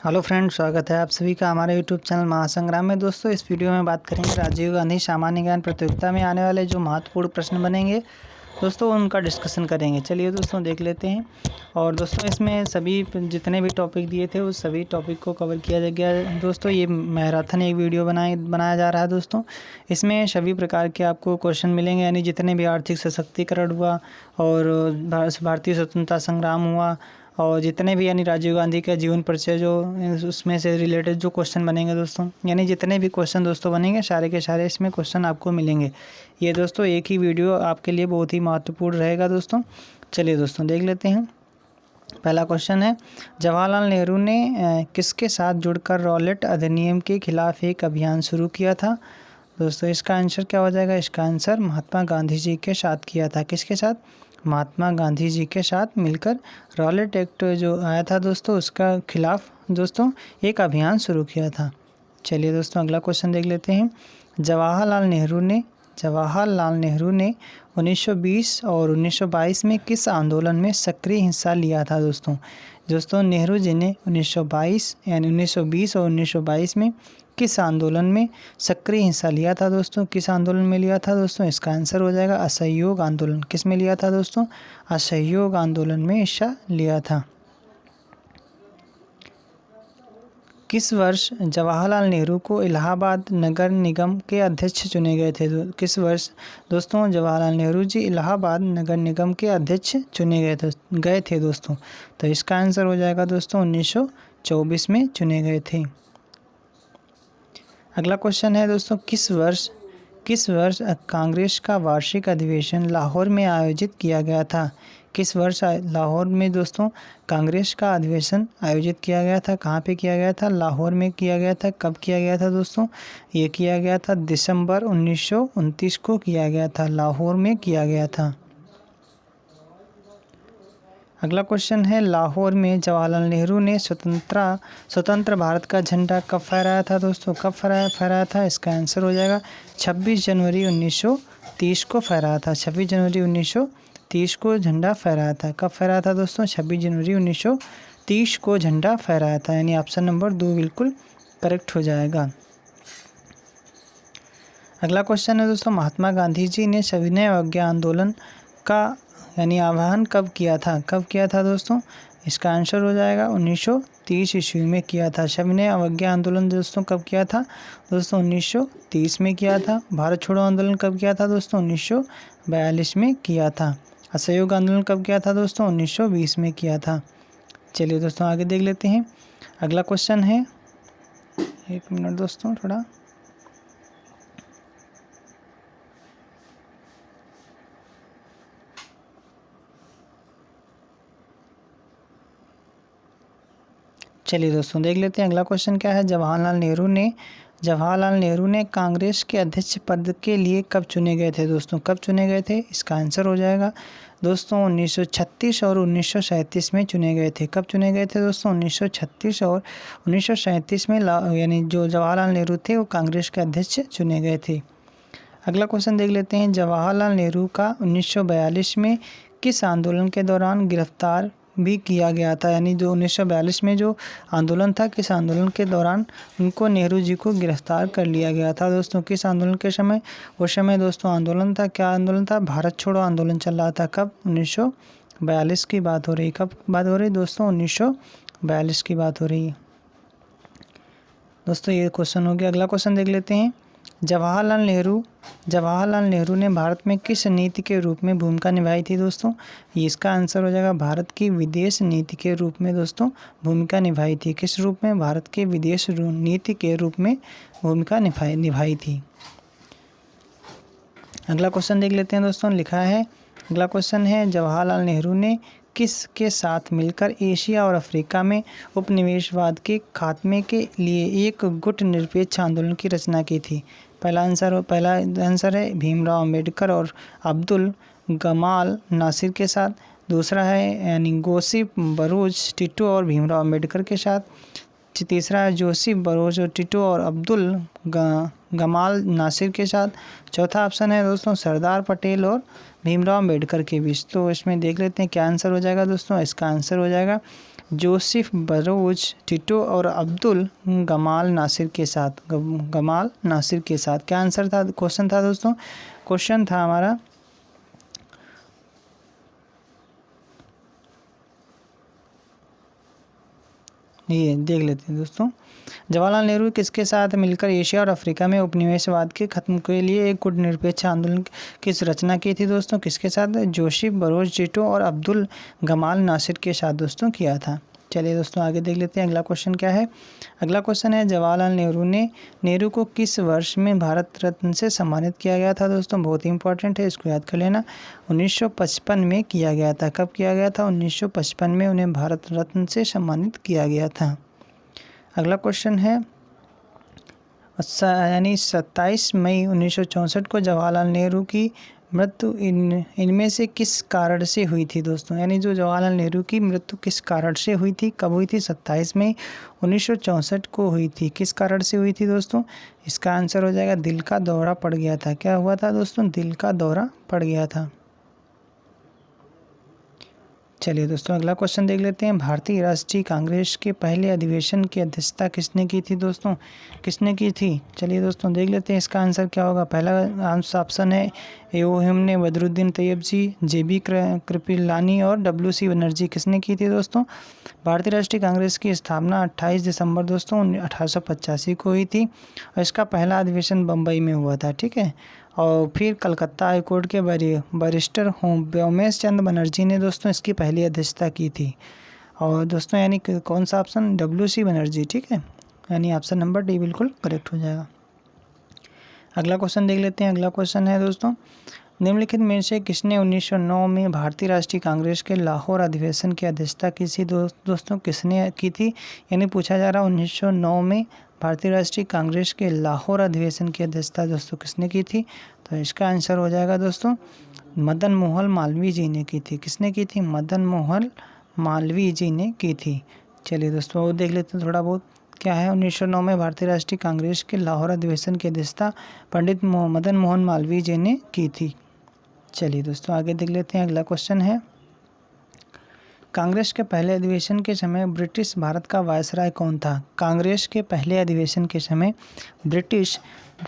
Hello friends, स्वागत है आप सभी का हमारे यूट्यूब चैनल महासंग्राम में। दोस्तों, इस वीडियो में बात करेंगे राजीव गांधी सामान्य ज्ञान प्रतियोगिता में आने वाले जो महत्वपूर्ण प्रश्न बनेंगे दोस्तों, उनका डिस्कशन करेंगे। चलिए दोस्तों, देख लेते हैं। और दोस्तों, इसमें सभी जितने भी टॉपिक दिए थे उस सभी टॉपिक को कवर किया गया है। दोस्तों, ये मैराथन एक वीडियो बनाया जा रहा है। दोस्तों, इसमें सभी प्रकार के आपको क्वेश्चन मिलेंगे, यानी जितने भी आर्थिक सशक्तिकरण हुआ और भारतीय स्वतंत्रता संग्राम हुआ और जितने भी यानी राजीव गांधी का जीवन परिचय जो उसमें से रिलेटेड जो क्वेश्चन बनेंगे दोस्तों, यानी जितने भी क्वेश्चन दोस्तों बनेंगे सारे के सारे इसमें क्वेश्चन आपको मिलेंगे। ये दोस्तों एक ही वीडियो आपके लिए बहुत ही महत्वपूर्ण रहेगा दोस्तों। चलिए दोस्तों, देख लेते हैं। पहला क्वेश्चन है, जवाहरलाल नेहरू ने किसके साथ जुड़कर रॉलेट अधिनियम के खिलाफ एक अभियान शुरू किया था? दोस्तों, इसका आंसर क्या हो जाएगा? इसका आंसर महात्मा गांधी जी के साथ किया था। किसके साथ? महात्मा गांधी जी के साथ मिलकर रॉलेट एक्ट जो आया था दोस्तों, उसका खिलाफ दोस्तों एक अभियान शुरू किया था। चलिए दोस्तों, अगला क्वेश्चन देख लेते हैं। जवाहरलाल नेहरू ने 1920 और 1922 में किस आंदोलन में सक्रिय हिस्सा लिया था? दोस्तों नेहरू जी ने 1920 और 1922 में किस आंदोलन में सक्रिय हिस्सा लिया था? दोस्तों, किस आंदोलन में लिया था? दोस्तों, इसका आंसर हो जाएगा असहयोग आंदोलन। किस में लिया था दोस्तों? असहयोग आंदोलन में हिस्सा लिया था। किस वर्ष जवाहरलाल नेहरू को इलाहाबाद नगर निगम के अध्यक्ष चुने गए थे? किस वर्ष दोस्तों जवाहरलाल नेहरू जी इलाहाबाद नगर निगम के अध्यक्ष चुने गए थे दोस्तों? तो इसका आंसर हो जाएगा दोस्तों 1924 में चुने गए थे। अगला क्वेश्चन है दोस्तों, किस वर्ष कांग्रेस का वार्षिक अधिवेशन लाहौर में आयोजित किया गया था? किस वर्ष लाहौर में दोस्तों कांग्रेस का अधिवेशन आयोजित किया गया था? कहाँ पे किया गया था? लाहौर में किया गया था। कब किया गया था दोस्तों? ये किया गया था दिसंबर 1929 को किया गया था। लाहौर में किया गया था। अगला क्वेश्चन है, लाहौर में जवाहरलाल नेहरू ने स्वतंत्र भारत का झंडा कब फहराया था? दोस्तों, कब फहराया था? इसका आंसर हो जाएगा 26 जनवरी 1930 को फहराया था। 26 जनवरी 1930 को झंडा फहराया था। कब फहराया था दोस्तों? 26 जनवरी 1930 को झंडा फहराया था, यानी ऑप्शन नंबर 2 बिल्कुल करेक्ट हो जाएगा। अगला क्वेश्चन है दोस्तों, महात्मा गांधी जी ने सविनय अवज्ञा आंदोलन का यानी आह्वान कब किया था? कब किया था दोस्तों? इसका आंसर हो जाएगा 1930 ईस्वी में किया था। सविनय अवज्ञा आंदोलन दोस्तों कब किया था? दोस्तों 1930 में किया था। भारत छोड़ो आंदोलन कब किया था दोस्तों? 1942 में किया था। असहयोग आंदोलन कब किया था दोस्तों? 1920 में किया था। चलिए दोस्तों, आगे देख लेते हैं। अगला क्वेश्चन है, एक मिनट दोस्तों, थोड़ा चलिए दोस्तों, देख लेते हैं। अगला क्वेश्चन क्या है, जवाहरलाल नेहरू ने कांग्रेस के अध्यक्ष पद के लिए कब चुने गए थे? दोस्तों, कब चुने गए थे? इसका आंसर हो जाएगा दोस्तों 1936 और 1937 में चुने गए थे। कब चुने गए थे दोस्तों? 1936 और 1937 में यानी जो जवाहरलाल नेहरू थे वो कांग्रेस के अध्यक्ष चुने गए थे। अगला क्वेश्चन देख लेते हैं, जवाहरलाल नेहरू का 1942 में किस आंदोलन के दौरान गिरफ्तार भी किया गया था? यानी जो 1942 में जो आंदोलन था, किस आंदोलन के दौरान उनको नेहरू जी को गिरफ्तार कर लिया गया था? दोस्तों, किस आंदोलन के समय? उस समय दोस्तों आंदोलन था, क्या आंदोलन था? भारत छोड़ो आंदोलन चल रहा था। कब? 1942 की बात हो रही। कब बात हो रही दोस्तों? 1942 की बात हो रही है दोस्तों। ये क्वेश्चन हो गया। अगला क्वेश्चन देख लेते हैं, जवाहरलाल नेहरू ने भारत में किस नीति के रूप में भूमिका निभाई थी? दोस्तों, इसका आंसर हो जाएगा भारत की विदेश नीति के रूप में दोस्तों भूमिका निभाई थी। किस रूप में? भारत के विदेश नीति के रूप में भूमिका निभाई थी। अगला क्वेश्चन देख लेते हैं दोस्तों। लिखा है, अगला क्वेश्चन है, जवाहरलाल नेहरू ने किस के साथ मिलकर एशिया और अफ्रीका में उपनिवेशवाद के खात्मे के लिए एक गुट निरपेक्ष आंदोलन की रचना की थी? पहला आंसर है भीमराव अंबेडकर और अब्दुल गमाल नासिर के साथ। दूसरा है यानी गोसिप बरूच टिटो और भीमराव अंबेडकर के साथ। तीसरा है जोसेफ बरोज और टिटो और अब्दुल गमाल नासिर के साथ। चौथा ऑप्शन है दोस्तों सरदार पटेल और भीमराव अंबेडकर के बीच। तो इसमें देख लेते हैं क्या आंसर हो जाएगा दोस्तों। इसका आंसर हो जाएगा जोसेफ बरोज टिटो और अब्दुल गमाल नासिर के साथ। गमाल नासिर के साथ क्या आंसर था, क्वेश्चन था दोस्तों, क्वेश्चन था हमारा ये देख लेते हैं दोस्तों। जवाहरलाल नेहरू किसके साथ मिलकर एशिया और अफ्रीका में उपनिवेशवाद के खत्म के लिए एक गुटनिरपेक्ष आंदोलन की रचना की थी दोस्तों, किसके साथ, जोसेफ बरोज टिटो और अब्दुल गमाल नासिर के साथ दोस्तों किया था। चलिए दोस्तों आगे देख लेते हैं अगला क्वेश्चन क्या है। अगला क्वेश्चन है जवाहरलाल नेहरू को किस वर्ष में भारत रत्न से सम्मानित किया गया था दोस्तों, बहुत ही इंपॉर्टेंट है, इसको याद कर लेना। 1955 में किया गया था। कब किया गया था, 1955 में उन्हें भारत रत्न से सम्मानित किया गया था। अगला क्वेश्चन है यानी 27 मई 1964 को जवाहरलाल नेहरू की मृत्यु इनमें से किस कारण से हुई थी दोस्तों, यानी जो जवाहरलाल नेहरू की मृत्यु किस कारण से हुई थी, कब हुई थी, 27 मई 1964 को हुई थी। किस कारण से हुई थी दोस्तों, इसका आंसर हो जाएगा दिल का दौरा पड़ गया था। क्या हुआ था दोस्तों, दिल का दौरा पड़ गया था। चलिए दोस्तों अगला क्वेश्चन देख लेते हैं। भारतीय राष्ट्रीय कांग्रेस के पहले अधिवेशन की अध्यक्षता किसने की थी दोस्तों, किसने की थी। चलिए दोस्तों देख लेते हैं इसका आंसर क्या होगा। पहला ऑप्शन है एओहिम ने बदरुद्दीन तैयब जी, JB कृपलानी और WC बनर्जी। किसने की थी दोस्तों, भारतीय राष्ट्रीय कांग्रेस की स्थापना 28 दिसंबर दोस्तों 1885 को हुई थी और इसका पहला अधिवेशन बम्बई में हुआ था, ठीक है। और फिर कलकत्ता हाईकोर्ट के बैरिस्टर व्योमेश चंद्र बनर्जी ने दोस्तों इसकी पहली अध्यक्षता की थी। और दोस्तों यानी कौन सा ऑप्शन, WC बनर्जी, ठीक है, यानी ऑप्शन नंबर डी बिल्कुल करेक्ट हो जाएगा। अगला क्वेश्चन देख लेते हैं। अगला क्वेश्चन है दोस्तों, निम्नलिखित में से किसने 1909 में भारतीय राष्ट्रीय कांग्रेस के लाहौर अधिवेशन की अध्यक्षता की थी दोस्तों, किसने की थी, यानी पूछा जा रहा है 1909 में भारतीय राष्ट्रीय कांग्रेस के लाहौर अधिवेशन की अध्यक्षता दोस्तों किसने की थी। तो इसका आंसर हो जाएगा दोस्तों मदन मोहन मालवीय जी ने की थी। किसने की थी, मदन मोहन मालवीय जी ने की थी। चलिए दोस्तों वो देख लेते हैं थोड़ा बहुत क्या है। 1909 में भारतीय राष्ट्रीय कांग्रेस के लाहौर अधिवेशन की अध्यक्षता पंडित मदन मोहन मालवीय जी ने की थी। चलिए दोस्तों आगे देख लेते हैं। अगला क्वेश्चन है, कांग्रेस के पहले अधिवेशन के समय ब्रिटिश भारत का वायसराय कौन था। कांग्रेस के पहले अधिवेशन के समय ब्रिटिश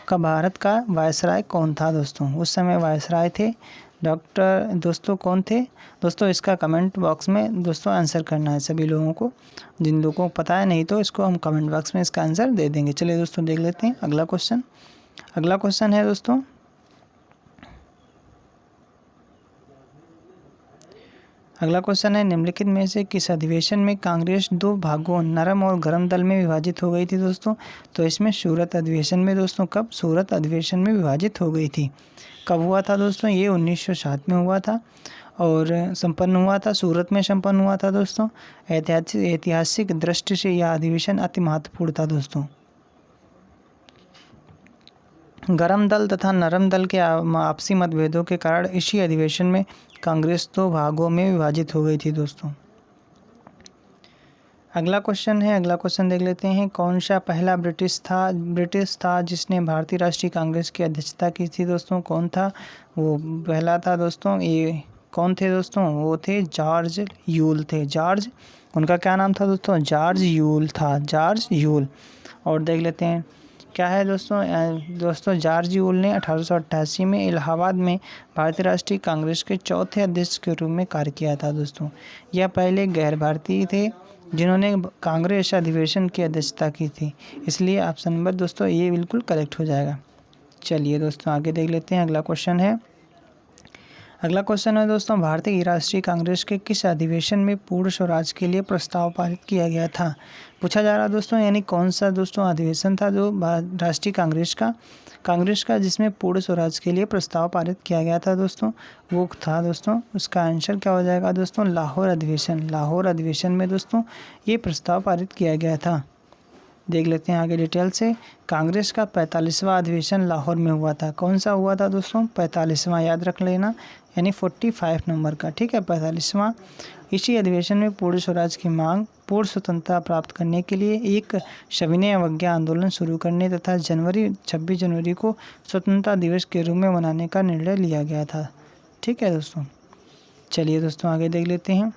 का भारत का वायसराय कौन था दोस्तों, उस समय वायसराय थे डॉक्टर दोस्तों कौन थे दोस्तों, इसका कमेंट बॉक्स में दोस्तों आंसर करना है सभी लोगों को, जिन लोगों को पता है, नहीं तो इसको हम कमेंट बॉक्स में इसका आंसर दे देंगे। चलिए दोस्तों देख लेते हैं अगला क्वेश्चन। अगला क्वेश्चन है दोस्तों, अगला क्वेश्चन है निम्नलिखित में से किस अधिवेशन में कांग्रेस दो भागों नरम और गरम दल में विभाजित हो गई थी दोस्तों। तो इसमें सूरत अधिवेशन में दोस्तों, कब, सूरत अधिवेशन में विभाजित हो गई थी। कब हुआ था दोस्तों, ये 1907 में हुआ था और संपन्न हुआ था, सूरत में संपन्न हुआ था दोस्तों। ऐतिहासिक दृष्टि से यह अधिवेशन अति महत्वपूर्ण था दोस्तों। गरम दल तथा नरम दल के आपसी मतभेदों के कारण इसी अधिवेशन में कांग्रेस दो भागों में विभाजित हो गई थी दोस्तों। अगला क्वेश्चन है, अगला क्वेश्चन देख लेते हैं। कौन सा पहला ब्रिटिश था जिसने भारतीय राष्ट्रीय कांग्रेस की अध्यक्षता की थी दोस्तों, कौन था वो पहला था दोस्तों, ये कौन थे दोस्तों, वो थे जॉर्ज यूल थे। जॉर्ज, उनका क्या नाम था दोस्तों, जॉर्ज यूल था, जॉर्ज यूल। और देख लेते हैं क्या है दोस्तों जॉर्ज यूल ने 1888 में इलाहाबाद में भारतीय राष्ट्रीय कांग्रेस के चौथे अध्यक्ष के रूप में कार्य किया था दोस्तों। यह पहले गैर भारतीय थे जिन्होंने कांग्रेस अधिवेशन की अध्यक्षता की थी, इसलिए ऑप्शन नंबर दोस्तों ये बिल्कुल करेक्ट हो जाएगा। चलिए दोस्तों आगे देख लेते हैं। अगला क्वेश्चन है, अगला क्वेश्चन है दोस्तों, भारतीय राष्ट्रीय कांग्रेस के किस अधिवेशन में पूर्ण स्वराज के लिए प्रस्ताव पारित किया गया था। पूछा जा रहा दोस्तों, यानी कौन सा दोस्तों अधिवेशन था जो राष्ट्रीय कांग्रेस का जिसमें पूर्ण स्वराज के लिए प्रस्ताव पारित किया गया था दोस्तों, वो था दोस्तों, उसका आंसर क्या हो जाएगा दोस्तों, लाहौर अधिवेशन। लाहौर अधिवेशन में दोस्तों ये प्रस्ताव पारित किया गया था। देख लेते हैं आगे डिटेल से। कांग्रेस का 45वां अधिवेशन लाहौर में हुआ था। कौन सा हुआ था दोस्तों, 45वां, याद रख लेना, यानी 45 नंबर का, ठीक है, 45वां। इसी अधिवेशन में पूर्ण स्वराज की मांग, पूर्ण स्वतंत्रता प्राप्त करने के लिए एक सविनय अवज्ञा आंदोलन शुरू करने तथा 26 जनवरी को स्वतंत्रता दिवस के रूप में मनाने का निर्णय लिया गया था, ठीक है दोस्तों। चलिए दोस्तों आगे देख लेते हैं।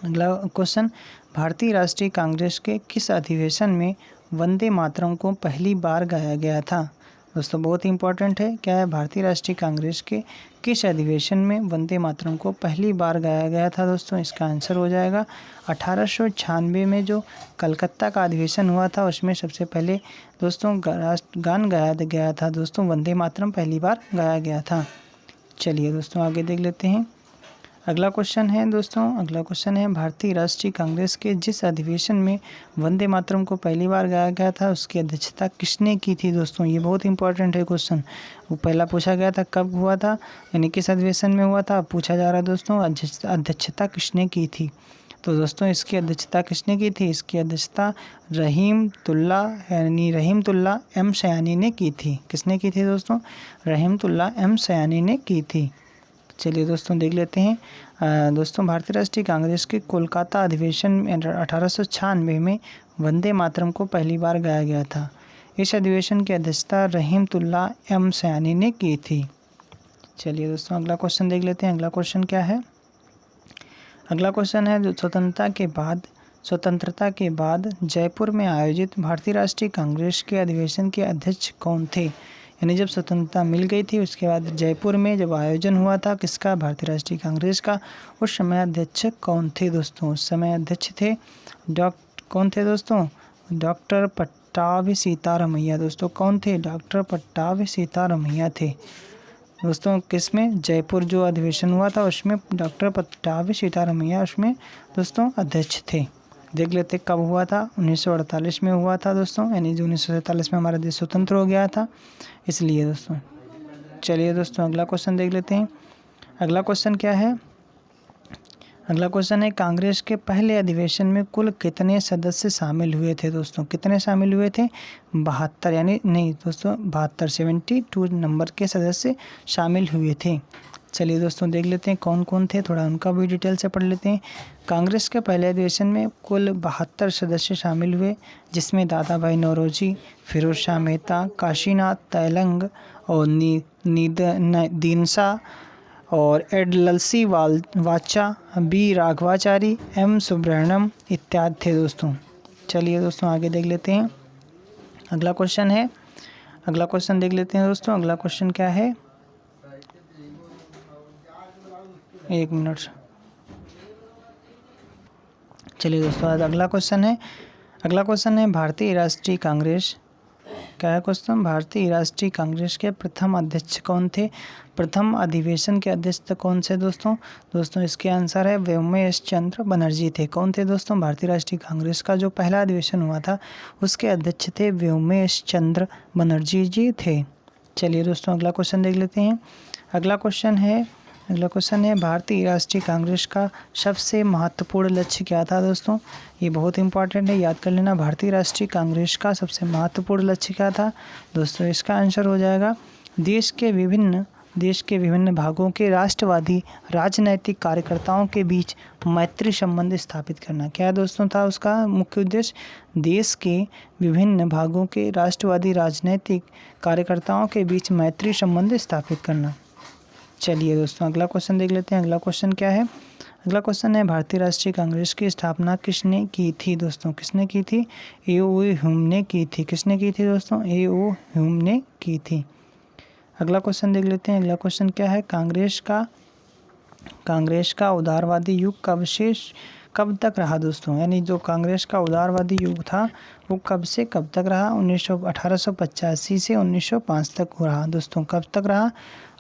अगला क्वेश्चन, भारतीय राष्ट्रीय कांग्रेस के किस अधिवेशन में वंदे मातरम को पहली बार गाया गया था? दोस्तों बहुत ही इंपॉर्टेंट है, क्या है, भारतीय राष्ट्रीय कांग्रेस के किस अधिवेशन में वंदे मातरम को पहली बार गाया गया था? दोस्तों इसका आंसर हो जाएगा 1896 में जो कलकत्ता का अधिवेशन हुआ था, उसमें सबसे पहले दोस्तों गान गाया गया था। दोस्तों वंदे मातरम पहली बार गाया गया था। चलिए दोस्तों आगे देख लेते हैं। अगला क्वेश्चन है दोस्तों, अगला क्वेश्चन है, भारतीय राष्ट्रीय कांग्रेस के जिस अधिवेशन में वंदे मातरम को पहली बार गाया गया था, उसकी अध्यक्षता किसने की थी? दोस्तों ये बहुत इंपॉर्टेंट है क्वेश्चन। वो पहला पूछा गया था, कब हुआ था, यानी किस अधिवेशन में हुआ था, पूछा जा रहा है दोस्तों अध्यक्षता किसने की थी। तो दोस्तों इसकी अध्यक्षता किसने की थी? इसकी अध्यक्षता रहीमतुल्ला एम सयानी ने की थी। किसने की थी दोस्तों? रहीमतुल्ला एम सयानी ने की थी। चलिए दोस्तों देख लेते हैं। दोस्तों भारतीय राष्ट्रीय कांग्रेस के कोलकाता अधिवेशन में 1896 में वंदे मातरम को पहली बार गाया गया था। इस अधिवेशन की अध्यक्षता रहीमतुल्ला एम सयानी ने की थी। चलिए दोस्तों अगला क्वेश्चन देख लेते हैं। अगला क्वेश्चन क्या है? अगला क्वेश्चन है, जो स्वतंत्रता के बाद जयपुर में आयोजित भारतीय राष्ट्रीय कांग्रेस के अधिवेशन के अध्यक्ष कौन थे? यानी जब स्वतंत्रता मिल गई थी उसके बाद जयपुर में जब आयोजन हुआ था किसका? भारतीय राष्ट्रीय कांग्रेस का। उस समय अध्यक्ष कौन थे दोस्तों? उस समय अध्यक्ष थे कौन थे दोस्तों? डॉक्टर पट्टाभी सीतारमैया। दोस्तों कौन थे? डॉक्टर पट्टाभी सीतारमैया थे। दोस्तों किस में? जयपुर जो अधिवेशन हुआ था उसमें डॉक्टर पट्टाभी सीतारमैया उसमें दोस्तों अध्यक्ष थे। देख लेते कब हुआ था? 1948 में हुआ था दोस्तों, यानी 1947 में हमारा देश स्वतंत्र हो गया था, इसलिए दोस्तों। चलिए दोस्तों अगला क्वेश्चन देख लेते हैं। अगला क्वेश्चन क्या है? अगला क्वेश्चन है, कांग्रेस के पहले अधिवेशन में कुल कितने सदस्य शामिल हुए थे? दोस्तों कितने शामिल हुए थे? 72, यानी नहीं दोस्तों 72, 72 नंबर के सदस्य शामिल हुए थे। चलिए दोस्तों देख लेते हैं कौन कौन थे, थोड़ा उनका भी डिटेल से पढ़ लेते हैं। कांग्रेस के पहले अधिवेशन में कुल 72 सदस्य शामिल हुए, जिसमें दादा भाई नौरोजी, फिरोज शाह मेहता, काशीनाथ तैलंग और दीनसा और एडलसी वाचा, बी राघवाचारी, एम सुब्रह्मण्यम इत्यादि थे दोस्तों। चलिए दोस्तों आगे देख लेते हैं। अगला क्वेश्चन है, अगला क्वेश्चन देख लेते हैं दोस्तों। अगला क्वेश्चन क्या है? एक मिनट। चलिए दोस्तों अगला क्वेश्चन है, अगला क्वेश्चन है, भारतीय राष्ट्रीय कांग्रेस, क्या है क्वेश्चन? भारतीय राष्ट्रीय कांग्रेस के प्रथम अध्यक्ष कौन थे? प्रथम अधिवेशन के अध्यक्ष कौन से दोस्तों? दोस्तों इसके आंसर है व्योमेश चंद्र बनर्जी थे। कौन थे दोस्तों? भारतीय राष्ट्रीय कांग्रेस का जो पहला अधिवेशन हुआ था उसके अध्यक्ष थे व्योमेश चंद्र बनर्जी जी थे। चलिए दोस्तों अगला क्वेश्चन देख लेते हैं। अगला क्वेश्चन है, अगला क्वेश्चन है, भारतीय राष्ट्रीय कांग्रेस का सबसे महत्वपूर्ण लक्ष्य क्या था दोस्तों? ये बहुत इंपॉर्टेंट है, याद कर लेना। भारतीय राष्ट्रीय कांग्रेस का सबसे महत्वपूर्ण लक्ष्य क्या था दोस्तों? इसका आंसर हो जाएगा देश के विभिन्न भागों के राष्ट्रवादी राजनैतिक कार्यकर्ताओं के बीच मैत्री संबंध स्थापित करना। क्या दोस्तों था उसका मुख्य उद्देश्य? देश के विभिन्न भागों के राष्ट्रवादी राजनैतिक कार्यकर्ताओं के बीच मैत्री संबंध स्थापित करना। चलिए दोस्तों अगला क्वेश्चन देख लेते हैं। अगला क्वेश्चन क्या है? अगला क्वेश्चन है, भारतीय राष्ट्रीय कांग्रेस की स्थापना किसने की थी दोस्तों? किसने की थी? ए.ओ. ह्यूम ने की थी। किसने की थी दोस्तों? ए.ओ. ह्यूम ने की थी। अगला क्वेश्चन देख लेते हैं। अगला क्वेश्चन क्या है? कांग्रेस का उदारवादी युग कब तक रहा दोस्तों? यानी जो कांग्रेस का उदारवादी युग था वो कब से कब तक रहा? 1885 से 1905 तक रहा दोस्तों। कब तक रहा?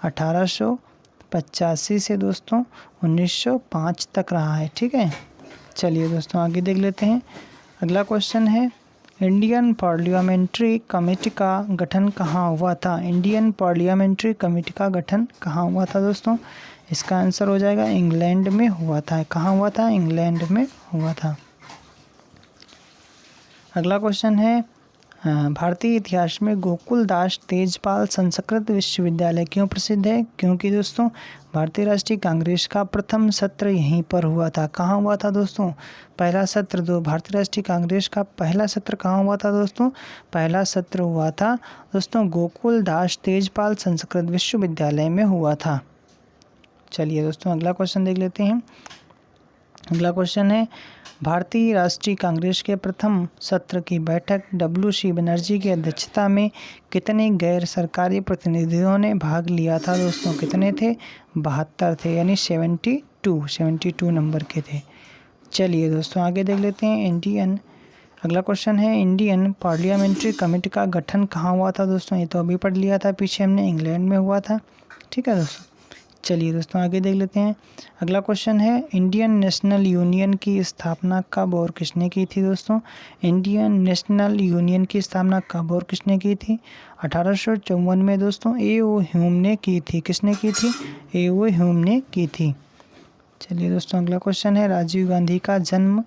1885 से दोस्तों 1905 तक रहा है, ठीक है। चलिए दोस्तों आगे देख लेते हैं। अगला क्वेश्चन है, इंडियन पार्लियामेंट्री कमेटी का गठन कहाँ हुआ था? इंडियन पार्लियामेंट्री कमेटी का गठन कहाँ हुआ था दोस्तों? इसका आंसर हो जाएगा इंग्लैंड में हुआ था। कहाँ हुआ था? इंग्लैंड में हुआ था। अगला क्वेश्चन है, भारतीय इतिहास में गोकुलदास तेजपाल संस्कृत विश्वविद्यालय क्यों प्रसिद्ध है? क्योंकि दोस्तों भारतीय राष्ट्रीय कांग्रेस का प्रथम सत्र यहीं पर हुआ था। कहाँ हुआ था दोस्तों? पहला सत्र भारतीय राष्ट्रीय कांग्रेस का पहला सत्र कहाँ हुआ था दोस्तों? पहला सत्र हुआ था दोस्तों गोकुलदास तेजपाल संस्कृत विश्वविद्यालय में हुआ था। चलिए दोस्तों अगला क्वेश्चन देख लेते हैं। अगला क्वेश्चन है, भारतीय राष्ट्रीय कांग्रेस के प्रथम सत्र की बैठक WC बनर्जी की अध्यक्षता में कितने गैर सरकारी प्रतिनिधियों ने भाग लिया था दोस्तों? कितने थे? 72 थे, यानी 72 नंबर के थे। चलिए दोस्तों आगे देख लेते हैं। अगला क्वेश्चन है, इंडियन पार्लियामेंट्री कमेटी का गठन कहाँ हुआ था दोस्तों? ये तो अभी पढ़ लिया था पीछे हमने, इंग्लैंड में हुआ था। ठीक है दोस्तों, चलिए दोस्तों आगे देख लेते हैं। अगला क्वेश्चन है, इंडियन नेशनल यूनियन की स्थापना कब और किसने की थी दोस्तों? इंडियन नेशनल यूनियन की स्थापना कब और किसने की थी? 1854 में दोस्तों A.O. ह्यूम ने की थी। किसने की थी? A.O. ह्यूम ने की थी। चलिए दोस्तों अगला क्वेश्चन है, राजीव गांधी का जन्म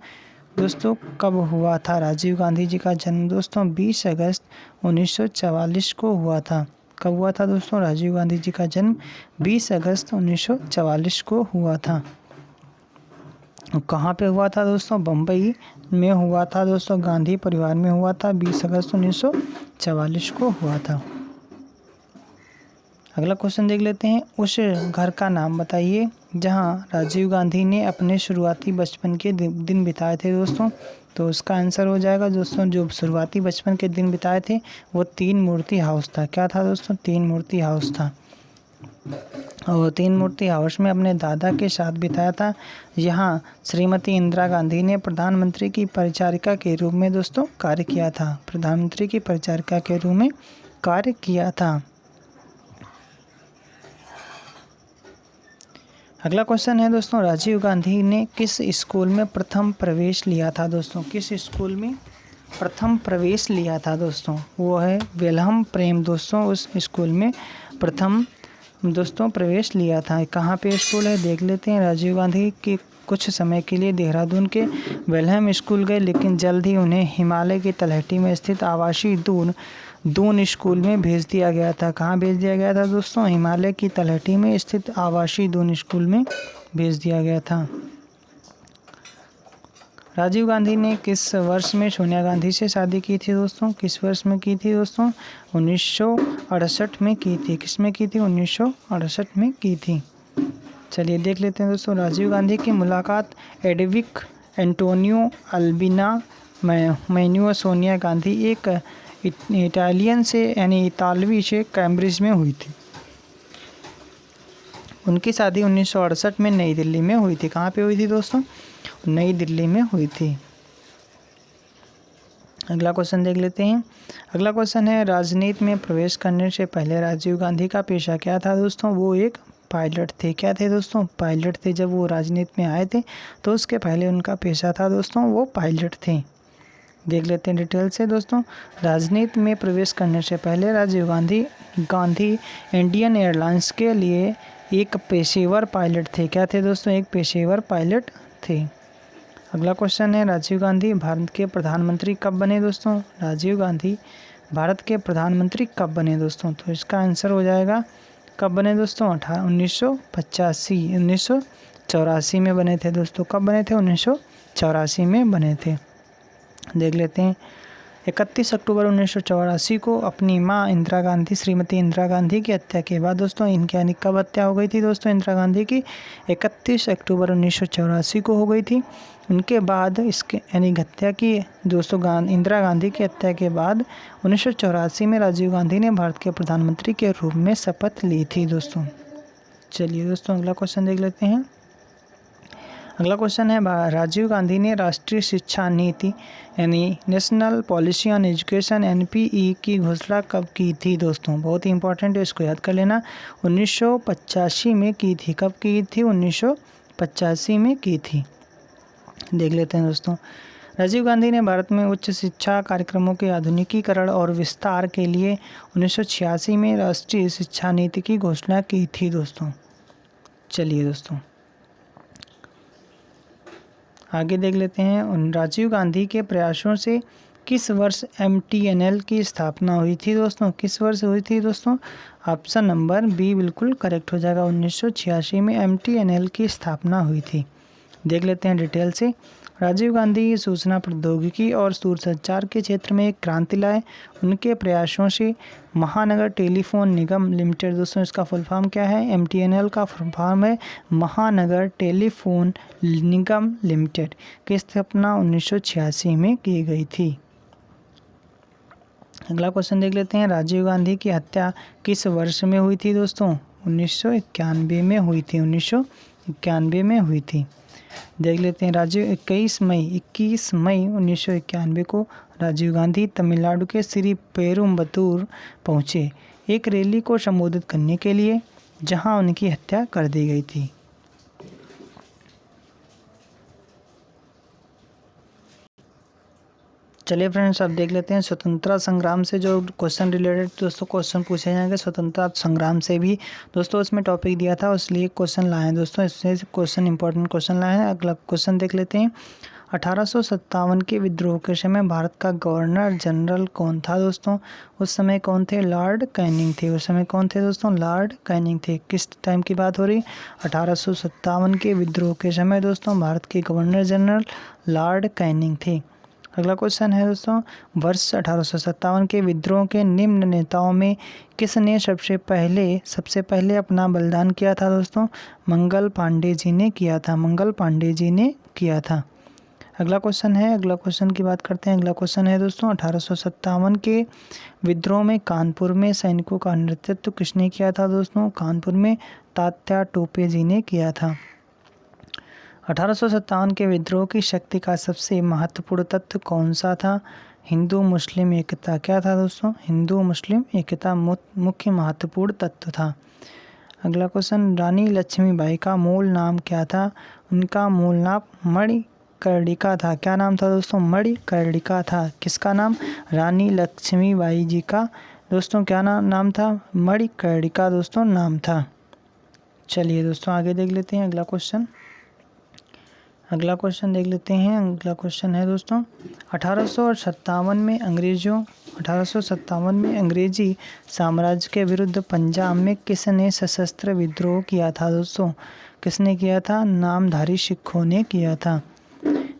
दोस्तों कब हुआ था? राजीव गांधी जी का जन्म दोस्तों 20 अगस्त 1944 को हुआ था। कब हुआ था दोस्तों? राजीव गांधी जी का जन्म 20 अगस्त 1944 को हुआ था। कहाँ पे हुआ था दोस्तों? बम्बई में हुआ था दोस्तों, गांधी परिवार में हुआ था। 20 अगस्त 1944 को हुआ था। अगला क्वेश्चन देख लेते हैं, उस घर का नाम बताइए जहां राजीव गांधी ने अपने शुरुआती बचपन के दिन बिताए थे दोस्तों। तो उसका आंसर हो जाएगा दोस्तों, जो शुरुआती बचपन के दिन बिताए थे वो 3 मूर्ति हाउस था। क्या था दोस्तों? 3 मूर्ति हाउस था। और 3 मूर्ति हाउस में अपने दादा के साथ बिताया था। यहाँ श्रीमती इंदिरा गांधी ने प्रधानमंत्री की परिचारिका के रूप में दोस्तों कार्य किया था। प्रधानमंत्री की परिचारिका के रूप में कार्य किया था। अगला क्वेश्चन है दोस्तों, राजीव गांधी ने किस स्कूल में प्रथम प्रवेश लिया था दोस्तों? किस स्कूल में प्रथम प्रवेश लिया था दोस्तों? वो है वेलहम प्रेम दोस्तों। उस स्कूल में प्रथम दोस्तों प्रवेश लिया था। कहाँ पे स्कूल है देख लेते हैं। राजीव गांधी के कुछ समय के लिए देहरादून के वेलहम स्कूल गए, लेकिन जल्द ही उन्हें हिमालय की तलहटी में स्थित आवासीय दून स्कूल में भेज दिया गया था। कहाँ भेज दिया गया था दोस्तों? हिमालय की तलहटी में स्थित आवासीय दून स्कूल में भेज दिया गया था। राजीव गांधी ने किस वर्ष में सोनिया गांधी से शादी की थी दोस्तों? किस वर्ष में की थी दोस्तों? 1968 में की थी। किस में की थी? 1968 में की थी। चलिए देख लेते हैं दोस्तों, राजीव गांधी की मुलाकात Edvige Antonio Albina Maino Sonia Gandhi एक इटालियन से यानी इतालवी से कैम्ब्रिज में हुई थी। उनकी शादी 1968 में नई दिल्ली में हुई थी। कहाँ पे हुई थी दोस्तों? नई दिल्ली में हुई थी। अगला क्वेश्चन देख लेते हैं। अगला क्वेश्चन है, राजनीति में प्रवेश करने से पहले राजीव गांधी का पेशा क्या था दोस्तों? वो एक पायलट थे। क्या थे दोस्तों? पायलट थे। जब वो राजनीति में आए थे तो उसके पहले उनका पेशा था दोस्तों वो पायलट थे। देख लेते हैं डिटेल से दोस्तों। राजनीति में प्रवेश करने से पहले राजीव गांधी इंडियन एयरलाइंस के लिए एक पेशेवर पायलट थे। क्या थे दोस्तों? एक पेशेवर पायलट थे। अगला क्वेश्चन है, राजीव गांधी भारत के प्रधानमंत्री कब बने दोस्तों? राजीव गांधी भारत के प्रधानमंत्री कब बने दोस्तों? तो इसका आंसर हो जाएगा, कब बने दोस्तों? 1984 में बने थे दोस्तों। कब बने थे? 1984 में बने थे। देख लेते हैं। 31 अक्टूबर 1984 को अपनी मां इंदिरा गांधी, श्रीमती इंदिरा गांधी की हत्या के बाद दोस्तों, इनकी यानी कब हत्या हो गई थी दोस्तों इंदिरा गांधी की? 31 अक्टूबर 1984 को हो गई थी। उनके बाद इसके यानी हत्या की दोस्तों इंदिरा गांधी की हत्या के बाद 1984 में राजीव गांधी ने भारत के प्रधानमंत्री के रूप में शपथ ली थी दोस्तों। चलिए दोस्तों अगला क्वेश्चन देख लेते हैं। अगला क्वेश्चन है, राजीव गांधी ने राष्ट्रीय शिक्षा नीति यानी national policy on education NPE की घोषणा कब की थी दोस्तों? बहुत ही इंपॉर्टेंट है, इसको याद कर लेना। 1985 में की थी। कब की थी? 1985 में की थी। देख लेते हैं दोस्तों। राजीव गांधी ने भारत में उच्च शिक्षा कार्यक्रमों के आधुनिकीकरण और विस्तार के लिए 1986 में राष्ट्रीय शिक्षा नीति की घोषणा की थी दोस्तों। चलिए दोस्तों आगे देख लेते हैं। राजीव गांधी के प्रयासों से किस वर्ष MTNL की स्थापना हुई थी दोस्तों? किस वर्ष हुई थी दोस्तों? ऑप्शन नंबर बी बिल्कुल करेक्ट हो जाएगा। 1986 में MTNL की स्थापना हुई थी। देख लेते हैं डिटेल से। राजीव गांधी सूचना प्रौद्योगिकी और दूरसंचार के क्षेत्र में एक क्रांति लाए। उनके प्रयासों से महानगर टेलीफोन निगम लिमिटेड, दोस्तों इसका फुल फॉर्म क्या है, MTNL का फुल फॉर्म है महानगर टेलीफोन निगम लिमिटेड, की स्थापना 1986 में की गई थी। अगला क्वेश्चन देख लेते हैं। राजीव गांधी की हत्या किस वर्ष में हुई थी दोस्तों? 1991 में हुई थी। 1991 में हुई थी। देख लेते हैं। राजीव 21 मई 1991 को राजीव गांधी तमिलनाडु के श्री पेरुम्बतूर पहुँचे एक रैली को संबोधित करने के लिए, जहां उनकी हत्या कर दी गई थी। चलिए फ्रेंड्स, अब देख लेते हैं स्वतंत्रता संग्राम से जो क्वेश्चन रिलेटेड दोस्तों क्वेश्चन पूछे जाएंगे स्वतंत्रता संग्राम से भी। दोस्तों इसमें टॉपिक दिया था, इसलिए क्वेश्चन लाए हैं दोस्तों, इससे क्वेश्चन इंपॉर्टेंट क्वेश्चन लाए हैं। अगला क्वेश्चन देख लेते हैं। 1857 के विद्रोह के समय भारत का गवर्नर जनरल कौन था दोस्तों? उस समय कौन थे? लॉर्ड कैनिंग थे। उस समय कौन थे दोस्तों? लॉर्ड कैनिंग थे। किस टाइम की बात हो रही? 1857 के विद्रोह के समय दोस्तों भारत के गवर्नर जनरल लॉर्ड कैनिंग थे। अगला क्वेश्चन है दोस्तों, वर्ष 1857 के विद्रोह के निम्न नेताओं में किसने सबसे पहले अपना बलिदान किया था दोस्तों? मंगल पांडे जी ने किया था। मंगल पांडे जी ने किया था। अगला क्वेश्चन है, अगला क्वेश्चन की बात करते हैं। अगला क्वेश्चन है दोस्तों, 1857 के विद्रोह में कानपुर में सैनिकों का नेतृत्व किसने किया था दोस्तों? कानपुर में तात्या टोपे जी ने किया था। 1857 के विद्रोह की शक्ति का सबसे महत्वपूर्ण तत्व कौन सा था? हिंदू मुस्लिम एकता। क्या था दोस्तों? हिंदू मुस्लिम एकता मुख्य महत्वपूर्ण तत्व था। अगला क्वेश्चन, रानी लक्ष्मीबाई का मूल नाम क्या था? उनका मूल नाम मणिकर्णिका था। क्या नाम था दोस्तों? मणिकर्णिका था। किसका नाम? रानी लक्ष्मीबाई जी का दोस्तों क्या नाम था? मणिकर्णिका दोस्तों नाम था। चलिए दोस्तों आगे देख लेते हैं। अगला क्वेश्चन देख लेते हैं। अगला क्वेश्चन है दोस्तों, 1857 में अंग्रेजी साम्राज्य के विरुद्ध पंजाब में किसने सशस्त्र विद्रोह किया था दोस्तों? किसने किया था? नामधारी सिखों ने किया था।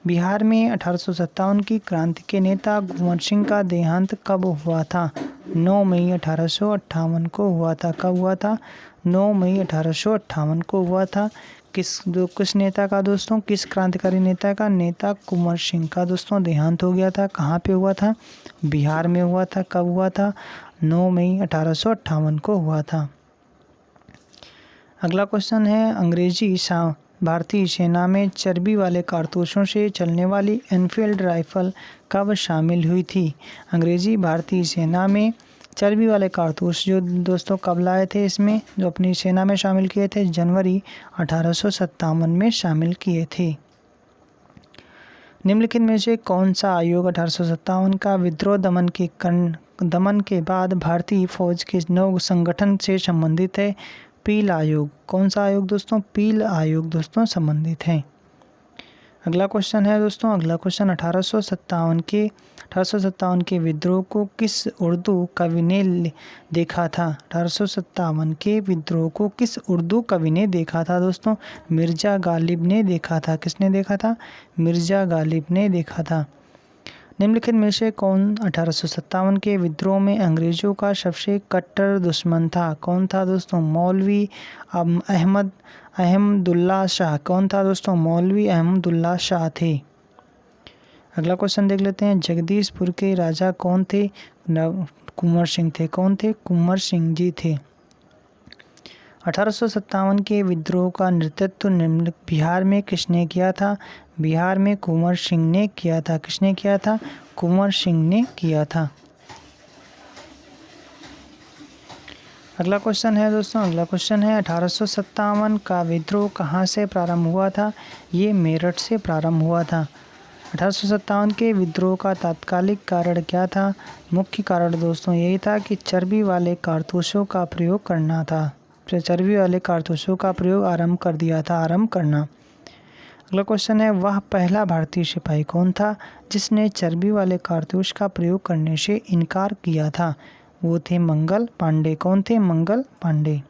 बिहार में 1857 की क्रांति के नेता कुंवर सिंह का देहांत कब हुआ था? 9 मई 1858 को हुआ था। कब हुआ था? 9 मई 1858 को हुआ था। किस नेता का दोस्तों? किस क्रांतिकारी नेता का? नेता कुंवर सिंह का दोस्तों देहांत हो गया था। कहाँ पे हुआ था? बिहार में हुआ था। कब हुआ था? 9 मई 1858 को हुआ था। अगला क्वेश्चन है, भारतीय सेना में चर्बी वाले कारतूसों से चलने वाली एनफील्ड राइफल कब शामिल हुई थी? अंग्रेजी भारतीय सेना में चर्बी वाले कारतूस जो दोस्तों कब लाए थे इसमें, जो अपनी सेना में शामिल किए थे? जनवरी 1857 में शामिल किए थे। निम्नलिखित में से कौन सा आयोग 1857 का विद्रोह दमन के बाद भारतीय फौज के नव संगठन से संबंधित है? पील आयोग। कौन सा आयोग दोस्तों? पील आयोग दोस्तों संबंधित है। अगला क्वेश्चन है दोस्तों, अगला क्वेश्चन 1857 के विद्रोह को किस उर्दू कवि ने देखा था? 1857 के विद्रोह को किस उर्दू कवि ने देखा था दोस्तों? मिर्जा गालिब ने देखा था। किसने देखा था? मिर्जा गालिब ने देखा था। निम्नलिखित में से कौन 1857 के विद्रोह में अंग्रेजों का सबसे कट्टर दुश्मन था? कौन था दोस्तों? मौलवी अहमदुल्ला शाह। कौन था दोस्तों? मौलवी अहमदुल्ला शाह थे। अगला क्वेश्चन देख लेते हैं। जगदीशपुर के राजा कौन थे? कुंवर सिंह थे। कौन थे? कुंवर सिंह जी थे। 1857 के विद्रोह का नेतृत्व बिहार में किसने किया था? बिहार में कुंवर सिंह ने किया था। किसने किया था? कुंवर सिंह ने किया था। अगला क्वेश्चन है दोस्तों, अगला क्वेश्चन है 1857 का विद्रोह कहाँ से प्रारंभ हुआ था? ये मेरठ से प्रारंभ हुआ था। 1857 के विद्रोह का तात्कालिक कारण क्या था? मुख्य कारण दोस्तों यही था कि चर्बी वाले कारतूसों का प्रयोग करना था। चर्बी वाले कारतूसों का प्रयोग आरंभ करना। अगला क्वेश्चन है, वह पहला भारतीय सिपाही कौन था जिसने चर्बी वाले कारतूस का प्रयोग करने से इनकार किया था? वो थे मंगल पांडे। कौन थे? मंगल पांडे।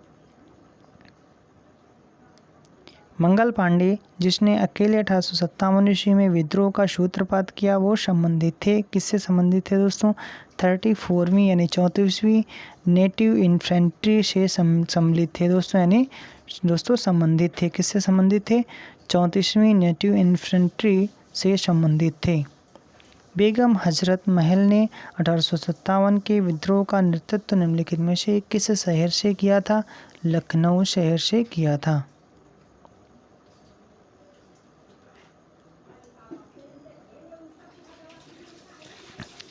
मंगल पांडे जिसने अकेले 1857 ईस्वी में विद्रोह का सूत्रपात किया वो संबंधित थे, किससे संबंधित थे दोस्तों? 34वीं यानी 34वीं नेटिव इन्फेंट्री से सम्मिलित थे दोस्तों, यानी दोस्तों संबंधित थे, किससे संबंधित थे? 34वीं नेटिव इन्फेंट्री से संबंधित थे। बेगम हजरत महल ने 1857 के विद्रोह का नेतृत्व निम्नलिखित में से किस शहर से किया था? लखनऊ शहर से किया था।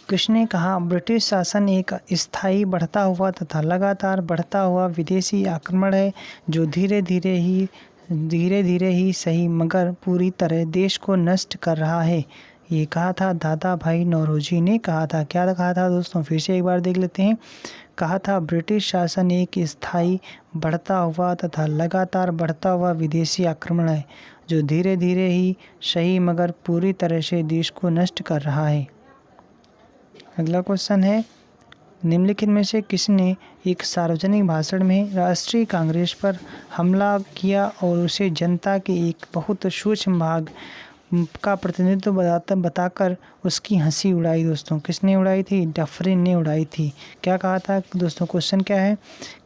किसने कहा ब्रिटिश शासन एक स्थायी बढ़ता हुआ तथा लगातार बढ़ता हुआ विदेशी आक्रमण है जो धीरे धीरे ही सही मगर पूरी तरह देश को नष्ट कर रहा है? ये कहा था दादा भाई नौरोजी ने कहा था। क्या कहा था दोस्तों? फिर से एक बार देख लेते हैं। कहा था ब्रिटिश शासन एक स्थायी बढ़ता हुआ तथा लगातार बढ़ता हुआ विदेशी आक्रमण है जो धीरे धीरे ही सही मगर पूरी तरह से देश को नष्ट कर रहा है। अगला क्वेश्चन है निम्नलिखित में से किसने एक सार्वजनिक भाषण में राष्ट्रीय कांग्रेस पर हमला किया और उसे जनता के एक बहुत सूक्ष्म भाग का प्रतिनिधित्व बताकर उसकी हंसी उड़ाई? दोस्तों किसने उड़ाई थी? डफरिन ने उड़ाई थी। क्या कहा था दोस्तों? क्वेश्चन क्या है?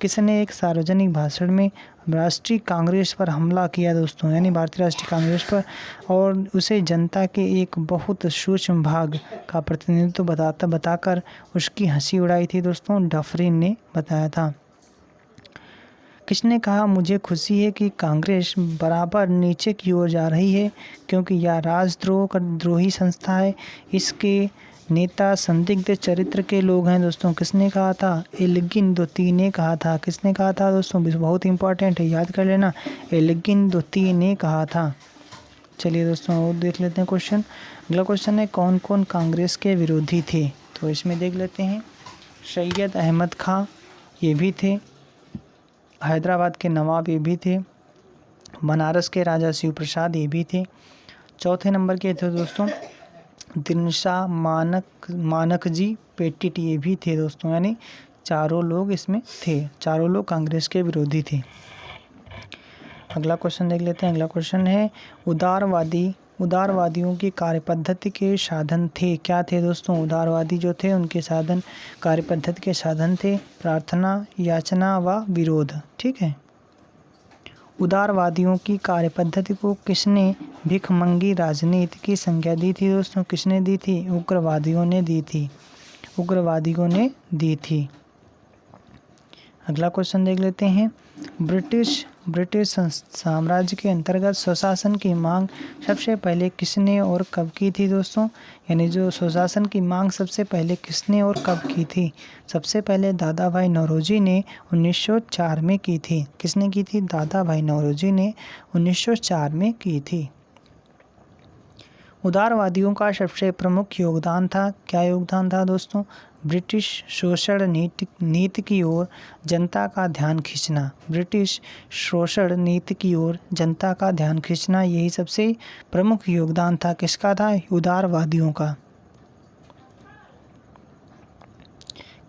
किसने एक सार्वजनिक भाषण में राष्ट्रीय कांग्रेस पर हमला किया दोस्तों, यानी भारतीय राष्ट्रीय कांग्रेस पर, और उसे जनता के एक बहुत सूक्ष्म भाग का प्रतिनिधित्व बताकर उसकी हंसी उड़ाई थी दोस्तों? डफरिन ने बताया था। किसने कहा मुझे खुशी है कि कांग्रेस बराबर नीचे की ओर जा रही है क्योंकि यह राजद्रोही संस्था है, इसके नेता संदिग्ध चरित्र के लोग हैं? दोस्तों किसने कहा था? एल्गिन दोती ने कहा था। किसने कहा था दोस्तों? बहुत इंपॉर्टेंट है, याद कर लेना, एल्गिन दोती ने कहा था। चलिए दोस्तों और देख लेते हैं क्वेश्चन। अगला क्वेश्चन है कौन कौन कांग्रेस के विरोधी थे? तो इसमें देख लेते हैं। सैयद अहमद खां ये भी थे, हैदराबाद के नवाब ये भी थे, बनारस के राजा शिव प्रसाद ये भी थे। चौथे नंबर के थे दोस्तों दिनशा मानकजी पेटिट ये भी थे दोस्तों, यानी चारों लोग इसमें थे, चारों लोग कांग्रेस के विरोधी थे। अगला क्वेश्चन देख लेते हैं। अगला क्वेश्चन है उदारवादियों की कार्यपद्धति के साधन थे? क्या थे दोस्तों? उदारवादी जो थे उनके साधन, कार्यपद्धति के साधन थे प्रार्थना, याचना व विरोध। ठीक है। उदारवादियों की कार्यपद्धति को किसने भिखमंगी राजनीति की संज्ञा दी थी दोस्तों? किसने दी थी? उग्रवादियों ने दी थी, उग्रवादियों ने दी थी। अगला क्वेश्चन देख लेते हैं। ब्रिटिश साम्राज्य के अंतर्गत स्वशासन की मांग सबसे पहले किसने और कब की थी दोस्तों? यानी जो स्वशासन की मांग सबसे पहले किसने और कब की थी? सबसे पहले दादा भाई नौरोजी ने 1904 में की थी। किसने की थी? दादा भाई नौरोजी ने 1904 में की थी। उदारवादियों का सबसे प्रमुख योगदान था, क्या योगदान था दोस्तों? ब्रिटिश शोषण नीति की ओर जनता का ध्यान खींचना। ब्रिटिश शोषण नीति की ओर जनता का ध्यान खींचना, यही सबसे प्रमुख योगदान था। किसका था? उदारवादियों का।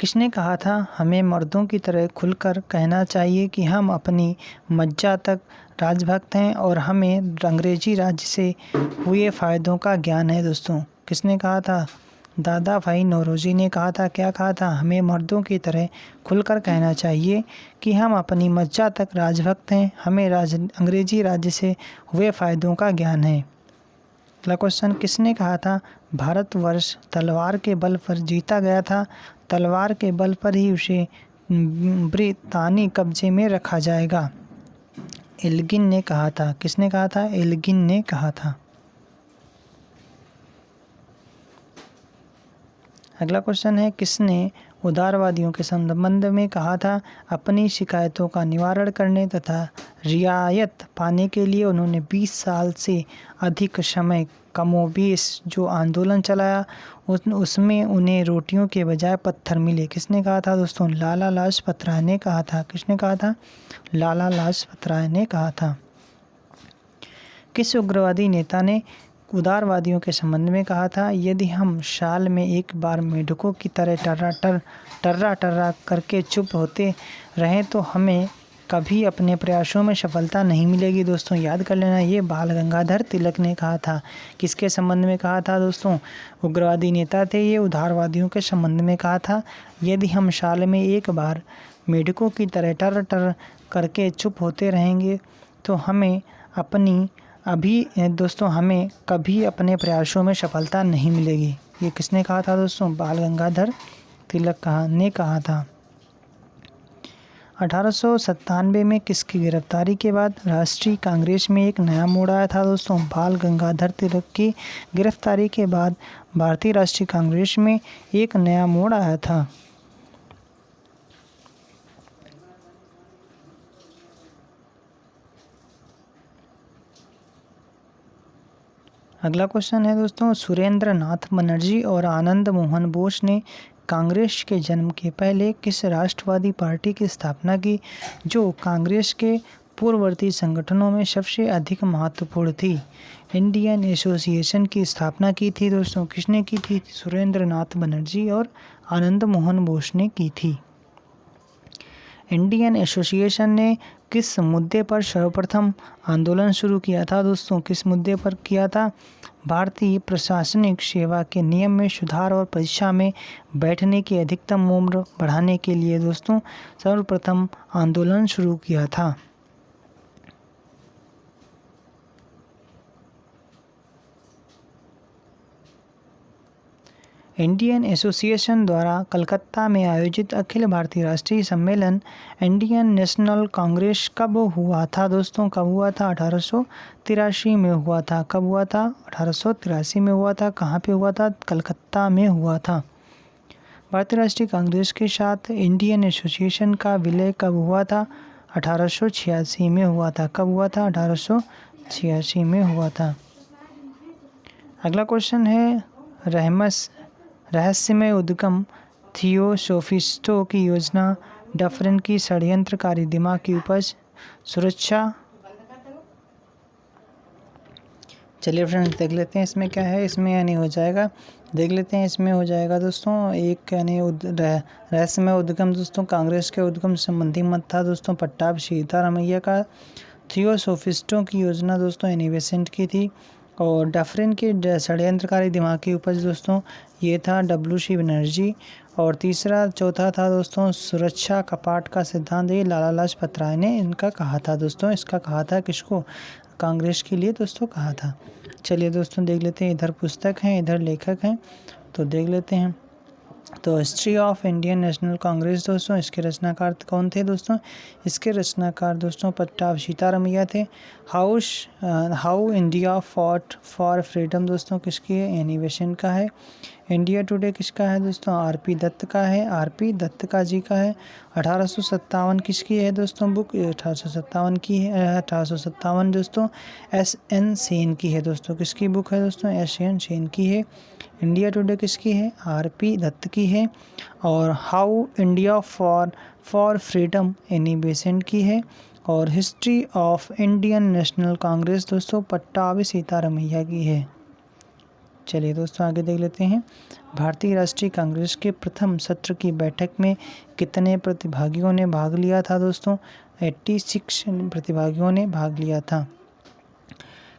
किसने कहा था हमें मर्दों की तरह खुलकर कहना चाहिए कि हम अपनी मज्जा तक राजभक्त हैं और हमें अंग्रेजी राज्य से हुए फ़ायदों का ज्ञान है दोस्तों? किसने कहा था? दादा भाई नौरोजी ने कहा था। क्या कहा था? हमें मर्दों की तरह खुलकर कहना चाहिए कि हम अपनी मज्जा तक राजभक्त हैं, हमें अंग्रेजी राज्य से हुए फ़ायदों का ज्ञान है। अगला क्वेश्चन किसने कहा था भारतवर्ष तलवार के बल पर जीता गया था, तलवार के बल पर ही उसे ब्रितानी कब्जे में रखा जाएगा? एल्गिन ने कहा था। किसने कहा था? एल्गिन ने कहा था। अगला क्वेश्चन है किसने उदारवादियों के संबंध में कहा था अपनी शिकायतों का निवारण करने तथा रियायत पाने के लिए उन्होंने 20 साल से अधिक समय कमोबेश जो आंदोलन चलाया उसमें उन्हें रोटियों के बजाय पत्थर मिले? किसने कहा था दोस्तों? लाला लाजपत राय ने कहा था। किसने कहा था? लाला लाजपत राय ने कहा था। किस उग्रवादी नेता ने उदारवादियों के संबंध में कहा था यदि हम साल में एक बार मेढकों की तरह टर्रा करके चुप होते रहें तो हमें कभी अपने प्रयासों में सफलता नहीं मिलेगी। दोस्तों याद कर लेना, ये बाल गंगाधर तिलक ने कहा था। किसके संबंध में कहा था दोस्तों? उग्रवादी नेता थे ये, उदारवादियों के संबंध में कहा था। यदि हम साल में एक बार मेढकों की तरह टर टर करके चुप होते रहेंगे तो हमें कभी अपने प्रयासों में सफलता नहीं मिलेगी। ये किसने कहा था दोस्तों? बाल गंगाधर तिलक ने कहा था। 1897 में किसकी गिरफ्तारी के बाद राष्ट्रीय कांग्रेस में एक नया मोड़ आया था दोस्तों? बाल गंगाधर तिलक की गिरफ्तारी के बाद भारतीय राष्ट्रीय कांग्रेस में एक नया मोड़ आया था। अगला क्वेश्चन है दोस्तों, सुरेंद्र नाथ बनर्जी और आनंद मोहन बोस ने कांग्रेस के जन्म के पहले किस राष्ट्रवादी पार्टी की स्थापना की, जो कांग्रेस के पूर्ववर्ती संगठनों में सबसे अधिक महत्वपूर्ण थी? इंडियन एसोसिएशन की स्थापना की थी दोस्तों। किसने की थी? सुरेंद्र नाथ बनर्जी और आनंद मोहन बोस ने की थी। इंडियन एसोसिएशन ने किस मुद्दे पर सर्वप्रथम आंदोलन शुरू किया था दोस्तों? किस मुद्दे पर किया था? भारतीय प्रशासनिक सेवा के नियम में सुधार और परीक्षा में बैठने की अधिकतम उम्र बढ़ाने के लिए दोस्तों सर्वप्रथम आंदोलन शुरू किया था। इंडियन एसोसिएशन द्वारा कलकत्ता में आयोजित अखिल भारतीय राष्ट्रीय सम्मेलन इंडियन नेशनल कांग्रेस कब हुआ था दोस्तों? कब हुआ था? 1883 में हुआ था। कब हुआ था? 1883 में हुआ था। कहाँ पे हुआ था? कलकत्ता में हुआ था। भारतीय राष्ट्रीय कांग्रेस के साथ इंडियन एसोसिएशन का विलय कब हुआ था? 1886 में हुआ था। कब हुआ था? 1886 में हुआ था। अगला क्वेश्चन है, रहस्यमय उद्यम थियोसोफिस्टों की योजना डफरिन की षड्यंत्रकारी दिमाग की उपज सुरक्षा। चलिए फ्रेंड्स देख लेते हैं इसमें क्या है। इसमें यानी हो जाएगा, देख लेते हैं इसमें हो जाएगा दोस्तों। एक यानी रहस्यमय उद्गम दोस्तों कांग्रेस के उद्गम संबंधी मत था दोस्तों पट्टाभ सीतारामैया का। थियोसोफिस्टों की योजना दोस्तों एनी बेसेंट की थी। और डफरिन की षड्यंत्रकारी दिमाग की उपज दोस्तों ये था WC बनर्जी। और चौथा था दोस्तों सुरक्षा कपाट का सिद्धांत, ये लाला लाजपत राय ने इनका कहा था दोस्तों। इसका कहा था किसको? कांग्रेस के लिए दोस्तों कहा था। चलिए दोस्तों देख लेते हैं, इधर पुस्तक हैं इधर लेखक हैं तो देख लेते हैं। तो history of Indian national Congress दोस्तों, इसके रचनाकार कौन थे दोस्तों? इसके रचनाकार दोस्तों पट्टाभ सीतारामैया थे। How India fought for freedom दोस्तों किसकी है? एनी बेसेंट का है। इंडिया टुडे किसका है दोस्तों? RP दत्त का है। RP दत्त का जी का है। 1857 किसकी है दोस्तों बुक? 1857 की है। 1857 दोस्तों SN सेन की है दोस्तों। किसकी बुक है दोस्तों? SN सेन की है। इंडिया टुडे किसकी है? RP दत्त की है। और how India for freedom Annie Besant की है। और history of Indian national Congress दोस्तों पट्टाभी सीतारामैया की है। चलिए दोस्तों आगे देख लेते हैं। भारतीय राष्ट्रीय कांग्रेस के प्रथम सत्र की बैठक में कितने प्रतिभागियों ने भाग लिया था दोस्तों? 86 प्रतिभागियों ने भाग लिया था।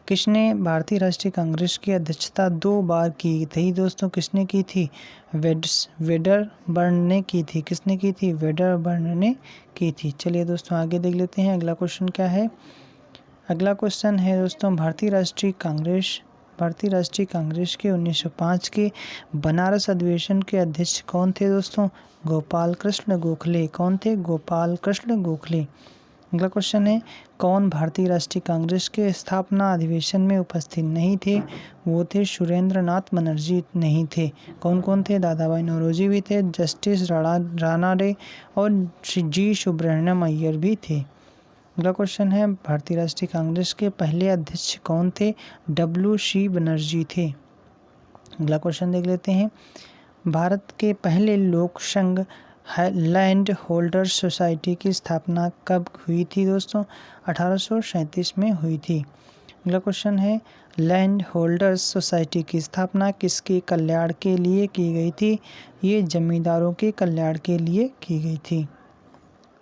किसने भारतीय राष्ट्रीय कांग्रेस की अध्यक्षता 2 बार की थी दोस्तों? किसने की थी? वेडरबर्न ने की थी। किसने की थी? वेडरबर्न ने की थी। चलिए दोस्तों आगे देख लेते हैं अगला क्वेश्चन क्या है। अगला क्वेश्चन है दोस्तों भारतीय राष्ट्रीय कांग्रेस के 1905 के बनारस अधिवेशन के अध्यक्ष कौन थे दोस्तों? गोपाल कृष्ण गोखले। कौन थे? गोपाल कृष्ण गोखले। अगला क्वेश्चन है, कौन भारतीय राष्ट्रीय कांग्रेस के स्थापना अधिवेशन में उपस्थित नहीं थे? वो थे सुरेंद्र नाथ बनर्जी नहीं थे। कौन कौन थे? दादा भाई नौरोजी भी थे, जस्टिस राणा डे और G सुब्रमण्यम अय्यर भी थे। अगला क्वेश्चन है, भारतीय राष्ट्रीय कांग्रेस के पहले अध्यक्ष कौन थे? WC बनर्जी थे। अगला क्वेश्चन देख लेते हैं। भारत के पहले लोक संघ लैंड होल्डर्स सोसाइटी की स्थापना कब हुई थी दोस्तों? 1837 में हुई थी। अगला क्वेश्चन है, लैंड होल्डर्स सोसाइटी की स्थापना किसके कल्याण के लिए की गई थी? ये जमींदारों के कल्याण के लिए की गई थी।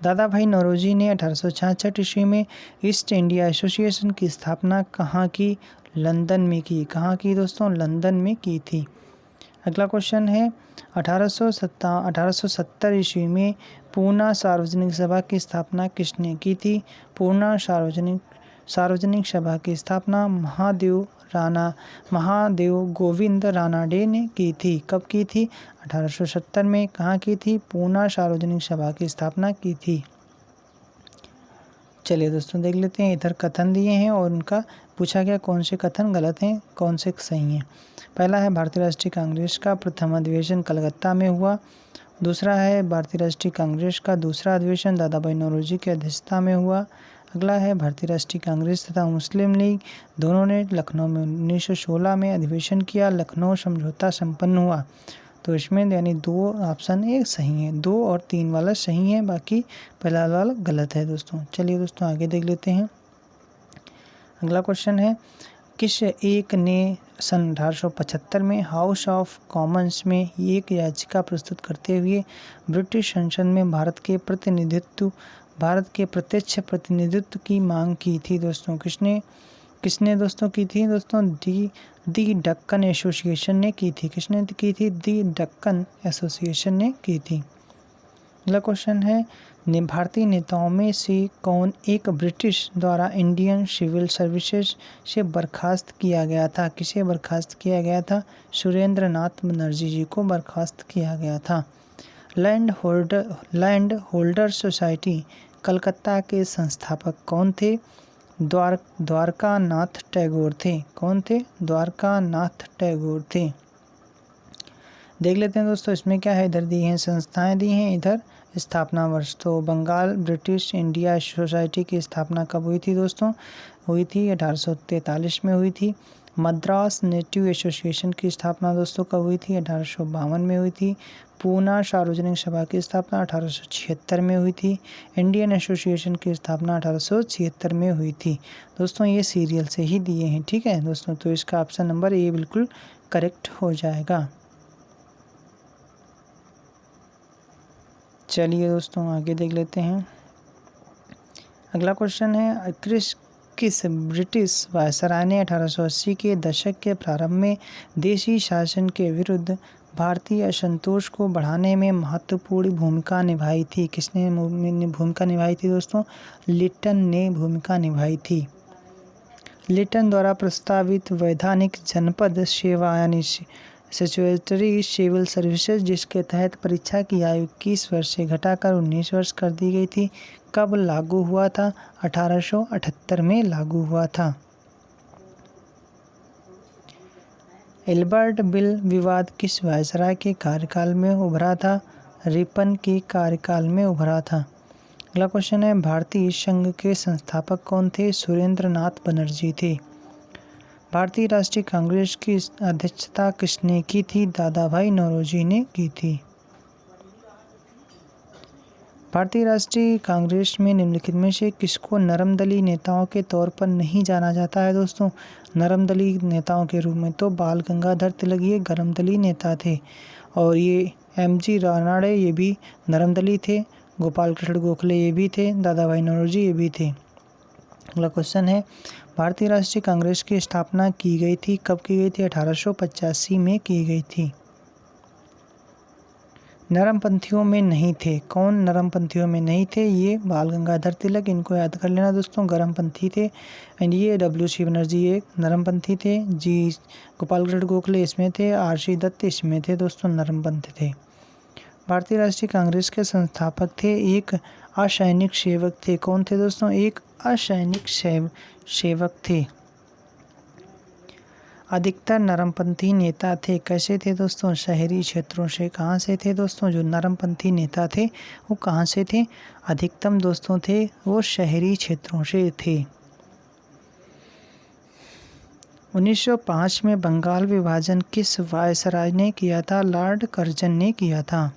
दादा भाई नौरोजी ने 1866 ईस्वी में ईस्ट इंडिया एसोसिएशन की स्थापना कहाँ की? लंदन में की। कहाँ की दोस्तों? लंदन में की थी। अगला क्वेश्चन है 1870 ईस्वी में पूना सार्वजनिक सभा की स्थापना किसने की थी? पूना सार्वजनिक सभा की स्थापना महादेव गोविंद रानाडे ने की थी। कब की थी? 1870 में। कहाँ की थी? पूना सार्वजनिक सभा की स्थापना की थी। चलिए दोस्तों देख लेते हैं, इधर कथन दिए हैं और उनका पूछा गया कौन से कथन गलत हैं कौन से सही हैं। पहला है भारतीय राष्ट्रीय कांग्रेस का प्रथम अधिवेशन कलकत्ता में हुआ। दूसरा है भारतीय राष्ट्रीय कांग्रेस का दूसरा अधिवेशन दादा भाई नौरोजी की अध्यक्षता में हुआ। अगला है भारतीय राष्ट्रीय कांग्रेस तथा मुस्लिम लीग दोनों ने लखनऊ में 1916 में अधिवेशन किया। लखनऊ समझौता संपन्न हुआ। तो इसमें यानी 2 ऑप्शन एक सही है, 2 और 3 वाला सही है, बाकी पहला वाला गलत है दोस्तों। चलिए दोस्तों आगे देख लेते हैं। अगला क्वेश्चन है किस एक ने सन 1875 में हाउस ऑफ कॉमन्स में एक याचिका प्रस्तुत करते हुए ब्रिटिश संसद में भारत के प्रत्यक्ष प्रतिनिधित्व की मांग की थी दोस्तों? किसने दोस्तों की थी? दोस्तों दी डक्कन एसोसिएशन ने की थी। किसने की थी? दी डक्कन एसोसिएशन ने की थी। अगला क्वेश्चन है भारतीय नेताओं में से कौन एक ब्रिटिश द्वारा इंडियन सिविल सर्विसेज से बर्खास्त किया गया था? किसे बर्खास्त किया गया था? सुरेंद्र नाथ बनर्जी जी को बर्खास्त किया गया था। लैंड होल्डर सोसाइटी कलकत्ता के संस्थापक कौन थे? द्वारका नाथ टैगोर थे। कौन थे? द्वारका नाथ टैगोर थे। देख लेते हैं दोस्तों इसमें क्या है, इधर दी हैं संस्थाएं दी हैं, इधर स्थापना वर्ष। तो बंगाल ब्रिटिश इंडिया सोसाइटी की स्थापना कब हुई थी दोस्तों? हुई थी 1843 में हुई थी। मद्रास नेटिव एसोसिएशन की स्थापना दोस्तों कब हुई थी? 1852 में हुई थी। पूना सार्वजनिक सभा की स्थापना 1876 में हुई थी। इंडियन एसोसिएशन की स्थापना 1876 में हुई थी। दोस्तों ये सीरियल से ही दिए हैं, ठीक है दोस्तों। तो इसका ऑप्शन नंबर ए बिल्कुल करेक्ट हो जाएगा। चलिए दोस्तों आगे देख लेते हैं। अगला क्वेश्चन है किस ब्रिटिश वायसराय ने 1880 के दशक के प्रारंभ में देशी शासन के विरुद्ध भारतीय असंतोष को बढ़ाने में महत्वपूर्ण भूमिका निभाई थी? किसने भूमिका निभाई थी दोस्तों? लिटन ने भूमिका निभाई थी। लिटन द्वारा प्रस्तावित वैधानिक जनपद सेवा यानी स्टैट्यूटरी सिविल सर्विसेज जिसके तहत परीक्षा की आयु 21 वर्ष से घटाकर 19 वर्ष कर दी गई थी, कब लागू हुआ था? 1878 में लागू हुआ था। एल्बर्ट बिल विवाद किस वायसराय के कार्यकाल में उभरा था? रिपन के कार्यकाल में उभरा था। अगला क्वेश्चन है भारतीय संघ के संस्थापक कौन थे? सुरेंद्र नाथ बनर्जी थे। भारतीय राष्ट्रीय कांग्रेस की अध्यक्षता किसने की थी? दादा भाई नौरोजी ने की थी। भारतीय राष्ट्रीय कांग्रेस में निम्नलिखित में से किसको नरमदली नेताओं के तौर पर नहीं जाना जाता है दोस्तों? नरमदली नेताओं के रूप में तो बाल गंगाधर तिलक ये गरमदली नेता थे, और ये एमजी रानाडे ये भी नरमदली थे, गोपाल कृष्ण गोखले ये भी थे, दादा भाई नौरोजी ये भी थे। अगला क्वेश्चन है भारतीय राष्ट्रीय कांग्रेस की स्थापना की गई थी, कब की गई थी? 1885 में की गई थी। नरमपंथियों में नहीं थे, कौन नरमपंथियों में नहीं थे? ये बाल गंगाधर तिलक, इनको याद कर लेना दोस्तों, गरमपंथी थे। एंड ये डब्ल्यू.सी. बनर्जी ये नरमपंथी थे। जी गोपाल कृष्ण गोखले इसमें थे, आर.सी. दत्त इसमें थे दोस्तों, नरमपंथी थे। भारतीय राष्ट्रीय कांग्रेस के संस्थापक थे एक असैनिक सेवक थे, कौन थे दोस्तों? एक असैनिक सेवक थे। अधिकतर नरमपंथी नेता थे, कैसे थे दोस्तों? शहरी क्षेत्रों से। कहाँ से थे दोस्तों? जो नरमपंथी नेता थे वो कहाँ से थे? अधिकतम दोस्तों थे वो शहरी क्षेत्रों से थे। 1905 में बंगाल विभाजन किस वायसराय ने किया था? लॉर्ड कर्जन ने किया था।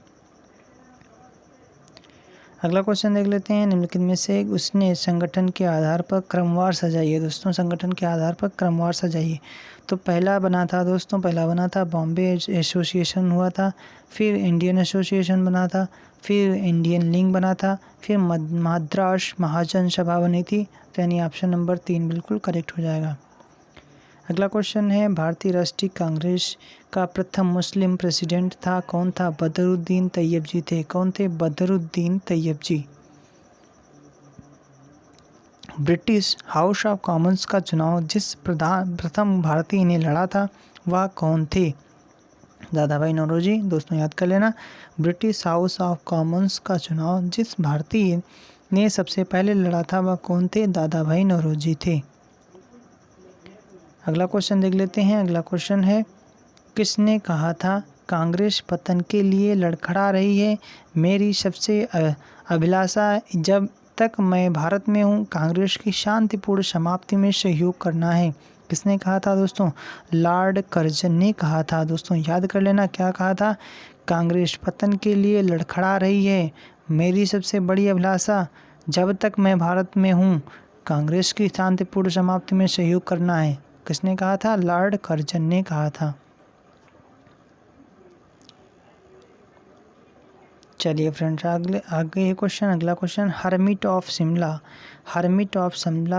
अगला क्वेश्चन देख लेते हैं, निम्नलिखित में से उसने संगठन के आधार पर क्रमवार सजाइए दोस्तों, संगठन के आधार पर क्रमवार सजाइए। तो पहला बना था बॉम्बे एसोसिएशन हुआ था, फिर इंडियन एसोसिएशन बना था, फिर इंडियन लिंग बना था, फिर मद्रास महाजन सभा बनी थी। तो यानी ऑप्शन नंबर 3 बिल्कुल करेक्ट हो जाएगा। अगला क्वेश्चन है, भारतीय राष्ट्रीय कांग्रेस का प्रथम मुस्लिम प्रेसिडेंट था, कौन था? बदरुद्दीन तैयब जी थे। कौन थे? बदरुद्दीन तैयब जी। ब्रिटिश हाउस ऑफ कॉमन्स का चुनाव जिस प्रथम भारतीय ने लड़ा था वह कौन थे? दादा भाई नौरोजी। दोस्तों याद कर लेना, ब्रिटिश हाउस ऑफ कॉमन्स का चुनाव जिस भारतीय ने सबसे पहले लड़ा था वह कौन थे? दादा भाई नौरोजी थे। अगला क्वेश्चन देख लेते हैं। अगला क्वेश्चन है, किसने कहा था कांग्रेस पतन के लिए लड़खड़ा रही है, मेरी सबसे अभिलाषा जब तक मैं भारत में हूँ कांग्रेस की शांतिपूर्ण समाप्ति में सहयोग करना है। किसने कहा था दोस्तों? लॉर्ड कर्जन ने कहा था। दोस्तों याद कर लेना, क्या कहा था? कांग्रेस पतन के लिए लड़खड़ा रही है, मेरी सबसे बड़ी अभिलाषा जब तक मैं भारत में हूँ कांग्रेस की शांतिपूर्ण समाप्ति में सहयोग करना है। किसने कहा था? लॉर्ड कर्जन ने कहा था। चलिए फ्रेंड्स, आगे क्वेश्चन। अगला क्वेश्चन, हर्मिट ऑफ शिमला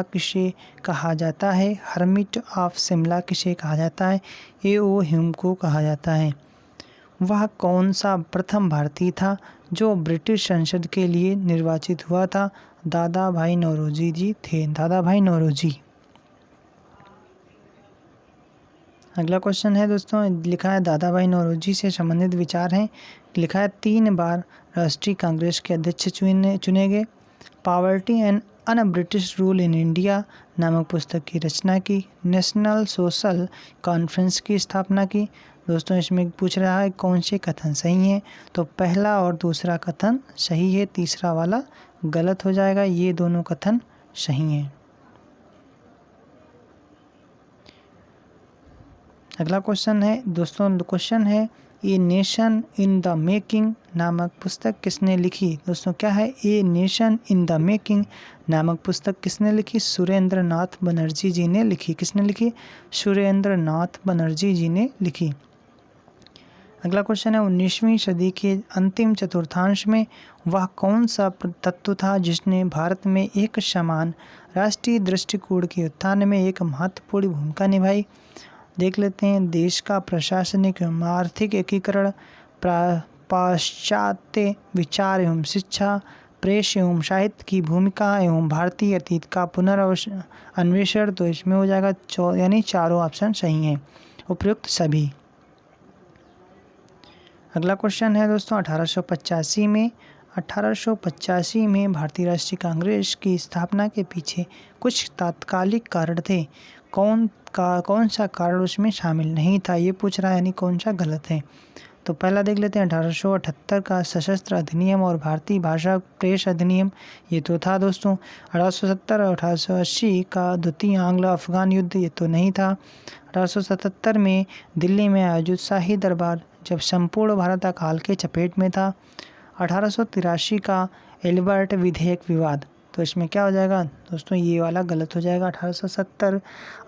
किसे कहा जाता है? हर्मिट ऑफ शिमला किसे कहा जाता है? A.O. ह्यूम को कहा जाता है। वह कौन सा प्रथम भारतीय था जो ब्रिटिश संसद के लिए निर्वाचित हुआ था? दादा भाई नौरोजी जी थे। दादा भाई नौरोजी। अगला क्वेश्चन है दोस्तों, लिखा है दादा भाई नौरोजी से संबंधित विचार हैं। लिखा है 3 बार राष्ट्रीय कांग्रेस के अध्यक्ष चुने गए, poverty and un British rule in India नामक पुस्तक की रचना की, नेशनल सोशल कॉन्फ्रेंस की स्थापना की। दोस्तों इसमें पूछ रहा है कौन से कथन सही हैं, तो पहला और दूसरा कथन सही है, तीसरा वाला गलत हो जाएगा। ये दोनों कथन सही हैं। अगला क्वेश्चन है दोस्तों, क्वेश्चन है, a nation in the making नामक पुस्तक किसने लिखी? दोस्तों क्या है? A nation in the making नामक पुस्तक किसने लिखी? सुरेंद्र नाथ बनर्जी जी ने लिखी। किसने लिखी? सुरेंद्र नाथ बनर्जी जी ने लिखी। अगला क्वेश्चन है, 19वीं सदी के अंतिम चतुर्थांश में वह कौन सा तत्व था जिसने भारत में एक समान राष्ट्रीय दृष्टिकोण के उत्थान में एक महत्वपूर्ण भूमिका निभाई? देख लेते हैं। देश का प्रशासनिक एवं आर्थिक एकीकरण, पाश्चात्य विचार एवं शिक्षा, प्रेस एवं साहित्य की भूमिका एवं भारतीय अतीत का पुनर्अन्वेषण। तो इसमें हो जाएगा यानी चारों ऑप्शन सही हैं, उपयुक्त सभी। अगला क्वेश्चन है दोस्तों, 1885 में भारतीय राष्ट्रीय कांग्रेस की स्थापना के पीछे कुछ तात्कालिक कारण थे, कौन सा कारण उसमें शामिल नहीं था? ये पूछ रहा है, यानी कौन सा गलत है। तो पहला देख लेते हैं, 1878 का सशस्त्र अधिनियम और भारतीय भाषा प्रेस अधिनियम, ये तो था दोस्तों। 1870 और 1880 का द्वितीय आंग्ल अफगान युद्ध, ये तो नहीं था। 1877 में दिल्ली में आयोजित शाही दरबार जब संपूर्ण भारत अकाल के चपेट में था। 1883 का एल्बर्ट विधेयक विवाद, तो इसमें क्या हो जाएगा दोस्तों? ये वाला गलत हो जाएगा। 1870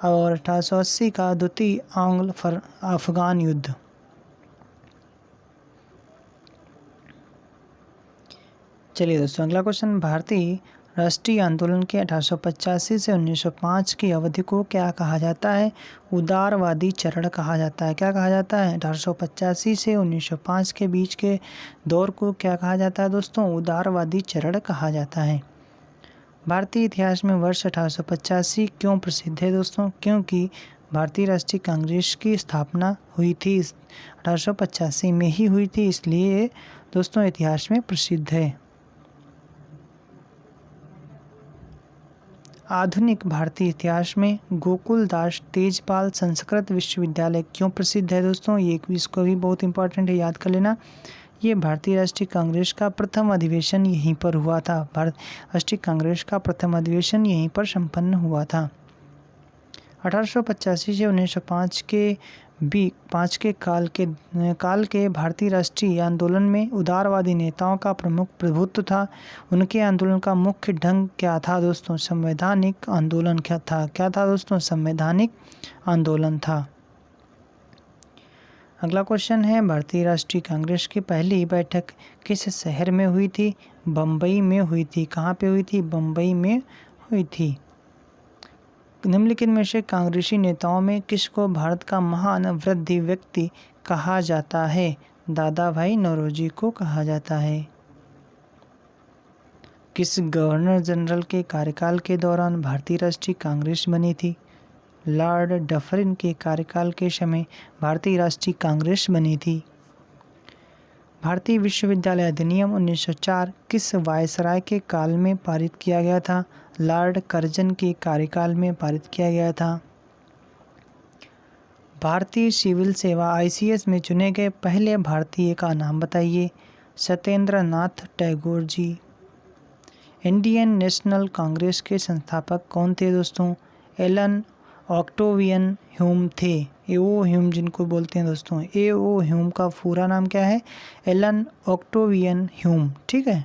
और 1880 का द्वितीय आंग्ल अफगान युद्ध। चलिए दोस्तों, अगला क्वेश्चन, भारतीय राष्ट्रीय आंदोलन के 1885 से 1905 की अवधि को क्या कहा जाता है? उदारवादी चरण कहा जाता है। क्या कहा जाता है? 1885 से 1905 के बीच के दौर को क्या कहा जाता है दोस्तों? उदारवादी चरण कहा जाता है। भारतीय इतिहास में वर्ष 1885 क्यों प्रसिद्ध है दोस्तों? क्योंकि भारतीय राष्ट्रीय कांग्रेस की स्थापना हुई थी 1885 में ही हुई थी, इसलिए दोस्तों इतिहास में प्रसिद्ध है। आधुनिक भारतीय इतिहास में गोकुलदास तेजपाल संस्कृत विश्वविद्यालय क्यों प्रसिद्ध है दोस्तों? ये इसको भी बहुत इंपॉर्टेंट है, याद कर लेना। ये भारतीय राष्ट्रीय कांग्रेस का प्रथम अधिवेशन यहीं पर हुआ था। भारत राष्ट्रीय कांग्रेस का प्रथम अधिवेशन यहीं पर संपन्न हुआ था। 1885 से 1905 के काल के भारतीय राष्ट्रीय आंदोलन में उदारवादी नेताओं का प्रमुख प्रभुत्व था। उनके आंदोलन का मुख्य ढंग क्या था दोस्तों? संवैधानिक आंदोलन क्या था? क्या था दोस्तों? संवैधानिक आंदोलन था। अगला क्वेश्चन है, भारतीय राष्ट्रीय कांग्रेस की पहली बैठक किस शहर में हुई थी? बम्बई में हुई थी। कहाँ पे हुई थी? बम्बई में हुई थी। निम्नलिखित में से कांग्रेसी नेताओं में किसको भारत का महान वृद्धि व्यक्ति कहा जाता है? दादा भाई नौरोजी को कहा जाता है। किस गवर्नर जनरल के कार्यकाल के दौरान भारतीय राष्ट्रीय कांग्रेस बनी थी? लॉर्ड डफरिन के कार्यकाल के समय भारतीय राष्ट्रीय कांग्रेस बनी थी। भारतीय विश्वविद्यालय अधिनियम 1904 किस वायसराय के काल में पारित किया गया था? लॉर्ड कर्जन के कार्यकाल में पारित किया गया था। भारतीय सिविल सेवा ICS में चुने गए पहले भारतीय का नाम बताइए। सत्येंद्र नाथ टैगोर जी। इंडियन नेशनल कांग्रेस के संस्थापक कौन थे दोस्तों? एलन ऑक्टेवियन ह्यूम थे। A.O. ह्यूम जिनको बोलते हैं दोस्तों। A.O. ह्यूम का पूरा नाम क्या है? Allan Octavian Hume. ठीक है,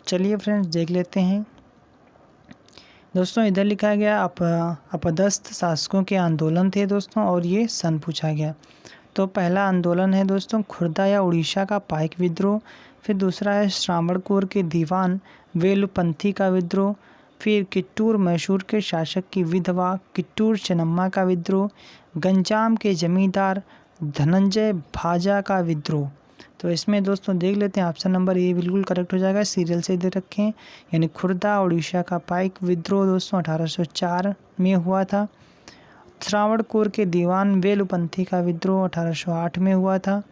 चलिए फ्रेंड्स देख लेते हैं दोस्तों। इधर लिखा गया अपदस्थ शासकों के आंदोलन थे दोस्तों, और ये सन पूछा गया। तो पहला आंदोलन है दोस्तों खुर्दा या उड़ीसा का पाइक विद्रोह। फिर दूसरा है श्रावणकोर के दीवान वेलुपंथी का विद्रोह। फिर कित्तूर मैसूर के शासक की विधवा कित्तूर चेन्नम्मा का विद्रोह। गंजाम के जमींदार धनंजय भाजा का विद्रोह। तो इसमें दोस्तों देख लेते हैं, ऑप्शन नंबर ए बिल्कुल करेक्ट हो जाएगा, सीरियल से दे रखे हैं। यानी खुर्दा उड़ीसा का पाइक विद्रोह दोस्तों 1804 में हुआ था। श्रावणकोर के दीवान वेलुपंथी का विद्रोह 1808 में हुआ था।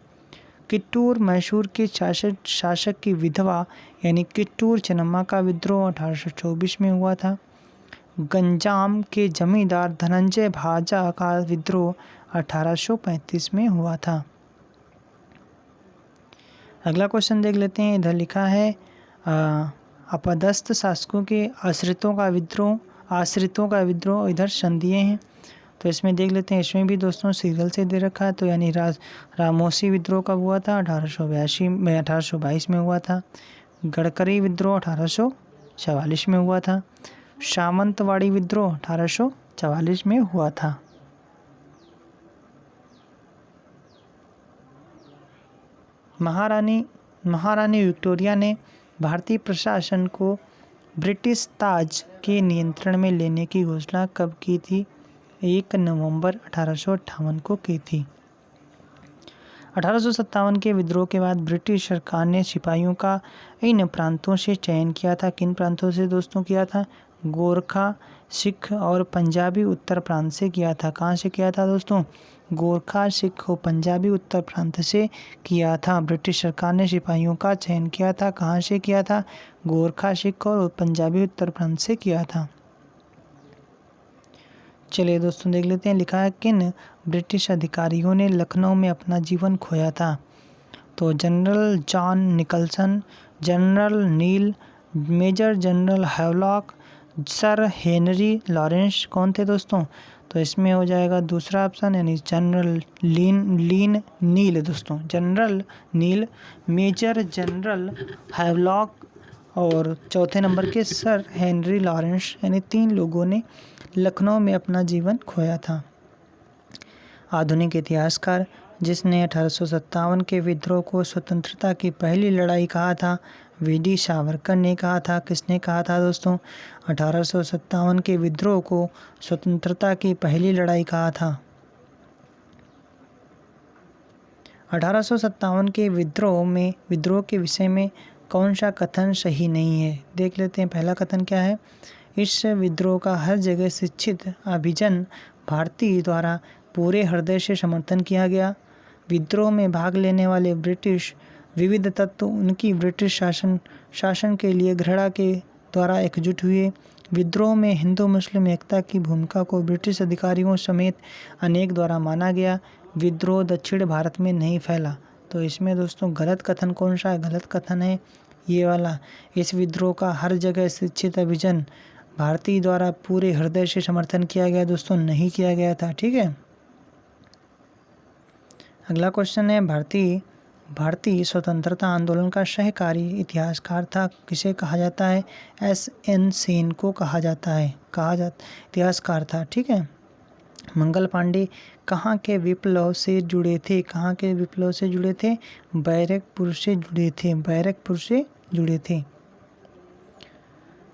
कित्तूर मैसूर के शासक की विधवा यानी कित्तूर चेन्नम्मा का विद्रोह 1824 में हुआ था। गंजाम के जमींदार धनंजय भाजा का विद्रोह 1835 में हुआ था। अगला क्वेश्चन देख लेते हैं। इधर लिखा है अपदस्थ शासकों के आश्रितों का विद्रोह इधर संधिये हैं। तो इसमें देख लेते हैं, इसमें भी दोस्तों सीरियल से दे रखा है। तो यानी रामोसी विद्रोह कब हुआ था? 1822 में हुआ था। गडकरी विद्रोह 1844 में हुआ था। सामंतवाड़ी विद्रोह 1844 में हुआ था। महारानी विक्टोरिया ने भारतीय प्रशासन को ब्रिटिश ताज के नियंत्रण में लेने की घोषणा कब की थी? 1 नवंबर 1858 को की थी। 1857 के विद्रोह के बाद ब्रिटिश सरकार ने सिपाहियों का इन प्रांतों से चयन किया था। किन प्रांतों से दोस्तों किया था? गोरखा, सिख और पंजाबी उत्तर प्रांत से किया था। कहाँ से किया था दोस्तों? गोरखा, सिख और पंजाबी उत्तर प्रांत से किया था। ब्रिटिश सरकार ने सिपाहियों का चयन किया था। कहाँ से किया था? गोरखा, सिख और पंजाबी उत्तर प्रांत से किया था। चलिए दोस्तों देख लेते हैं, लिखा है किन ब्रिटिश अधिकारियों ने लखनऊ में अपना जीवन खोया था? तो general John Nicholson, general Neil, major general Havelock, sir Henry Lawrence. कौन थे दोस्तों? तो इसमें हो जाएगा दूसरा ऑप्शन यानी जनरल नील दोस्तों। General Neil, major general Havelock और चौथे नंबर के सर हेनरी लॉरेंस, यानी 3 लोगों ने लखनऊ में अपना जीवन खोया था। आधुनिक इतिहासकार जिसने 1857 के विद्रोह को स्वतंत्रता की पहली लड़ाई कहा था, VD सावरकर ने कहा था। किसने कहा था दोस्तों? 1857 के विद्रोह को स्वतंत्रता की पहली लड़ाई कहा था। 1857 के विद्रोह के विषय में कौन सा कथन सही नहीं है? देख लेते हैं। पहला कथन क्या है? इस विद्रोह का हर जगह शिक्षित अभिजन भारतीय द्वारा पूरे हृदय से समर्थन किया गया। विद्रोह में भाग लेने वाले ब्रिटिश विविध तत्व उनकी ब्रिटिश शासन के लिए घृणा के द्वारा एकजुट हुए। विद्रोह में हिंदू मुस्लिम एकता की भूमिका को ब्रिटिश अधिकारियों समेत अनेक द्वारा माना गया। विद्रोह दक्षिण भारत में नहीं फैला। तो इसमें दोस्तों गलत कथन कौन सा है? गलत कथन है ये वाला। इस विद्रोह का हर जगह शिक्षित अभिजन भारतीय द्वारा पूरे हृदय से समर्थन किया गया दोस्तों, नहीं किया गया था। ठीक है, अगला क्वेश्चन है भारतीय स्वतंत्रता आंदोलन का सहकारी इतिहासकार था। किसे कहा जाता है? SN सेन को कहा जाता है। इतिहासकार था। ठीक है, मंगल पांडे कहाँ के विप्लव से जुड़े थे? कहाँ के विप्लव से जुड़े थे? बैरकपुर से जुड़े थे, बैरकपुर से जुड़े थे।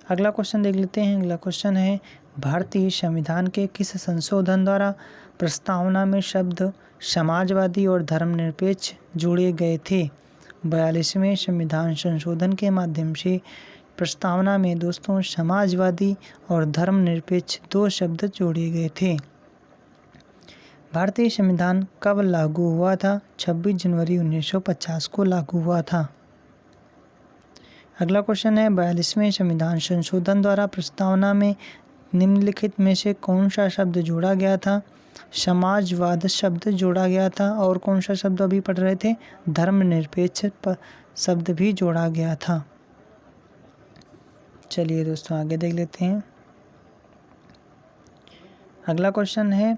अगला क्वेश्चन देख लेते हैं। अगला क्वेश्चन है, भारतीय संविधान के किस संशोधन द्वारा प्रस्तावना में शब्द समाजवादी और धर्मनिरपेक्ष जोड़े गए थे? 42वें संविधान संशोधन के माध्यम से प्रस्तावना में दोस्तों समाजवादी और धर्मनिरपेक्ष 2 शब्द जोड़े गए थे। भारतीय संविधान कब लागू हुआ था? 26 जनवरी 1950 को लागू हुआ था। अगला क्वेश्चन है, 42वें संविधान संशोधन द्वारा प्रस्तावना में निम्नलिखित में से कौन सा शब्द जोड़ा गया था? समाजवाद शब्द जोड़ा गया था, और कौन सा शब्द अभी पढ़ रहे थे? धर्मनिरपेक्ष शब्द भी जोड़ा गया था। चलिए दोस्तों आगे देख लेते हैं। अगला क्वेश्चन है,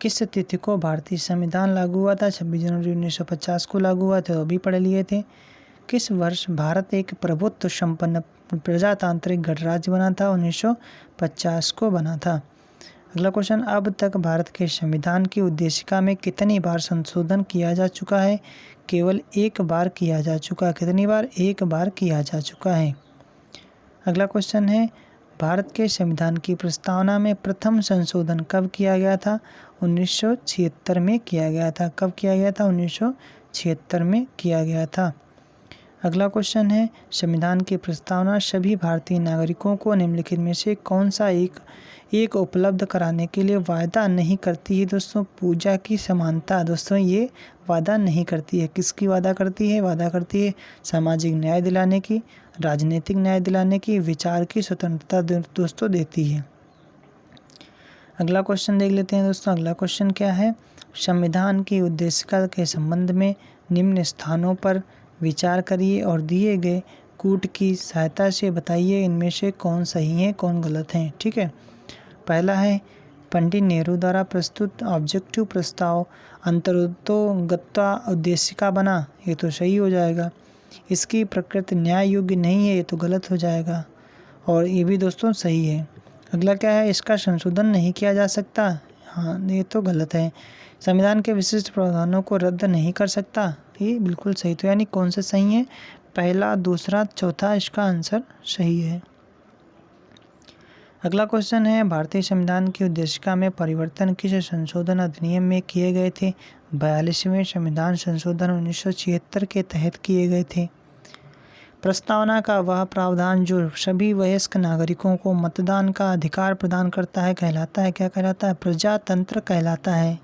किस तिथि को भारतीय संविधान लागू हुआ था? 26 जनवरी 1950 को लागू हुआ था, अभी पढ़ लिए थे। किस वर्ष भारत एक प्रभुत्व संपन्न प्रजातांत्रिक गणराज्य बना था? 1950 को बना था। अगला क्वेश्चन, अब तक भारत के संविधान की उद्देशिका में कितनी बार संशोधन किया जा चुका है? केवल एक बार किया जा चुका। कितनी बार? एक बार किया जा चुका है। अगला क्वेश्चन है, भारत के संविधान की प्रस्तावना में प्रथम संशोधन कब किया गया था? 1976 में किया गया था। कब किया गया था? 1976 में किया गया था। अगला क्वेश्चन है, संविधान की प्रस्तावना सभी भारतीय नागरिकों को निम्नलिखित में से कौन सा एक उपलब्ध कराने के लिए वायदा नहीं करती है? दोस्तों पूजा की समानता। दोस्तों ये वादा नहीं करती है। किसकी वादा करती है? वादा करती है सामाजिक न्याय दिलाने की, राजनीतिक न्याय दिलाने की, विचार की स्वतंत्रता दोस्तों देती है। अगला क्वेश्चन देख लेते हैं दोस्तों। अगला क्वेश्चन क्या है, संविधान की उद्देशिका के संबंध में निम्न स्थानों पर विचार करिए और दिए गए कूट की सहायता से बताइए इनमें से कौन सही है कौन गलत है। ठीक है, पहला है, पंडित नेहरू द्वारा प्रस्तुत ऑब्जेक्टिव प्रस्ताव अंतर्गतता उद्देशिका बना, ये तो सही हो जाएगा। इसकी प्रकृति न्याय योग्य नहीं है, ये तो गलत हो जाएगा, और ये भी दोस्तों सही है। अगला क्या है, इसका संशोधन नहीं किया जा सकता, हाँ ये तो गलत है। संविधान के विशिष्ट प्रावधानों को रद्द नहीं कर सकता, ये बिल्कुल सही। तो यानी कौन से सही है? पहला, दूसरा, चौथा, इसका आंसर सही है। अगला क्वेश्चन है, भारतीय संविधान की उद्देशिका में परिवर्तन किस संशोधन अधिनियम में किए गए थे? 42वें संविधान संशोधन 1976 के तहत किए गए थे। प्रस्तावना का वह प्रावधान जो सभी वयस्क नागरिकों को मतदान का अधिकार प्रदान करता है कहलाता है, क्या कहलाता है? प्रजातंत्र कहलाता है।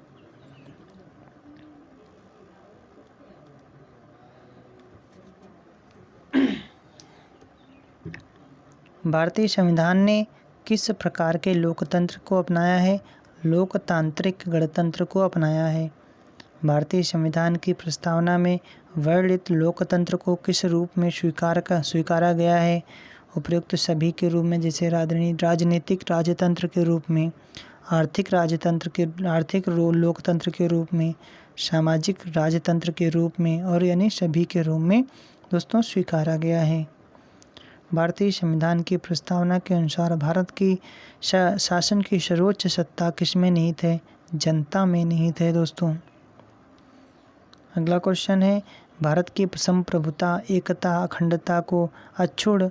भारतीय संविधान ने किस प्रकार के लोकतंत्र को अपनाया है? लोकतांत्रिक गणतंत्र को अपनाया है। भारतीय संविधान की प्रस्तावना में वर्णित लोकतंत्र को किस रूप में स्वीकारा गया है? उपयुक्त सभी के रूप में, जैसे राजनीतिक राजतंत्र के रूप में, आर्थिक लोकतंत्र के रूप में, सामाजिक राजतंत्र के रूप में, और यानी सभी के रूप में दोस्तों स्वीकारा गया है। भारतीय संविधान की प्रस्तावना के अनुसार भारत की शासन की सर्वोच्च सत्ता किसमें निहित है? जनता में निहित है दोस्तों। अगला क्वेश्चन है, भारत की संप्रभुता, एकता, अखंडता को अक्षुण्ण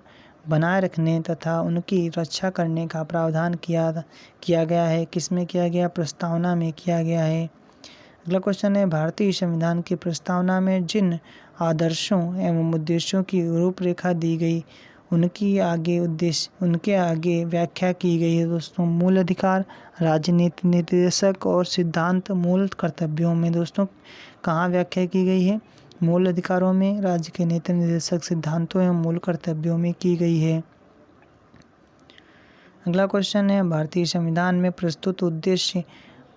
बनाए रखने तथा उनकी रक्षा करने का प्रावधान किया गया है। किसमें किया गया? प्रस्तावना में किया गया है। अगला क्वेश्चन है, भारतीय संविधान की प्रस्तावना में जिन आदर्शों एवं उद्देश्यों की रूपरेखा दी गई उनके आगे व्याख्या की गई है दोस्तों। मूल अधिकार, राजनीति निर्देशक और सिद्धांत मूल कर्तव्यों में दोस्तों कहाँ व्याख्या की गई है? मूल अधिकारों में, राज्य के नीति निर्देशक सिद्धांतों एवं मूल कर्तव्यों में की गई है। अगला क्वेश्चन है, भारतीय संविधान में प्रस्तुत उद्देश्य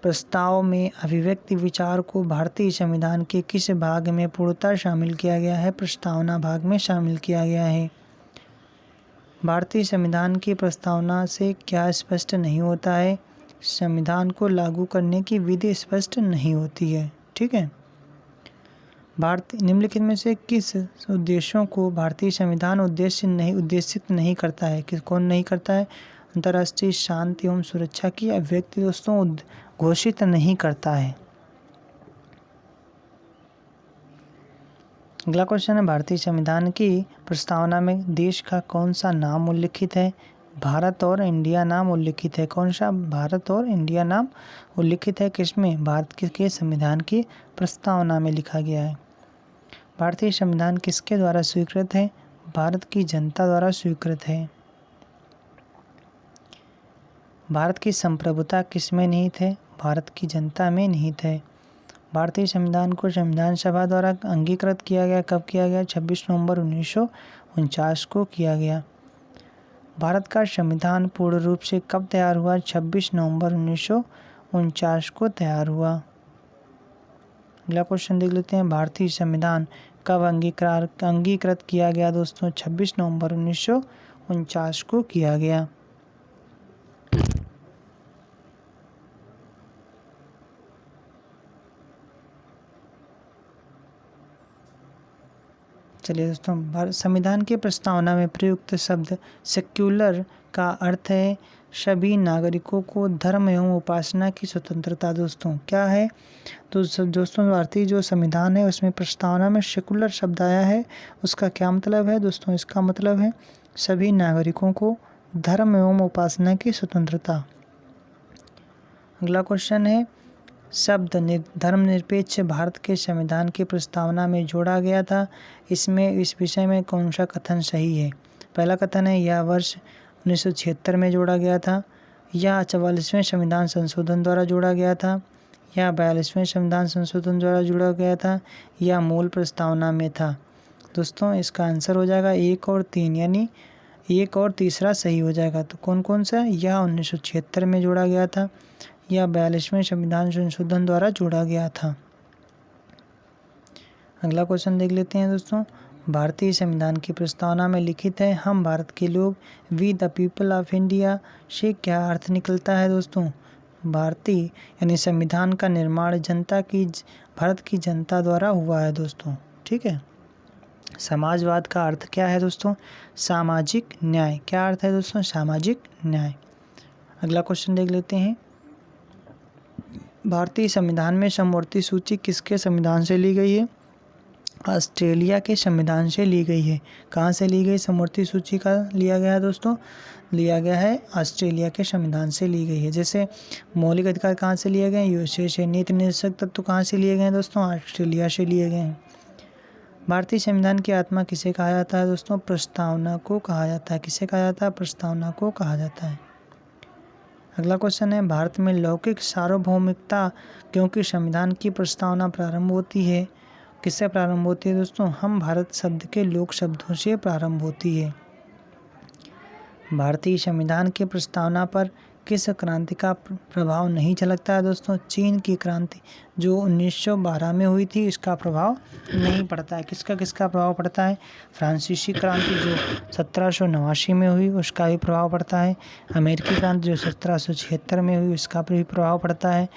प्रस्ताव में अभिव्यक्ति विचार को भारतीय संविधान के किस भाग में पूर्णतः शामिल किया गया है? प्रस्तावना भाग में शामिल किया गया है। भारतीय संविधान की प्रस्तावना से क्या स्पष्ट नहीं होता है? संविधान को लागू करने की विधि स्पष्ट नहीं होती है। ठीक है, निम्नलिखित में से किस उद्देश्यों को भारतीय संविधान उद्देशित नहीं करता है? कौन नहीं करता है? अंतर्राष्ट्रीय शांति एवं सुरक्षा की अभिव्यक्ति दोस्तों घोषित नहीं करता है। अगला क्वेश्चन है, भारतीय संविधान की प्रस्तावना में देश का कौन सा नाम उल्लिखित है? भारत और इंडिया नाम उल्लिखित है। कौन सा? भारत और इंडिया नाम उल्लिखित है। किसमें? भारत के संविधान की प्रस्तावना में लिखा गया है। भारतीय संविधान किसके द्वारा स्वीकृत है? भारत की जनता द्वारा स्वीकृत है। भारत की संप्रभुता किसमें निहित है? भारत की जनता में निहित है। भारतीय संविधान को संविधान सभा द्वारा अंगीकृत किया गया। कब किया गया? 26 नवंबर 1949 को किया गया। भारत का संविधान पूर्ण रूप से कब तैयार हुआ? 26 नवंबर 1949 को तैयार हुआ। अगला क्वेश्चन देख लेते हैं, भारतीय संविधान कब अंगीकृत किया गया दोस्तों? 26 नवंबर 1949 को किया गया। चलिए दोस्तों, संविधान की प्रस्तावना में प्रयुक्त शब्द सेक्युलर का अर्थ है सभी नागरिकों को धर्म एवं उपासना की स्वतंत्रता। दोस्तों क्या है? तो दोस्तों भारतीय जो संविधान है उसमें प्रस्तावना में सेकुलर शब्द आया है। उसका क्या मतलब है दोस्तों? इसका मतलब है सभी नागरिकों को धर्म एवं उपासना की स्वतंत्रता। अगला क्वेश्चन है, शब्द धर्मनिरपेक्ष भारत के संविधान की प्रस्तावना में जोड़ा गया था। इस विषय में कौन सा कथन सही है? पहला कथन है यह वर्ष 1976 में जोड़ा गया था, या 44वें संविधान संशोधन द्वारा जोड़ा गया था, या 42वें संविधान संशोधन द्वारा जोड़ा गया था, या मूल प्रस्तावना में था। दोस्तों इसका आंसर हो जाएगा 1 और 3, यानी 1 और तीसरा सही हो जाएगा। तो कौन कौन सा? यह 1976 में जोड़ा गया था, या 42वें संविधान संशोधन द्वारा जोड़ा गया था। अगला क्वेश्चन देख लेते हैं दोस्तों, भारतीय संविधान की प्रस्तावना में लिखित है हम भारत के लोग, we the people of India से क्या अर्थ निकलता है दोस्तों? भारतीय यानी संविधान का निर्माण भारत की जनता द्वारा हुआ है दोस्तों। ठीक है। समाजवाद का अर्थ क्या है दोस्तों? सामाजिक न्याय। क्या अर्थ है दोस्तों? सामाजिक न्याय। अगला क्वेश्चन देख लेते हैं, भारतीय संविधान में समवर्ती सूची किसके संविधान से ली गई है? ऑस्ट्रेलिया के संविधान से ली गई है। कहाँ से ली गई? समवर्ती सूची का लिया गया है दोस्तों, लिया गया है ऑस्ट्रेलिया के संविधान से ली गई है। जैसे मौलिक अधिकार कहाँ से लिए गए? यूएसए से। नीति निर्देशक तत्व कहाँ से लिए गए हैं दोस्तों? ऑस्ट्रेलिया से लिए गए हैं। भारतीय संविधान की आत्मा किसे कहा जाता है दोस्तों? प्रस्तावना को कहा जाता है। किसे कहा जाता है? प्रस्तावना को कहा जाता है। अगला क्वेश्चन है, भारत में लौकिक सार्वभौमिकता क्योंकि संविधान की प्रस्तावना प्रारंभ होती है। किससे प्रारंभ होती है दोस्तों? हम भारत शब्द के लोक शब्दों से प्रारंभ होती है। भारतीय संविधान की प्रस्तावना पर किस क्रांति का प्रभाव नहीं झलकता है दोस्तों? चीन की क्रांति जो 1912 में हुई थी, इसका प्रभाव नहीं पड़ता है। किसका प्रभाव पड़ता है? फ्रांसीसी क्रांति जो 1789 में हुई, उसका भी प्रभाव पड़ता है। अमेरिकी क्रांति जो 1776 में हुई, उसका भी प्रभाव पड़ता है।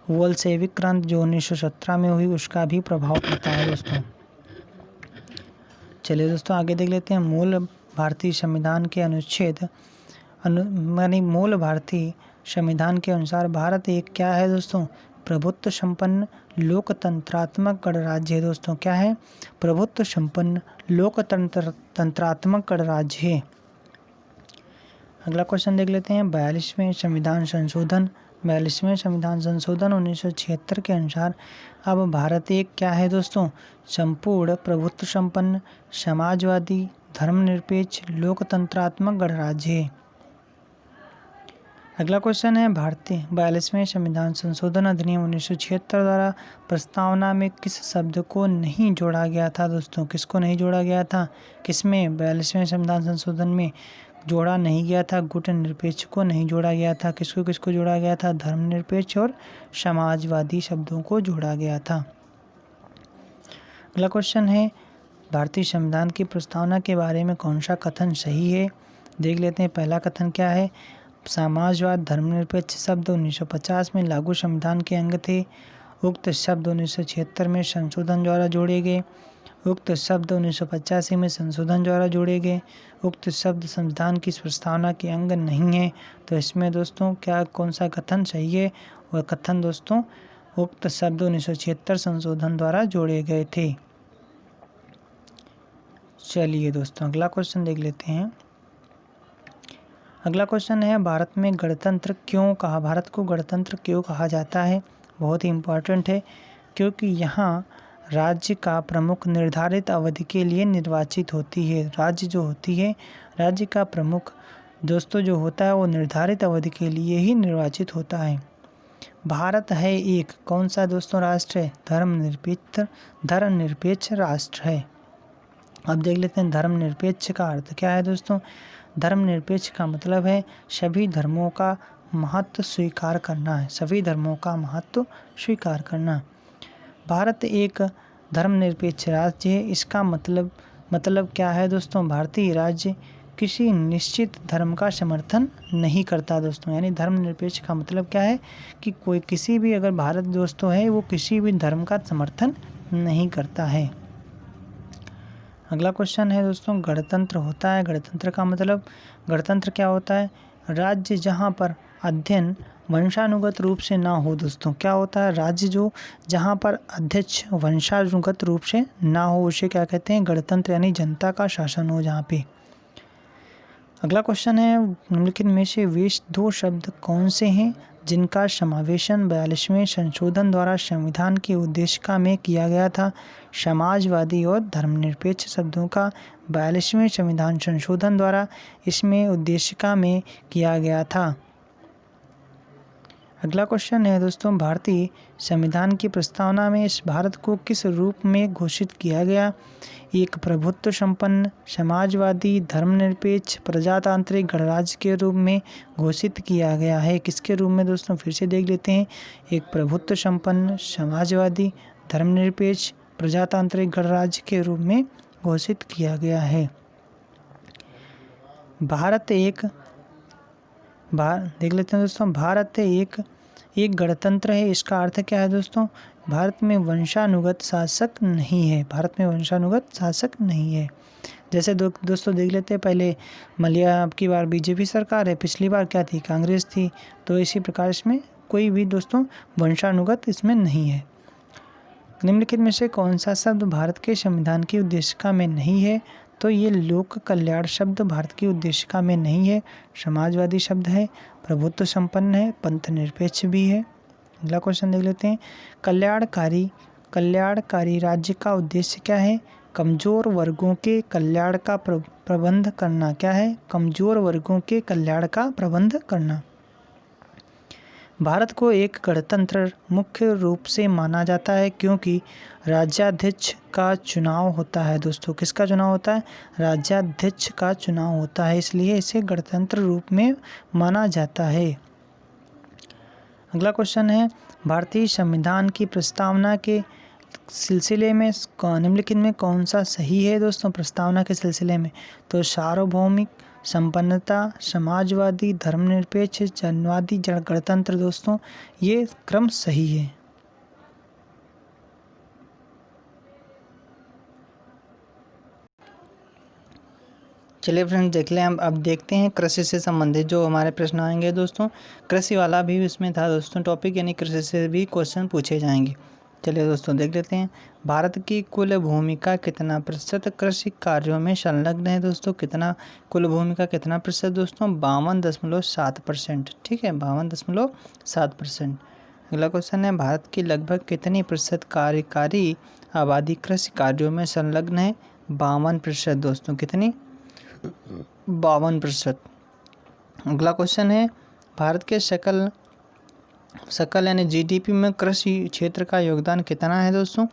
बोल्शेविक क्रांति जो 1917 में हुई, उसका भी प्रभाव पड़ता है दोस्तों। चलिए दोस्तों आगे देख लेते हैं, मूल भारतीय संविधान के अनुच्छेद मूल भारतीय संविधान के अनुसार भारत एक क्या है दोस्तों? प्रभुत्व संपन्न लोकतंत्रात्मक गणराज्य है दोस्तों। क्या है? प्रभुत्व संपन्न लोकतंत्रात्मक गणराज्य है। अगला क्वेश्चन देख लेते हैं, 42वें संविधान संशोधन 1976 के अनुसार अब भारत एक क्या है दोस्तों? संपूर्ण प्रभुत्व संपन्न समाजवादी धर्मनिरपेक्ष लोकतंत्रात्मक गणराज्य है। अगला क्वेश्चन है, भारतीय 42वें संविधान संशोधन अधिनियम 1976 द्वारा प्रस्तावना में किस शब्द को नहीं जोड़ा गया था दोस्तों? किसको नहीं जोड़ा गया था? किसमें? 42वें संविधान संशोधन में जोड़ा नहीं गया था। गुट निरपेक्ष को नहीं जोड़ा गया था। किसको जोड़ा गया था? धर्मनिरपेक्ष और समाजवादी शब्दों को जोड़ा गया था। अगला क्वेश्चन है, भारतीय संविधान की प्रस्तावना के बारे में कौन सा कथन सही है? देख लेते हैं। पहला कथन क्या है? समाजवाद धर्मनिरपेक्ष शब्द 1950 में लागू संविधान के अंग थे। उक्त शब्द 1976 में संशोधन द्वारा जोड़े गए। उक्त शब्द 1985 में संशोधन द्वारा जोड़े गए। उक्त शब्द संविधान की प्रस्तावना के अंग नहीं है। तो इसमें दोस्तों क्या कौन सा कथन सही है? और कथन दोस्तों उक्त शब्द 1976 संशोधन द्वारा जोड़े गए थे। चलिए दोस्तों अगला क्वेश्चन देख लेते हैं। अगला क्वेश्चन है भारत को गणतंत्र क्यों कहा जाता है? बहुत ही इम्पोर्टेंट है, क्योंकि यहाँ राज्य का प्रमुख निर्धारित अवधि के लिए निर्वाचित होती है। राज्य का प्रमुख दोस्तों जो होता है वो निर्धारित अवधि के लिए ही निर्वाचित होता है। भारत है एक कौन सा दोस्तों राष्ट्र है? धर्मनिरपेक्ष राष्ट्र है। अब देख लेते हैं धर्मनिरपेक्ष का अर्थ क्या है दोस्तों। धर्मनिरपेक्ष का मतलब है सभी धर्मों का महत्व स्वीकार करना। भारत एक धर्मनिरपेक्ष राज्य है। इसका मतलब क्या है दोस्तों? भारतीय राज्य किसी निश्चित धर्म का समर्थन नहीं करता दोस्तों। यानी धर्मनिरपेक्ष का मतलब क्या है कि कोई किसी भी अगर भारत दोस्तों है वो किसी भी धर्म का समर्थन नहीं करता है। अगला क्वेश्चन है दोस्तों गणतंत्र होता है। गणतंत्र का मतलब गणतंत्र क्या होता है? राज्य जहाँ पर अध्ययन वंशानुगत रूप से ना हो दोस्तों। क्या होता है? राज्य जहाँ पर अध्यक्ष वंशानुगत रूप से ना हो उसे क्या कहते हैं? गणतंत्र, यानी जनता का शासन हो जहाँ पे। अगला क्वेश्चन है निम्नलिखित में से वे दो शब्द कौन से हैं जिनका समावेशन 42वें संशोधन द्वारा संविधान की उद्देशिका में किया गया था? समाजवादी और धर्मनिरपेक्ष शब्दों का 42वें संविधान संशोधन द्वारा इसमें उद्देशिका में किया गया था। अगला क्वेश्चन है दोस्तों भारतीय संविधान की प्रस्तावना में इस भारत को किस रूप में घोषित किया गया? एक प्रभुत्व संपन्न, समाजवादी, धर्मनिरपेक्ष, प्रजातांत्रिक गणराज्य के रूप में घोषित किया गया है। किसके रूप में दोस्तों? फिर से देख लेते हैं। एक प्रभुत्व संपन्न, समाजवादी, धर्मनिरपेक्ष, प्रजातांत्रिक गणराज्य के रूप में घोषित किया गया है। देख लेते हैं दोस्तों। भारत एक गणतंत्र है। इसका अर्थ क्या है दोस्तों? भारत में वंशानुगत शासक नहीं है। जैसे दोस्तों देख लेते हैं, पहले अब की बार बीजेपी सरकार है, पिछली बार क्या थी? कांग्रेस थी। तो इसी प्रकार इसमें कोई भी दोस्तों वंशानुगत इसमें नहीं है। निम्नलिखित में से कौन सा शब्द भारत के संविधान की उद्देशिका में नहीं है? तो ये लोक कल्याण शब्द भारत की उद्देशिका में नहीं है। समाजवादी शब्द है, प्रभुत्व संपन्न है, पंथ निरपेक्ष भी है। अगला क्वेश्चन देख लेते हैं। कल्याणकारी राज्य का उद्देश्य क्या है? कमजोर वर्गों के कल्याण का प्रबंध करना। क्या है? कमजोर वर्गों के कल्याण का प्रबंध करना। भारत को एक गणतंत्र मुख्य रूप से माना जाता है क्योंकि राज्याध्यक्ष का चुनाव होता है दोस्तों। किसका चुनाव होता है? राज्याध्यक्ष का चुनाव होता है, इसलिए इसे गणतंत्र रूप में माना जाता है। अगला क्वेश्चन है भारतीय संविधान की प्रस्तावना के सिलसिले में निम्नलिखित में कौन सा सही है दोस्तों? प्रस्तावना के सिलसिले में तो सार्वभौमिक, संपन्नता, समाजवादी, धर्मनिरपेक्ष, जनवादी, गणतंत्र दोस्तों ये क्रम सही है। चलिए फ्रेंड्स देख लें। अब देखते हैं कृषि से संबंधित जो हमारे प्रश्न आएंगे दोस्तों। कृषि वाला भी इसमें था दोस्तों टॉपिक, यानी कृषि से भी क्वेश्चन पूछे जाएंगे। चलिए दोस्तों देख लेते हैं। भारत की कुल भूमि का कितना प्रतिशत कृषि कार्यों में संलग्न है दोस्तों? कुल भूमि का कितना प्रतिशत दोस्तों? 52.7%। ठीक है, 52.7%। अगला क्वेश्चन है भारत की लगभग कितनी प्रतिशत कार्यकारी आबादी कृषि कार्यों में संलग्न है? 52% दोस्तों। कितनी? 52%। अगला क्वेश्चन है भारत के सकल यानी जीडीपी में कृषि क्षेत्र का योगदान कितना है दोस्तों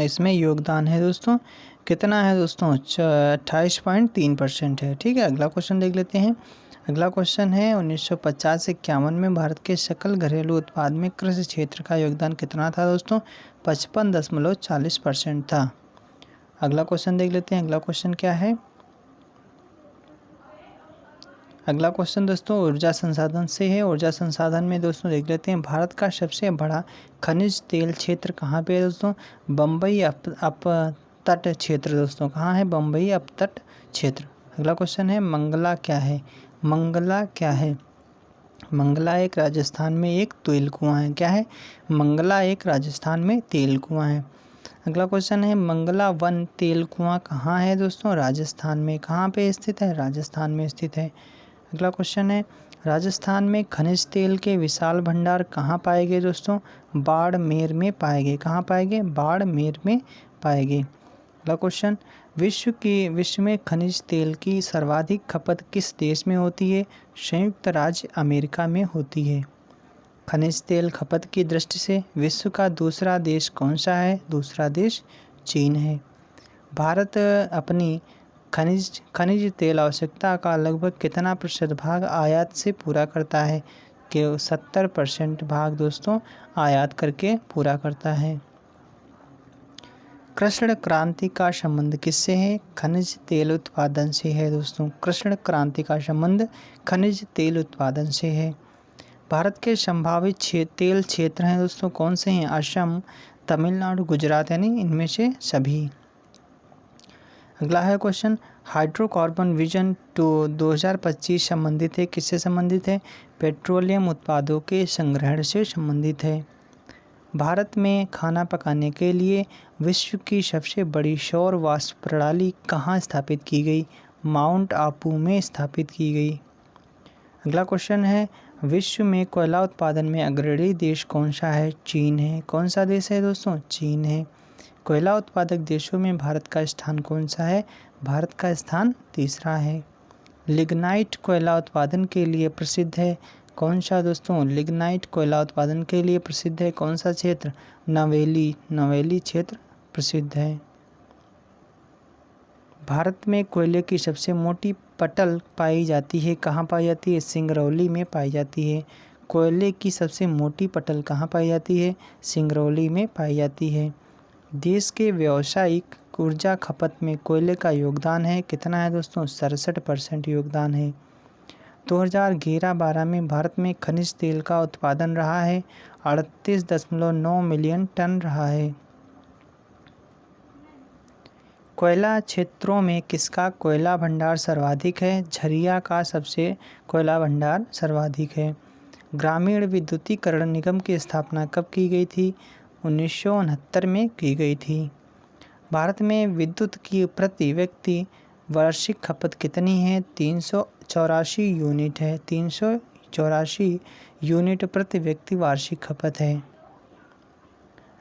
इसमें योगदान है दोस्तों कितना है दोस्तों? 28.3% है। ठीक है, अगला क्वेश्चन देख लेते हैं। अगला क्वेश्चन है 1950 से 51 में भारत के सकल घरेलू उत्पाद में कृषि क्षेत्र का योगदान कितना था दोस्तों? 55.40% था। अगला क्वेश्चन देख लेते हैं। अगला क्वेश्चन क्या है? अगला क्वेश्चन दोस्तों ऊर्जा संसाधन से है। ऊर्जा संसाधन में दोस्तों देख लेते हैं, भारत का सबसे बड़ा खनिज तेल क्षेत्र कहाँ पे है दोस्तों? बम्बई अपतट क्षेत्र दोस्तों। कहाँ है? बम्बई अपतट क्षेत्र। अगला क्वेश्चन है, मंगला क्या है? मंगला क्या है? मंगला एक राजस्थान में एक तेल कुआं है। क्या है? मंगला एक राजस्थान में तेल कुआं है। अगला क्वेश्चन है, मंगला वन तेल कुआं कहाँ है दोस्तों? राजस्थान में। कहाँ पे स्थित है? राजस्थान में स्थित है। अगला क्वेश्चन है, राजस्थान में खनिज तेल के विशाल भंडार कहाँ पाए गए दोस्तों? बाड़मेर में पाए गए। कहाँ पाए गए? बाड़मेर में पाए गए। अगला क्वेश्चन, विश्व में खनिज तेल की सर्वाधिक खपत किस देश में होती है? संयुक्त राज्य अमेरिका में होती है। खनिज तेल खपत की दृष्टि से विश्व का दूसरा देश कौन सा है? दूसरा देश चीन है। भारत अपनी खनिज तेल आवश्यकता का लगभग कितना प्रतिशत भाग आयात से पूरा करता है? कि 70% भाग दोस्तों आयात करके पूरा करता है। कृष्ण क्रांति का संबंध किससे है? खनिज तेल उत्पादन से है दोस्तों। कृष्ण क्रांति का संबंध खनिज तेल उत्पादन से है। भारत के संभावित तेल क्षेत्र हैं दोस्तों, कौन से हैं? असम, तमिलनाडु, गुजरात, यानी इनमें से सभी। अगला है क्वेश्चन, हाइड्रोकार्बन विजन 2025 संबंधित है। किससे संबंधित है? पेट्रोलियम उत्पादों के संग्रहण से संबंधित है। भारत में खाना पकाने के लिए विश्व की सबसे बड़ी सौर वाष्प प्रणाली कहाँ स्थापित की गई? माउंट आबू में स्थापित की गई। अगला क्वेश्चन है, विश्व में कोयला उत्पादन में अग्रणी देश कौन सा है? चीन है। कौन सा देश है दोस्तों? चीन है। कोयला उत्पादक देशों में भारत का स्थान कौन सा है? भारत का स्थान तीसरा है। लिग्नाइट कोयला उत्पादन के लिए प्रसिद्ध है कौन सा दोस्तों? लिग्नाइट कोयला उत्पादन के लिए प्रसिद्ध है कौन सा क्षेत्र? नवेली क्षेत्र प्रसिद्ध है। भारत में कोयले की सबसे मोटी पटल पाई जाती है। कहाँ पाई जाती है? सिंगरौली में पाई जाती है। कोयले की सबसे मोटी पटल कहाँ पाई जाती है? सिंगरौली में पाई जाती है। देश के व्यावसायिक ऊर्जा खपत में कोयले का योगदान है कितना है दोस्तों? 67% योगदान है। 2011-12 में भारत में खनिज तेल का उत्पादन रहा है 38.9 मिलियन टन रहा है। कोयला क्षेत्रों में किसका कोयला भंडार सर्वाधिक है? झरिया का सबसे कोयला भंडार सर्वाधिक है। ग्रामीण विद्युतीकरण निगम की स्थापना कब की गई थी? 1969 में की गई थी। भारत में विद्युत की प्रति व्यक्ति वार्षिक खपत कितनी है? 384 यूनिट है। 384 यूनिट प्रति व्यक्ति वार्षिक खपत है।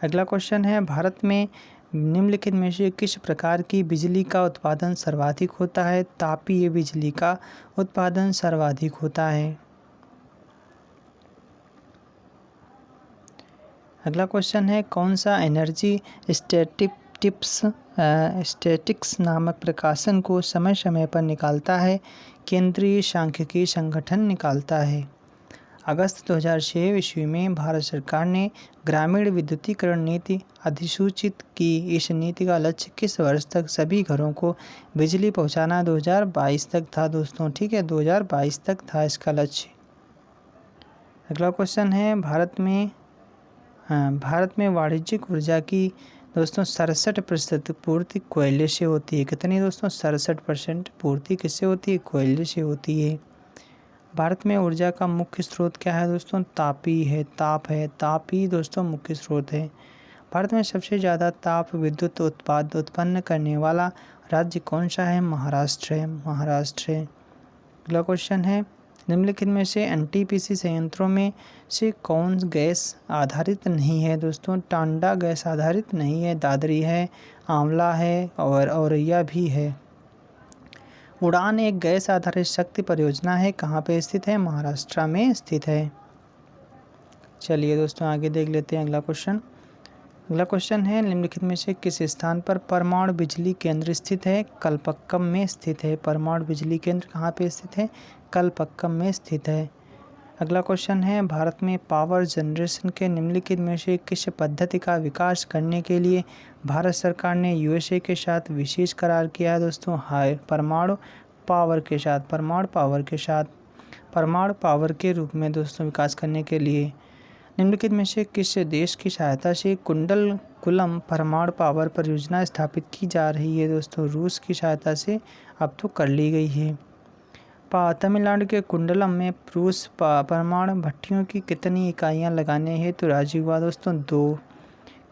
अगला क्वेश्चन है, भारत में निम्नलिखित में से किस प्रकार की बिजली का उत्पादन सर्वाधिक होता है? तापीय बिजली का उत्पादन सर्वाधिक होता है। अगला क्वेश्चन है, कौन सा एनर्जी स्टैटिस्टिक्स नामक प्रकाशन को समय समय पर निकालता है? केंद्रीय सांख्यिकी संगठन निकालता है। अगस्त 2006 ईस्वी में भारत सरकार ने ग्रामीण विद्युतीकरण नीति अधिसूचित की। इस नीति का लक्ष्य किस वर्ष तक सभी घरों को बिजली पहुंचाना? 2022 तक था दोस्तों। ठीक है, 2022 तक था इसका लक्ष्य। अगला क्वेश्चन है, भारत में वाणिज्यिक ऊर्जा की दोस्तों 67% पूर्ति कोयले से होती है। कितनी दोस्तों? 67% पूर्ति किससे होती है? कोयले से होती है। भारत में ऊर्जा का मुख्य स्रोत क्या है दोस्तों? ताप ही दोस्तों मुख्य स्रोत है। भारत में सबसे ज़्यादा ताप विद्युत उत्पन्न करने वाला राज्य कौन सा है? महाराष्ट्र है। अगला क्वेश्चन है, निम्नलिखित में से एनटीपीसी संयंत्रों में से कौन गैस आधारित नहीं है दोस्तों? टांडा गैस आधारित नहीं है, दादरी है, आंवला है और औरैया भी है। उड़ान एक गैस आधारित शक्ति परियोजना है, कहाँ पे स्थित है? महाराष्ट्र में स्थित है। चलिए दोस्तों आगे देख लेते हैं अगला क्वेश्चन है, निम्नलिखित में से किस स्थान पर परमाणु बिजली केंद्र स्थित है? कलपक्कम में स्थित है। परमाणु बिजली केंद्र कहाँ पे स्थित है? कलपक्कम में स्थित है। अगला क्वेश्चन है, भारत में पावर जनरेशन के निम्नलिखित में से किस पद्धति का विकास करने के लिए भारत सरकार ने यूएसए के साथ विशेष करार किया है दोस्तों? परमाणु पावर के साथ। परमाणु पावर के रूप में दोस्तों विकास करने के लिए निम्नलिखित में से किस देश की सहायता से कुंडलकुलम परमाणु पावर परियोजना स्थापित की जा रही है दोस्तों? रूस की सहायता से अब तो कर ली गई है। तमिलनाडु के कुंडलम में रूस परमाणु भट्टियों की कितनी इकाइयां लगाने हेतु राजी हुआ दोस्तों? 2।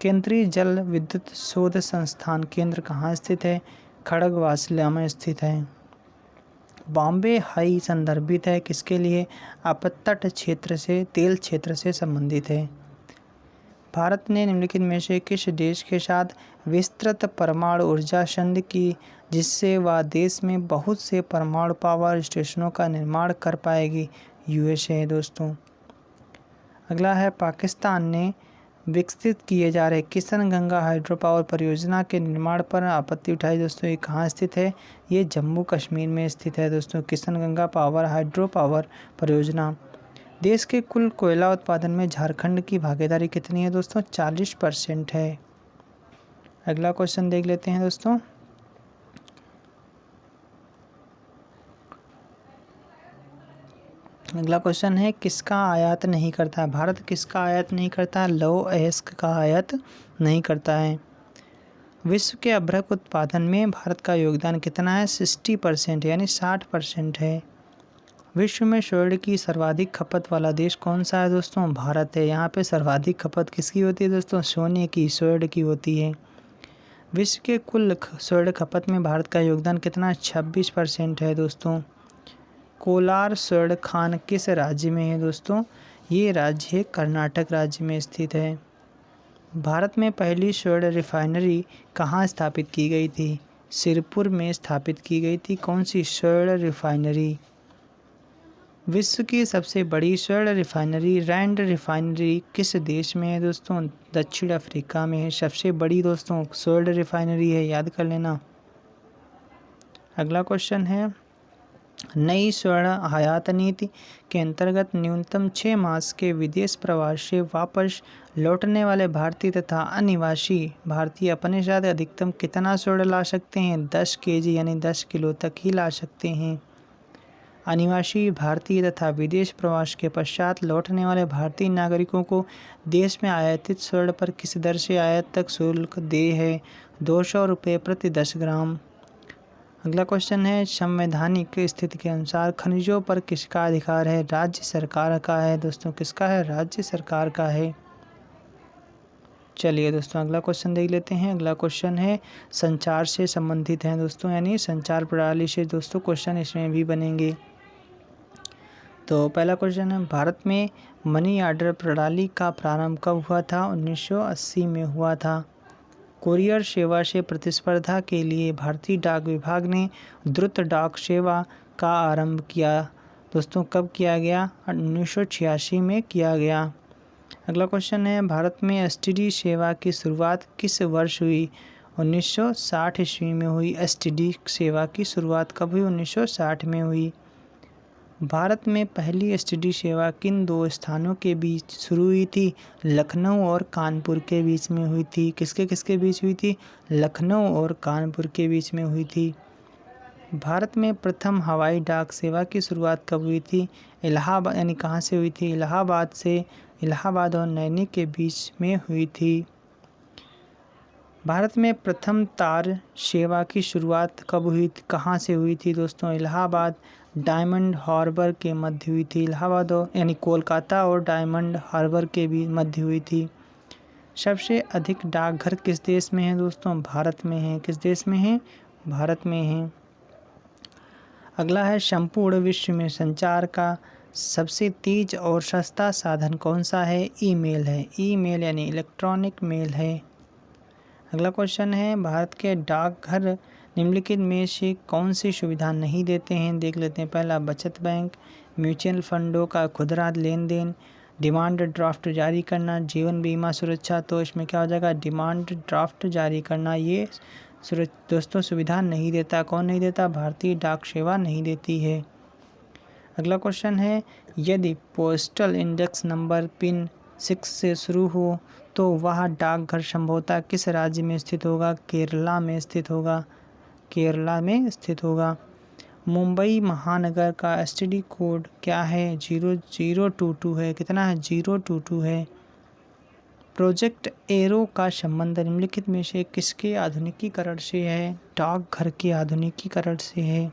केंद्रीय जल विद्युत शोध संस्थान केंद्र कहाँ स्थित है? खड़गवासला में स्थित है। बॉम्बे हाई संदर्भित है किसके लिए? अपतट क्षेत्र से तेल क्षेत्र से संबंधित है। भारत ने निम्नलिखित में से किस देश के साथ विस्तृत परमाणु ऊर्जा संधि की जिससे वह देश में बहुत से परमाणु पावर स्टेशनों का निर्माण कर पाएगी? यूएसए है दोस्तों। अगला है पाकिस्तान ने विकसित किए जा रहे किशन गंगा हाइड्रो पावर परियोजना के निर्माण पर आपत्ति उठाई दोस्तों। ये कहाँ स्थित है? ये जम्मू कश्मीर में स्थित है दोस्तों। Kishan Ganga power hydro power परियोजना। देश के कुल कोयला उत्पादन में झारखंड की भागीदारी कितनी है दोस्तों? 40% है। अगला क्वेश्चन देख लेते हैं दोस्तों। अगला क्वेश्चन है किसका आयात नहीं करता है? भारत किसका आयात नहीं करता है? लौह अयस्क का आयात नहीं करता है। विश्व के अभ्रक उत्पादन में भारत का योगदान कितना है? 60% यानी 60% है। विश्व में स्वर्ण की सर्वाधिक खपत वाला देश कौन सा है दोस्तों? भारत है। यहाँ पे सर्वाधिक खपत किसकी होती है दोस्तों? सोने की, स्वर्ण की होती है। विश्व के कुल स्वर्ण खपत में भारत का योगदान कितना? 26% है दोस्तों। कोलार स्वर्ण खान किस राज्य में है दोस्तों? ये राज्य कर्नाटक राज्य में स्थित है। भारत में पहली स्वर्ण रिफाइनरी कहाँ स्थापित की गई थी? सिरपुर में स्थापित की गई थी। कौन सी स्वर्ण रिफाइनरी? विश्व की सबसे बड़ी स्वर्ण रिफाइनरी रैंड रिफाइनरी किस देश में है दोस्तों? दक्षिण अफ्रीका में है। सबसे बड़ी दोस्तों स्वर्ण रिफाइनरी है, याद कर लेना। अगला क्वेश्चन है नई स्वर्ण आयात नीति के अंतर्गत न्यूनतम 6 मास के विदेश प्रवास से वापस लौटने वाले भारतीय तथा अनिवासी भारतीय अपने साथ अधिकतम कितना स्वर्ण ला सकते हैं? 10 kg यानी 10 किलो तक ही ला सकते हैं। अनिवासी भारतीय तथा विदेश प्रवास के पश्चात लौटने वाले भारतीय नागरिकों को देश में आयातित स्वर्ण पर किस दर से आयात तक शुल्क देय है? 200 रुपये प्रति 10 ग्राम। अगला क्वेश्चन है संवैधानिक स्थिति के अनुसार खनिजों पर किसका अधिकार है? राज्य सरकार का है दोस्तों। किसका है? राज्य सरकार का है। चलिए दोस्तों अगला क्वेश्चन देख लेते हैं। अगला क्वेश्चन है संचार से संबंधित है दोस्तों, यानी संचार प्रणाली से दोस्तों क्वेश्चन इसमें भी बनेंगे। तो पहला क्वेश्चन है भारत में मनी ऑर्डर प्रणाली का प्रारंभ कब हुआ था? 1980 में हुआ था। कुरियर सेवा से प्रतिस्पर्धा के लिए भारतीय डाक विभाग ने द्रुत डाक सेवा का आरंभ किया दोस्तों। कब किया गया? 1986 में किया गया। अगला क्वेश्चन है भारत में एसटीडी सेवा की शुरुआत किस वर्ष हुई? 1960 ईस्वी में हुई। एसटीडी सेवा की शुरुआत कब हुई? 1960 में हुई। भारत में पहली एसटीडी सेवा किन 2 स्थानों के बीच शुरू हुई थी? लखनऊ और कानपुर के बीच में हुई थी। किसके किसके बीच हुई थी? लखनऊ और कानपुर के बीच में हुई थी। भारत में प्रथम हवाई डाक सेवा की शुरुआत कब हुई थी? इलाहाबाद यानी कहाँ से हुई थी? इलाहाबाद से। इलाहाबाद और नैनी के बीच में हुई थी। भारत में प्रथम तार सेवा की शुरुआत कब हुई थी? कहाँ से हुई थी दोस्तों? इलाहाबाद डायमंड हार्बर के मध्य हुई थी। इलाहाबाद यानी कोलकाता और डायमंड हार्बर के भी मध्य हुई थी। सबसे अधिक डाकघर किस देश में है दोस्तों? भारत में है। किस देश में है? भारत में है। अगला है संपूर्ण विश्व में संचार का सबसे तेज और सस्ता साधन कौन सा है? ईमेल है। ईमेल यानी इलेक्ट्रॉनिक मेल है। अगला क्वेश्चन है भारत के डाकघर निम्नलिखित में से कौन सी सुविधा नहीं देते हैं? देख लेते हैं। पहला बचत बैंक, म्यूचुअल फंडों का खुदरा लेन देन, डिमांड ड्राफ्ट जारी करना, जीवन बीमा सुरक्षा। तो इसमें क्या हो जाएगा? डिमांड ड्राफ्ट जारी करना ये दोस्तों सुविधा नहीं देता। कौन नहीं देता? भारतीय डाक सेवा नहीं देती है। अगला क्वेश्चन है यदि पोस्टल इंडेक्स नंबर पिन 6 से शुरू हो तो वह डाकघर संभवतः किस राज्य में स्थित होगा? केरला में स्थित होगा। केरला में स्थित होगा। मुंबई महानगर का एसटीडी कोड क्या है? 0022 है। कितना है? 022 है। प्रोजेक्ट एरो का संबंध निम्नलिखित में से किसके आधुनिकीकरण से है? डाकघर के आधुनिकीकरण से है।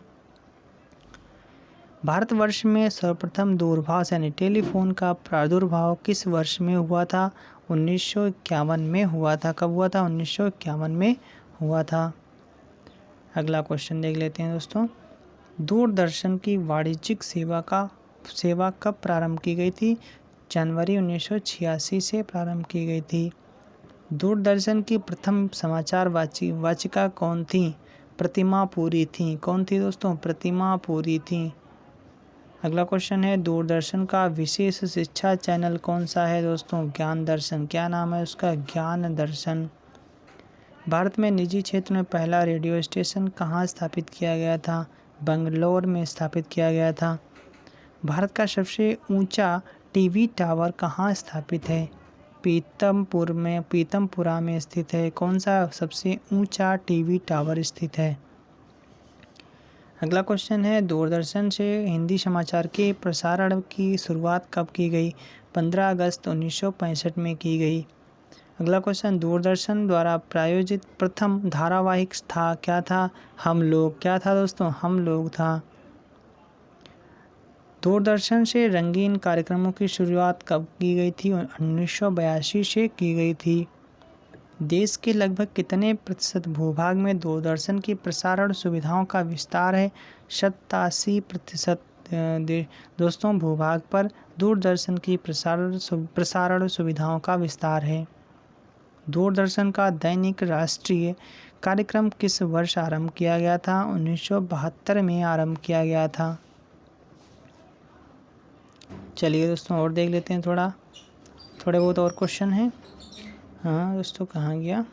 भारतवर्ष में सर्वप्रथम दूरभाष यानी टेलीफोन का प्रादुर्भाव किस वर्ष में हुआ था? 1951 में हुआ था। कब हुआ था? 1951 में हुआ था। अगला क्वेश्चन देख लेते हैं दोस्तों। दूरदर्शन की वाणिज्यिक सेवा कब प्रारंभ की गई थी? जनवरी 1986 से प्रारंभ की गई थी। दूरदर्शन की प्रथम समाचार वाचिका कौन थी? प्रतिमा पुरी थी। कौन थी दोस्तों? प्रतिमा पुरी थी। अगला क्वेश्चन है, दूरदर्शन का विशेष शिक्षा चैनल कौन सा है दोस्तों? ज्ञान दर्शन। क्या नाम है उसका? ज्ञान दर्शन। भारत में निजी क्षेत्र में पहला रेडियो स्टेशन कहाँ स्थापित किया गया था? बंगलौर में स्थापित किया गया था। भारत का सबसे ऊंचा टीवी टावर कहाँ स्थापित है? पीतमपुरा में स्थित है। कौन सा सबसे ऊंचा टीवी टावर स्थित है? अगला क्वेश्चन है, दूरदर्शन से हिंदी समाचार के प्रसारण की शुरुआत कब की गई? 15 अगस्त 1965 में की गई। अगला क्वेश्चन, दूरदर्शन द्वारा प्रायोजित प्रथम धारावाहिक क्या था? हम लोग। क्या था दोस्तों? हम लोग था। दूरदर्शन से रंगीन कार्यक्रमों की शुरुआत कब की गई थी? 1982 से की गई थी। देश के लगभग कितने प्रतिशत भूभाग में दूरदर्शन की प्रसारण सुविधाओं का विस्तार है? 87% दोस्तों भूभाग पर दूरदर्शन की प्रसारण सुविधाओं का विस्तार है। दूरदर्शन का दैनिक राष्ट्रीय कार्यक्रम किस वर्ष आरंभ किया गया था? 1972 में आरंभ किया गया था। चलिए दोस्तों और देख लेते हैं थोड़े बहुत और क्वेश्चन हैं। हाँ दोस्तों, कहाँ गया?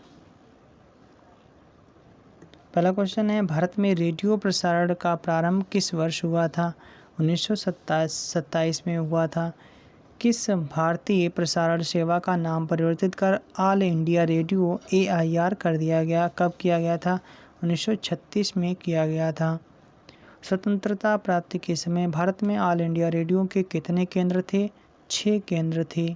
पहला क्वेश्चन है, भारत में रेडियो प्रसारण का प्रारंभ किस वर्ष हुआ था? 1927 में हुआ था। किस भारतीय प्रसारण सेवा का नाम परिवर्तित कर ऑल इंडिया रेडियो AIR कर दिया गया? कब किया गया था? 1936 में किया गया था। स्वतंत्रता प्राप्ति के समय भारत में ऑल इंडिया रेडियो के कितने केंद्र थे? 6 केंद्र थे।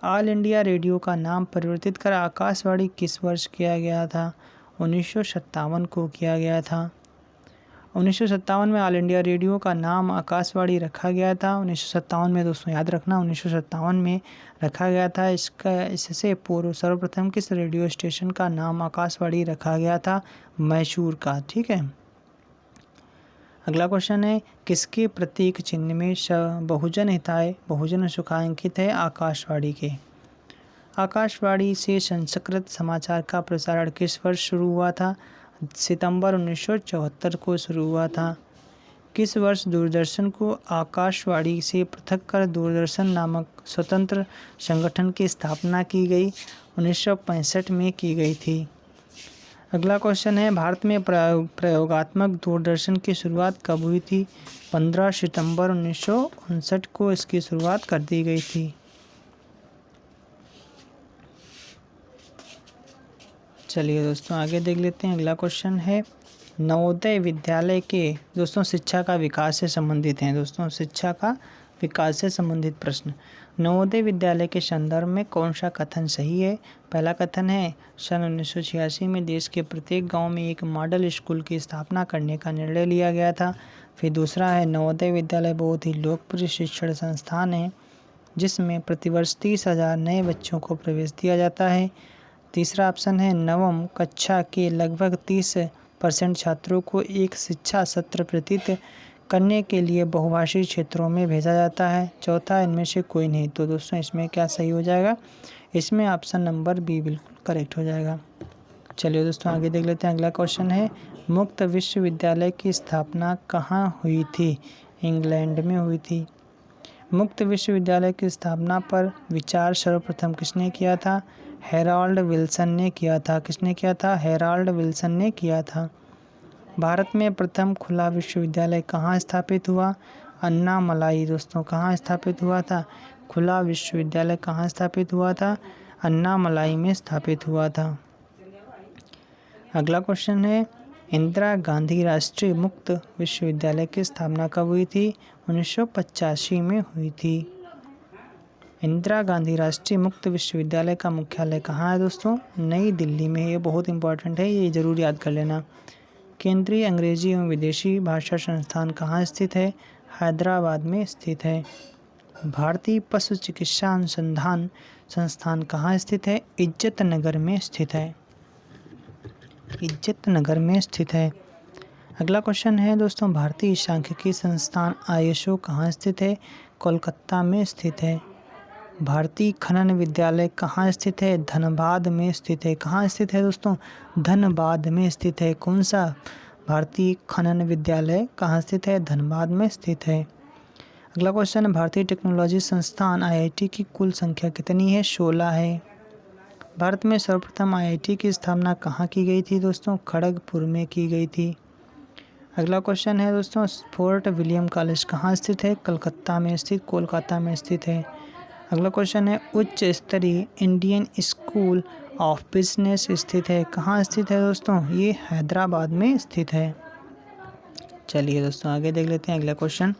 ऑल इंडिया रेडियो का नाम परिवर्तित कर आकाशवाणी किस वर्ष किया गया था? 1957 को किया गया था। 1957 में ऑल इंडिया रेडियो का नाम आकाशवाणी रखा गया था। 1957 में दोस्तों याद रखना, 1957 में रखा गया था। इससे पूर्व सर्वप्रथम किस रेडियो स्टेशन का नाम आकाशवाणी रखा गया था? मैसूर का। ठीक है। अगला क्वेश्चन है, किसके प्रतीक चिन्ह में बहुजन हिताय बहुजन सुखाय अंकित है? आकाशवाणी के। आकाशवाणी से संस्कृत समाचार का प्रसारण किस वर्ष शुरू हुआ था? सितंबर 1974 को शुरू हुआ था। किस वर्ष दूरदर्शन को आकाशवाणी से पृथक कर दूरदर्शन नामक स्वतंत्र संगठन की स्थापना की गई? 1965 में की गई थी। अगला क्वेश्चन है, भारत में प्रयोगात्मक दूरदर्शन की शुरुआत कब हुई थी? 15 सितंबर 1959 को इसकी शुरुआत कर दी गई थी। चलिए दोस्तों आगे देख लेते हैं। अगला क्वेश्चन है, नवोदय विद्यालय के दोस्तों शिक्षा का विकास से संबंधित हैं। दोस्तों शिक्षा का विकास से संबंधित प्रश्न। नवोदय विद्यालय के संदर्भ में कौन सा कथन सही है? पहला कथन है, सन 1986 में देश के प्रत्येक गांव में एक मॉडल स्कूल की स्थापना करने का निर्णय लिया गया था। फिर दूसरा है, नवोदय विद्यालय बहुत ही लोकप्रिय शिक्षण संस्थान है जिसमें प्रतिवर्ष 30,000 नए बच्चों को प्रवेश दिया जाता है। तीसरा ऑप्शन है, नवम कक्षा के लगभग 30% छात्रों को एक शिक्षा सत्र व्यतीत करने के लिए बहुभाषी क्षेत्रों में भेजा जाता है। चौथा, इनमें से कोई नहीं। तो दोस्तों इसमें क्या सही हो जाएगा? इसमें ऑप्शन नंबर बी बिल्कुल करेक्ट हो जाएगा। चलिए दोस्तों आगे देख लेते हैं। अगला क्वेश्चन है, मुक्त विश्वविद्यालय की स्थापना कहाँ हुई थी? इंग्लैंड में हुई थी। मुक्त विश्वविद्यालय की स्थापना पर विचार सर्वप्रथम किसने किया था? हेराल्ड विल्सन ने किया था। किसने किया था? हेराल्ड विल्सन ने किया था। भारत में प्रथम खुला विश्वविद्यालय कहाँ स्थापित हुआ? अन्नामलाई। दोस्तों कहाँ स्थापित हुआ था? खुला विश्वविद्यालय कहाँ स्थापित हुआ था? अन्नामलाई में स्थापित हुआ था। अगला क्वेश्चन है, इंदिरा गांधी राष्ट्रीय मुक्त विश्वविद्यालय की स्थापना कब हुई थी? 1985 में हुई थी। इंदिरा गांधी राष्ट्रीय मुक्त विश्वविद्यालय का मुख्यालय कहाँ है दोस्तों? नई दिल्ली में। ये बहुत इंपॉर्टेंट है, ये ज़रूर याद कर लेना। केंद्रीय अंग्रेजी एवं विदेशी भाषा संस्थान कहाँ स्थित है? हैदराबाद में स्थित है। भारतीय पशु चिकित्सा अनुसंधान संस्थान कहाँ स्थित है? इज्जत नगर में स्थित है। इज्जत नगर में स्थित है। अगला क्वेश्चन है दोस्तों, भारतीय सांख्यिकी संस्थान ISO कहाँ स्थित है? कोलकाता में स्थित है। भारतीय खनन विद्यालय कहाँ स्थित है? धनबाद में स्थित है। कहाँ स्थित है दोस्तों? धनबाद में स्थित है। कौन सा भारतीय खनन विद्यालय कहाँ स्थित है? धनबाद में स्थित है। अगला क्वेश्चन है, भारतीय टेक्नोलॉजी संस्थान IIT की कुल संख्या कितनी है? 16 है। भारत में सर्वप्रथम IIT की स्थापना कहाँ की गई थी दोस्तों? खड़गपुर में की गई थी। अगला क्वेश्चन है दोस्तों, फोर्ट विलियम कॉलेज कहाँ स्थित है? कलकत्ता में स्थित, कोलकाता में स्थित है। अगला क्वेश्चन है, उच्च स्तरीय इंडियन स्कूल ऑफ बिजनेस स्थित है। कहाँ स्थित है दोस्तों? ये हैदराबाद में स्थित है। चलिए दोस्तों आगे देख लेते हैं अगला क्वेश्चन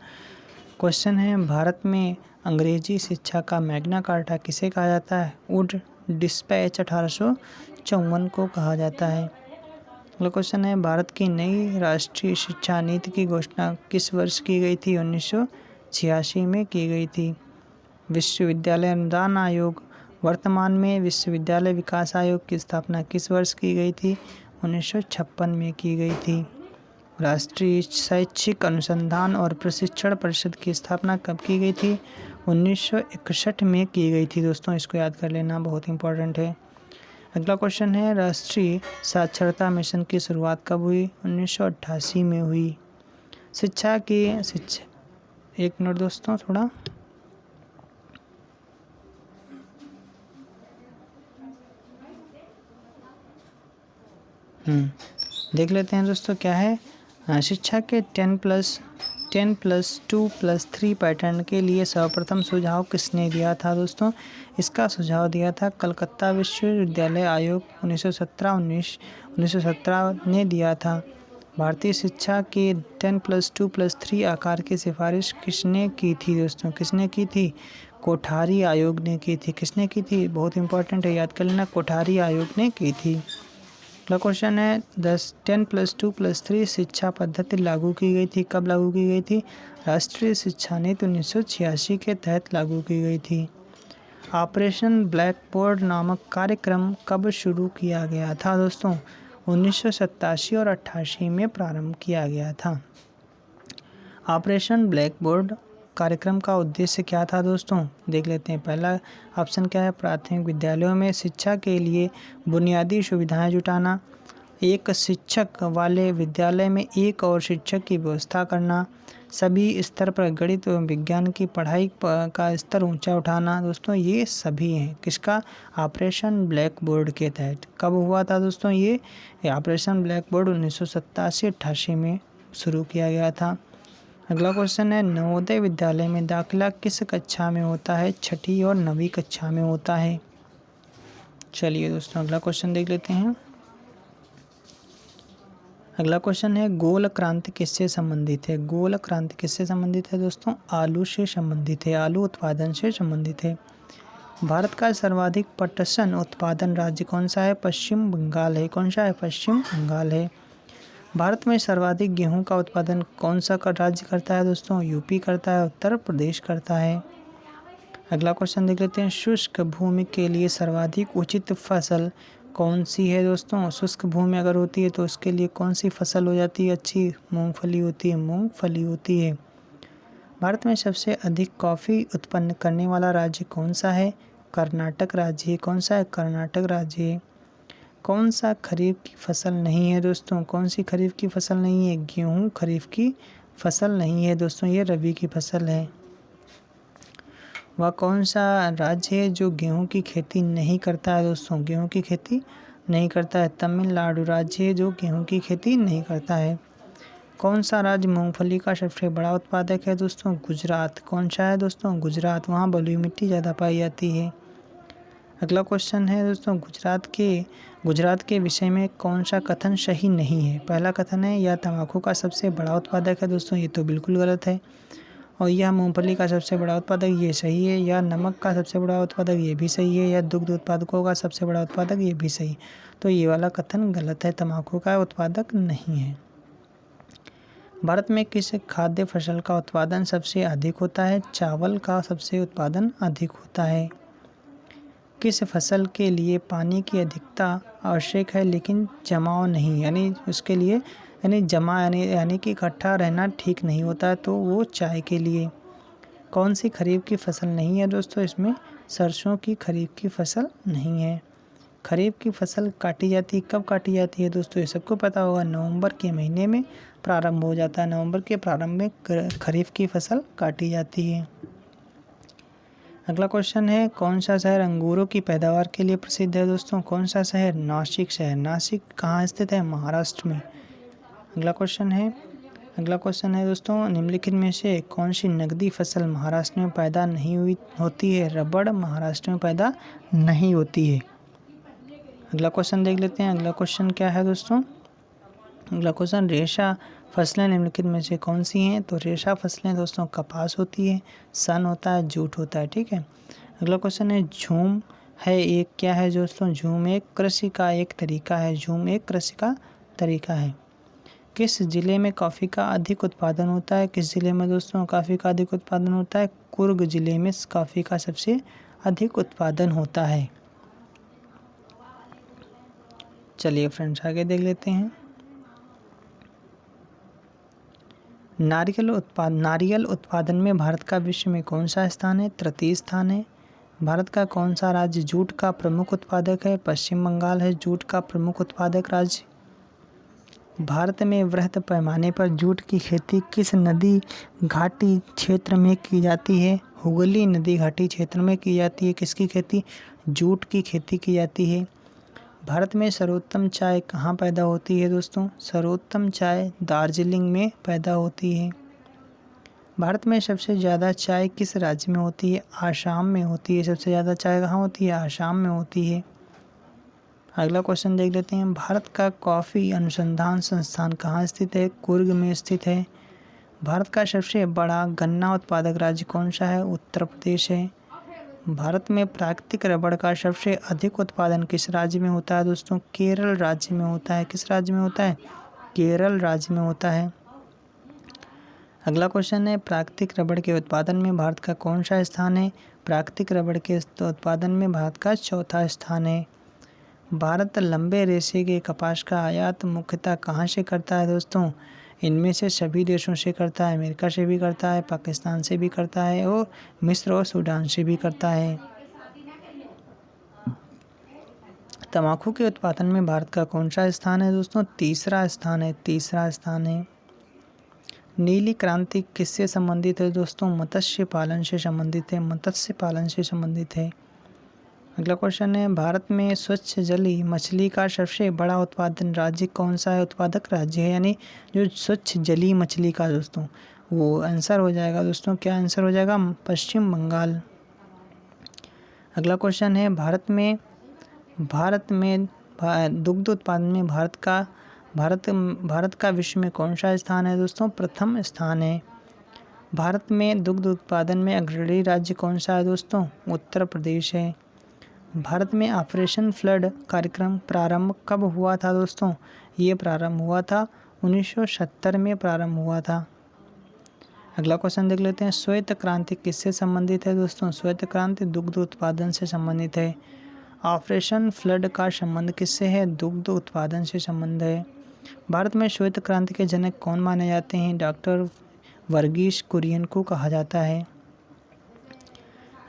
है, भारत में अंग्रेजी शिक्षा का मैग्ना कार्टा किसे कहा जाता है? वुड डिस्पैच 1854 को कहा जाता है। अगला क्वेश्चन है, भारत की नई राष्ट्रीय शिक्षा नीति की घोषणा किस वर्ष की गई थी? 1986 में की गई थी। विश्वविद्यालय अनुदान आयोग, वर्तमान में विश्वविद्यालय विकास आयोग की स्थापना किस वर्ष की गई थी? 1956 में की गई थी। राष्ट्रीय शैक्षिक अनुसंधान और प्रशिक्षण परिषद की स्थापना कब की गई थी? 1961 में की गई थी दोस्तों, इसको याद कर लेना, बहुत इंपॉर्टेंट है। अगला क्वेश्चन है, राष्ट्रीय साक्षरता मिशन की शुरुआत कब हुई? 1988 में हुई। एक मिनट दोस्तों थोड़ा देख लेते हैं दोस्तों क्या है। शिक्षा के 10+2+3 पैटर्न के लिए सर्वप्रथम सुझाव किसने दिया था दोस्तों? इसका सुझाव दिया था कलकत्ता विश्वविद्यालय आयोग 1917 ने दिया था। भारतीय शिक्षा के 10+2+3 आकार की सिफारिश किसने की थी दोस्तों? किसने की थी? कोठारी आयोग ने की थी। किसने की थी? बहुत इंपॉर्टेंट है, याद कर लेना, कोठारी आयोग ने की थी। अगला क्वेश्चन है, 10+2+3 शिक्षा पद्धति लागू की गई थी। कब लागू की गई थी? राष्ट्रीय शिक्षा नीति 1986 के तहत लागू की गई थी। ऑपरेशन ब्लैक बोर्ड नामक कार्यक्रम कब शुरू किया गया था दोस्तों? 1987 और 88 में प्रारंभ किया गया था। ऑपरेशन ब्लैक बोर्ड कार्यक्रम का उद्देश्य क्या था दोस्तों? देख लेते हैं। पहला ऑप्शन क्या है, प्राथमिक विद्यालयों में शिक्षा के लिए बुनियादी सुविधाएं जुटाना, एक शिक्षक वाले विद्यालय में एक और शिक्षक की व्यवस्था करना, सभी स्तर पर गणित एवं विज्ञान की पढ़ाई का स्तर ऊंचा उठाना। दोस्तों ये सभी हैं किसका? ऑपरेशन ब्लैक बोर्ड के तहत। कब हुआ था दोस्तों ये ऑपरेशन ब्लैक बोर्ड? 1987-88 में शुरू किया गया था। अगला क्वेश्चन है, नवोदय विद्यालय में दाखिला किस कक्षा में होता है? 6ठी और 9वीं कक्षा में होता है। चलिए दोस्तों अगला क्वेश्चन देख लेते हैं। अगला क्वेश्चन है, गोल क्रांति किससे संबंधित है? गोल क्रांति किससे संबंधित है दोस्तों? आलू से संबंधित है, आलू उत्पादन से संबंधित है। भारत का सर्वाधिक पटसन उत्पादन राज्य कौन सा है? पश्चिम बंगाल है। कौन सा है? पश्चिम बंगाल है। भारत में सर्वाधिक गेहूं का उत्पादन कौन सा राज्य करता है दोस्तों? यूपी करता है, उत्तर प्रदेश करता है। अगला क्वेश्चन देख लेते हैं, शुष्क भूमि के लिए सर्वाधिक उचित फसल कौन सी है दोस्तों? शुष्क भूमि अगर होती है तो उसके लिए कौन सी फसल हो जाती है अच्छी? मूंगफली होती है, मूंगफली होती है। भारत में सबसे अधिक कॉफ़ी उत्पन्न करने वाला राज्य कौन सा है? कर्नाटक राज्य है। कौन सा है? कर्नाटक राज्य है। कौन सा खरीफ की फसल नहीं है दोस्तों? कौन सी खरीफ की फसल नहीं है? गेहूं खरीफ की फसल नहीं है दोस्तों, ये रबी की फसल है। वह कौन सा राज्य है जो गेहूं की खेती नहीं करता है दोस्तों? गेहूं की खेती नहीं करता है। तमिलनाडु राज्य है जो गेहूं की खेती नहीं करता है। कौन सा राज्य मूंगफली का सबसे बड़ा उत्पादक है दोस्तों? गुजरात। कौन सा है दोस्तों? गुजरात। वहाँ बलुई मिट्टी ज़्यादा पाई जाती है। अगला क्वेश्चन है दोस्तों, गुजरात के विषय में कौन सा कथन सही नहीं है। पहला कथन है यह तंबाकू का सबसे बड़ा उत्पादक है। दोस्तों ये तो बिल्कुल गलत है। और यह मूंगफली का सबसे बड़ा उत्पादक, ये सही है। यह नमक का सबसे बड़ा उत्पादक, ये भी सही है। यह दुग्ध उत्पादकों का सबसे बड़ा उत्पादक, ये भी सही। तो ये वाला कथन गलत है, तंबाकू का उत्पादक नहीं है। भारत में किस खाद्य फसल का उत्पादन सबसे अधिक होता है। चावल का सबसे उत्पादन अधिक होता है। किस फसल के लिए पानी की अधिकता आवश्यक है लेकिन जमाव नहीं, यानी उसके लिए यानी कि इकट्ठा रहना ठीक नहीं होता है, तो वो चाय के लिए। कौन सी खरीफ की फसल नहीं है दोस्तों, इसमें सरसों की खरीफ की फसल नहीं है। खरीफ की फसल काटी जाती है, कब काटी जाती है दोस्तों, ये सबको पता होगा, नवंबर के महीने में प्रारंभ हो जाता है। नवंबर के प्रारंभ में खरीफ की फसल काटी जाती है। अगला क्वेश्चन है, कौन सा शहर अंगूरों की पैदावार के लिए प्रसिद्ध है। दोस्तों कौन सा शहर, नासिक शहर। नासिक कहाँ स्थित है, महाराष्ट्र में। अगला क्वेश्चन है दोस्तों, निम्नलिखित में से कौन सी नकदी फसल महाराष्ट्र में पैदा नहीं होती है। रबड़ महाराष्ट्र में पैदा नहीं होती है। अगला क्वेश्चन देख लेते हैं। अगला क्वेश्चन क्या है दोस्तों, अगला क्वेश्चन, रेशा फसलें निम्नलिखित में से कौन सी हैं। तो रेशा फसलें दोस्तों कपास होती है, सन होता है, जूट होता है, ठीक है। अगला क्वेश्चन है, झूम है एक क्या है दोस्तों, झूम एक कृषि का एक तरीका है। झूम एक कृषि का तरीका है। किस जिले में कॉफ़ी का अधिक उत्पादन होता है। किस जिले में दोस्तों कॉफ़ी का अधिक उत्पादन होता है। कुर्ग जिले में कॉफ़ी का सबसे अधिक उत्पादन होता है। चलिए फ्रेंड्स आगे देख लेते हैं। नारियल उत्पादन में भारत का विश्व में कौन सा स्थान है। तृतीय स्थान है। भारत का कौन सा राज्य जूट का प्रमुख उत्पादक है। पश्चिम बंगाल है जूट का प्रमुख उत्पादक राज्य। भारत में वृहद पैमाने पर जूट की खेती किस नदी घाटी क्षेत्र में की जाती है। हुगली नदी घाटी क्षेत्र में की जाती है। किसकी खेती, जूट की खेती की जाती है। भारत में सर्वोत्तम चाय कहाँ पैदा होती है दोस्तों। सर्वोत्तम चाय दार्जिलिंग में पैदा होती है। भारत में सबसे ज़्यादा चाय किस राज्य में होती है। आसाम में होती है। सबसे ज़्यादा चाय कहाँ होती है, आसाम में होती है। अगला क्वेश्चन देख लेते हैं। भारत का कॉफ़ी अनुसंधान संस्थान कहाँ स्थित है। कुर्ग में स्थित है। भारत का सबसे बड़ा गन्ना उत्पादक राज्य कौन सा है। उत्तर प्रदेश है। भारत में प्राकृतिक रबड़ का सबसे अधिक उत्पादन किस राज्य में होता है दोस्तों। केरल राज्य में होता है। किस राज्य में होता है, केरल राज्य में होता है। अगला क्वेश्चन है, प्राकृतिक रबड़ के उत्पादन में भारत का कौन सा स्थान है। प्राकृतिक रबड़ के उत्पादन में भारत का चौथा स्थान है। भारत लंबे रेशे के कपास का आयात मुख्यतः कहाँ से करता है दोस्तों। इनमें से सभी देशों से करता है। अमेरिका से भी करता है, पाकिस्तान से भी करता है और मिस्र और सूडान से भी करता है। तंबाकू के उत्पादन में भारत का कौन सा स्थान है दोस्तों। तीसरा स्थान है। तीसरा स्थान है। नीली क्रांति किससे संबंधित है दोस्तों। मत्स्य पालन से संबंधित है। मत्स्य पालन से संबंधित है। अगला क्वेश्चन है, भारत में स्वच्छ जली मछली का सबसे बड़ा उत्पादन राज्य कौन सा है। उत्पादक राज्य है, यानी जो स्वच्छ जली मछली का दोस्तों, वो आंसर हो जाएगा दोस्तों, क्या आंसर हो जाएगा, पश्चिम बंगाल। अगला क्वेश्चन है, भारत में दुग्ध उत्पादन में भारत का विश्व में कौन सा स्थान है दोस्तों। प्रथम स्थान है। भारत में दुग्ध उत्पादन में अग्रणी राज्य कौन सा है दोस्तों। उत्तर प्रदेश है। भारत में ऑपरेशन फ्लड कार्यक्रम प्रारंभ कब हुआ था दोस्तों। ये प्रारंभ हुआ था 1970 में प्रारंभ हुआ था। अगला क्वेश्चन देख लेते हैं, श्वेत क्रांति किससे संबंधित है दोस्तों। श्वेत क्रांति दुग्ध उत्पादन से संबंधित है। ऑपरेशन फ्लड का संबंध किससे है, दुग्ध उत्पादन से संबंध है। भारत में श्वेत क्रांति के जनक कौन माने जाते हैं। डॉक्टर वर्गीस कुरियन को कहा जाता है।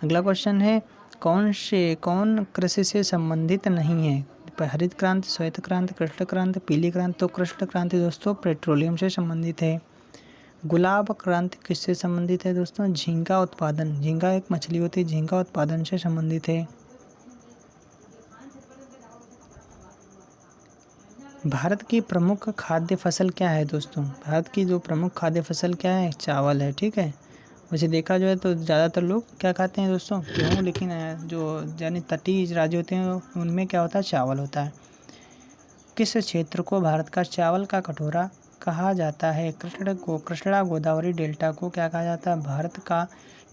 अगला क्वेश्चन है, कौन कृषि से संबंधित नहीं है। हरित क्रांति, श्वेत क्रांति, कृष्ण क्रांति, पीली क्रांति। तो कृष्ण क्रांति दोस्तों पेट्रोलियम से संबंधित है। गुलाब क्रांति किससे संबंधित है दोस्तों। झींगा उत्पादन, झींगा एक मछली होती है, झींगा उत्पादन से संबंधित है। भारत की प्रमुख खाद्य फसल क्या है दोस्तों। भारत की जो प्रमुख खाद्य फसल क्या है, चावल है, ठीक है। वैसे देखा जाए तो ज़्यादातर लोग क्या खाते हैं दोस्तों, गेहूँ, लेकिन जो यानी तटीय राज्य होते हैं उनमें क्या होता है, चावल होता है। किस क्षेत्र को भारत का चावल का कटोरा कहा जाता है? कृष्णा गोदावरी डेल्टा को क्या कहा जाता है? भारत का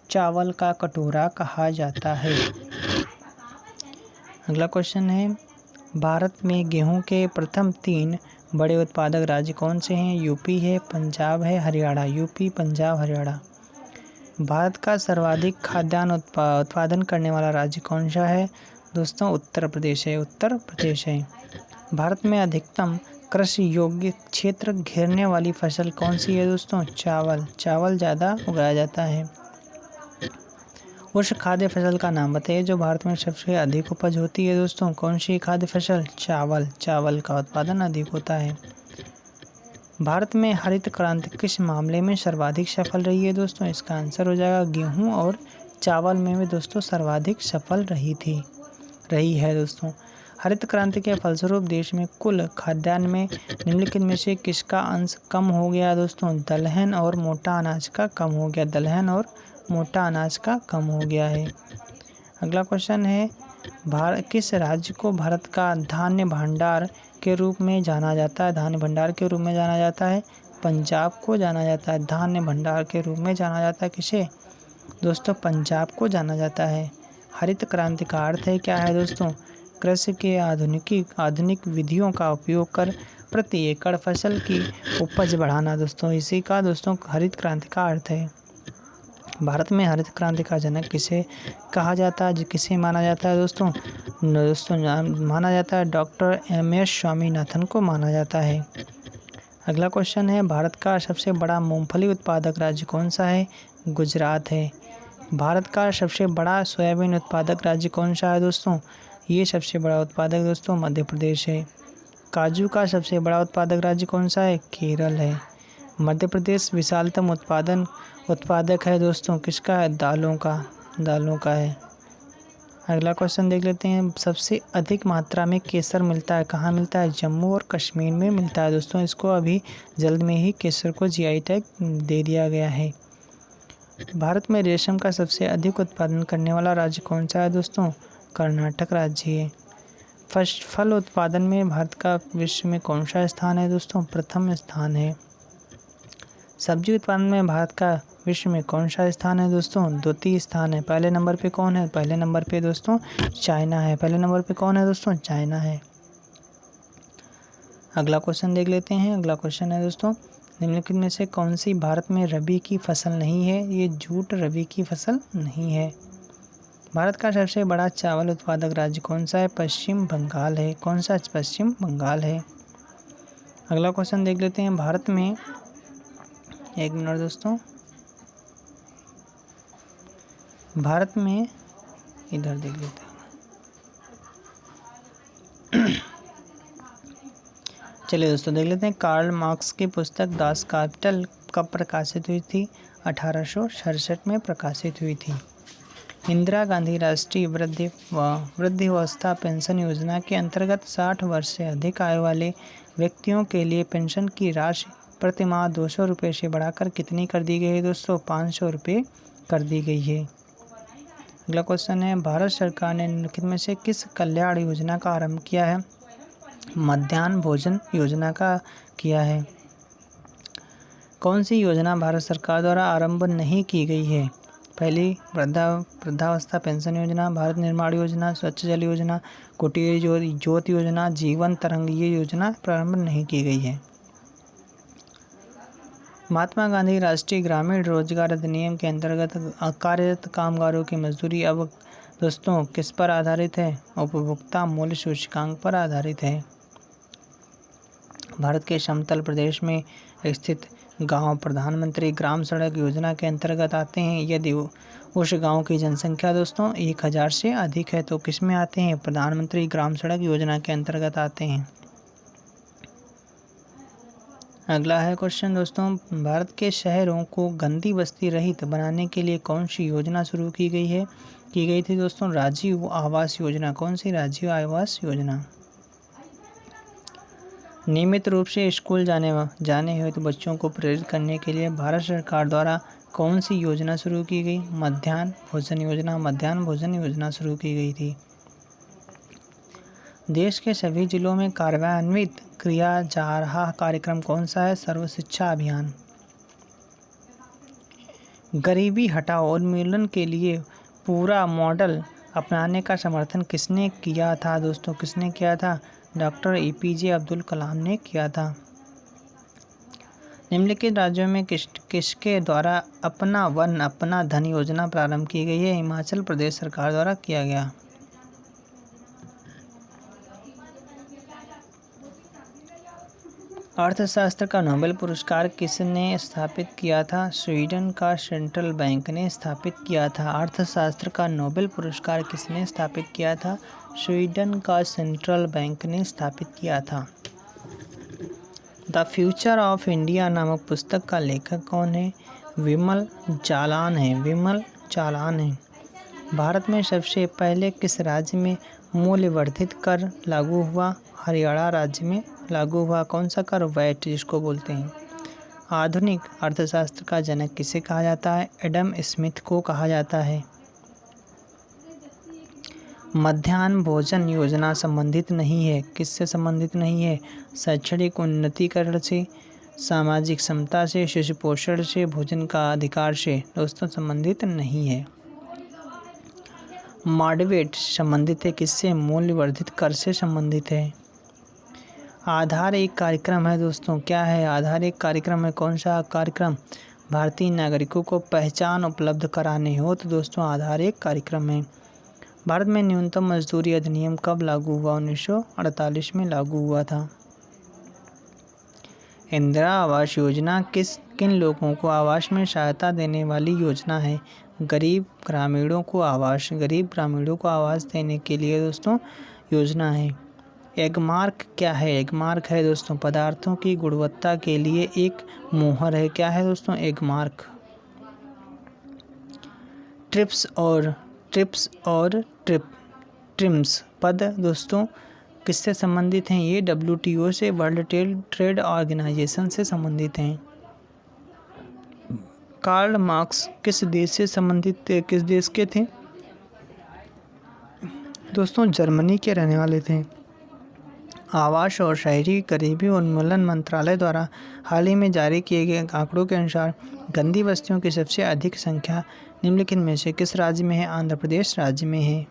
चावल का कटोरा कहा जाता है। अगला क्वेश्चन है, भारत में गेहूं के प्रथम 3 बड़े उत्पादक राज्य कौन से हैं? यूपी है, पंजाब है, हरियाणा। यूपी, पंजाब, हरियाणा। भारत का सर्वाधिक खाद्यान्न उत्पादन करने वाला राज्य कौन सा है? दोस्तों उत्तर प्रदेश है, उत्तर प्रदेश है। भारत में अधिकतम कृषि योग्य क्षेत्र घेरने वाली फसल कौन सी है दोस्तों? चावल। चावल ज़्यादा उगाया जाता है। उस खाद्य फसल का नाम बताइए जो भारत में सबसे अधिक उपज होती है दोस्तों। कौन सी खाद्य फसल? चावल। चावल का उत्पादन अधिक होता है। भारत में हरित क्रांति किस मामले में सर्वाधिक सफल रही है दोस्तों? इसका आंसर हो जाएगा गेहूं और चावल में भी दोस्तों सर्वाधिक सफल रही है दोस्तों। हरित क्रांति के फलस्वरूप देश में कुल खाद्यान्न में निम्नलिखित में से किसका अंश कम हो गया दोस्तों? दलहन और मोटा अनाज का कम हो गया। दलहन और मोटा अनाज का कम हो गया है। अगला क्वेश्चन है, किस राज्य को भारत का धान्य भंडार के रूप में जाना जाता है? धान्य भंडार के रूप में जाना जाता है पंजाब को जाना जाता है। धान्य भंडार के रूप में जाना जाता है किसे दोस्तों? पंजाब को जाना जाता है। हरित क्रांति का अर्थ है क्या है दोस्तों? कृषि के आधुनिक विधियों का उपयोग कर प्रति एकड़ फसल की उपज बढ़ाना दोस्तों, इसी का दोस्तों हरित क्रांति का अर्थ है। भारत में हरित क्रांति का जनक किसे कहा जाता है, किसे माना जाता है दोस्तों? माना जाता है डॉक्टर MS स्वामीनाथन को माना जाता है। अगला क्वेश्चन है, भारत का सबसे बड़ा मूंगफली उत्पादक राज्य कौन सा है? गुजरात है। भारत का सबसे बड़ा सोयाबीन उत्पादक राज्य कौन सा है दोस्तों? ये सबसे बड़ा उत्पादक दोस्तों मध्य प्रदेश है। काजू का सबसे बड़ा उत्पादक राज्य कौन सा है? केरल है। मध्य प्रदेश विशालतम उत्पादक है दोस्तों, किसका है? दालों का है। अगला क्वेश्चन देख लेते हैं, सबसे अधिक मात्रा में केसर मिलता है कहाँ मिलता है? जम्मू और कश्मीर में मिलता है दोस्तों। इसको अभी जल्द में ही केसर को GI टैग दे दिया गया है। भारत में रेशम का सबसे अधिक उत्पादन करने वाला राज्य कौन सा है दोस्तों? कर्नाटक राज्य है। फल उत्पादन में भारत का विश्व में कौन सा स्थान है दोस्तों? प्रथम स्थान है। सब्जी उत्पादन में भारत का विश्व में कौन सा स्थान है दोस्तों? द्वितीय स्थान है। पहले नंबर पे कौन है? पहले नंबर पे दोस्तों चाइना है। पहले नंबर पे कौन है दोस्तों? चाइना है। अगला क्वेश्चन देख लेते हैं। अगला क्वेश्चन है दोस्तों, निम्नलिखित में से कौन सी भारत में रबी की फसल नहीं है? ये जूट रबी की फसल नहीं है। भारत का सबसे बड़ा चावल उत्पादक राज्य कौन सा है? पश्चिम बंगाल है। कौन सा? पश्चिम बंगाल है। अगला क्वेश्चन देख लेते हैं, भारत में, एक मिनट दोस्तों, भारत में इधर देख लेते हैं। चलिए दोस्तों देख लेते हैं, कार्ल मार्क्स की पुस्तक दास कैपिटल कब प्रकाशित हुई थी? 1867 में प्रकाशित हुई थी। इंदिरा गांधी राष्ट्रीय वृद्धावस्था पेंशन योजना के अंतर्गत 60 वर्ष से अधिक आयु वाले व्यक्तियों के लिए पेंशन की राशि प्रतिमाह 200 रुपये से बढ़ाकर कितनी कर दी गई है दोस्तों? 500 रुपये कर दी गई है। अगला क्वेश्चन है, भारत सरकार ने निम्नलिखित में से किस कल्याण योजना का आरंभ किया है? मध्याह्न भोजन योजना का किया है। कौन सी योजना भारत सरकार द्वारा आरंभ नहीं की गई है? पहली वृद्धावस्था पेंशन योजना, भारत निर्माण योजना, स्वच्छ जल योजना, कुटीर ज्योति योजना, जीवन तरंग, ये योजना प्रारंभ नहीं की गई है। महात्मा गांधी राष्ट्रीय ग्रामीण रोजगार अधिनियम के अंतर्गत कार्यरत कामगारों की मजदूरी अब दोस्तों किस पर आधारित है? उपभोक्ता मूल्य सूचकांक पर आधारित है। भारत के समतल प्रदेश में स्थित गांव प्रधानमंत्री ग्राम सड़क योजना के अंतर्गत आते हैं यदि उस गांव की जनसंख्या दोस्तों 1000 से अधिक है तो किस में आते हैं? प्रधानमंत्री ग्राम सड़क योजना के अंतर्गत आते हैं। अगला है क्वेश्चन दोस्तों, भारत के शहरों को गंदी बस्ती रहित बनाने के लिए कौन सी योजना शुरू की गई थी दोस्तों? राजीव आवास योजना। कौन सी? राजीव आवास योजना। नियमित रूप से स्कूल जाने हेतु बच्चों को प्रेरित करने के लिए भारत सरकार द्वारा कौन सी योजना शुरू की गई? मध्याह्न भोजन योजना। मध्याह्न भोजन योजना शुरू की गई थी। देश के सभी जिलों में कार्यान्वित किया जा रहा कार्यक्रम कौन सा है? सर्व शिक्षा अभियान। गरीबी हटाओ उन्मूलन के लिए पूरा मॉडल अपनाने का समर्थन किसने किया था दोस्तों? किसने किया था? डॉक्टर APJ अब्दुल कलाम ने किया था। निम्नलिखित राज्यों में किसके द्वारा अपना वन अपना धन योजना प्रारंभ की गई है? हिमाचल प्रदेश सरकार द्वारा किया गया। अर्थशास्त्र का नोबेल पुरस्कार किसने स्थापित किया था? स्वीडन का सेंट्रल बैंक ने स्थापित किया था। अर्थशास्त्र का नोबेल पुरस्कार किसने स्थापित किया था? स्वीडन का सेंट्रल बैंक ने स्थापित किया था। द फ्यूचर ऑफ इंडिया नामक पुस्तक का लेखक कौन है? विमल जालान है। विमल जालान है। भारत में सबसे पहले किस राज्य में मूल्यवर्धित कर लागू हुआ? हरियाणा राज्य में लागू हुआ। कौन सा कर? वैट जिसको बोलते हैं। आधुनिक अर्थशास्त्र का जनक किसे कहा जाता है? एडम स्मिथ को कहा जाता है। मध्याह्न भोजन योजना संबंधित नहीं है। किससे संबंधित नहीं है? शैक्षणिक उन्नतीकरण से, सामाजिक समता से, शिशु पोषण से, भोजन का अधिकार से दोस्तों संबंधित नहीं है। मॉडरेट संबंधित है किससे? मूल्यवर्धित कर से संबंधित है। आधार एक कार्यक्रम है दोस्तों। क्या है आधार? एक कार्यक्रम है। कौन सा कार्यक्रम? भारतीय नागरिकों को पहचान उपलब्ध कराने हो तो दोस्तों आधार एक कार्यक्रम है। भारत में न्यूनतम मजदूरी अधिनियम कब लागू हुआ? 1948 में लागू हुआ था। इंदिरा आवास योजना किन लोगों को आवास में सहायता देने वाली योजना है? गरीब ग्रामीणों को आवास देने के लिए दोस्तों योजना है। एगमार्क क्या है? एगमार्क है दोस्तों पदार्थों की गुणवत्ता के लिए एक मोहर है। क्या है दोस्तों? एगमार्क। ट्रिप्स और ट्रिम्स पद दोस्तों किससे संबंधित हैं? ये WTO से, वर्ल्ड ट्रेड ऑर्गेनाइजेशन से संबंधित हैं। कार्ल मार्क्स किस देश से संबंधित थे? किस देश के थे दोस्तों? जर्मनी के रहने वाले थे। आवास और शहरी गरीबी उन्मूलन मंत्रालय द्वारा हाल ही में जारी किए गए आंकड़ों के अनुसार गंदी बस्तियों की सबसे अधिक संख्या निम्नलिखित में से किस राज्य में है? आंध्र प्रदेश राज्य में है।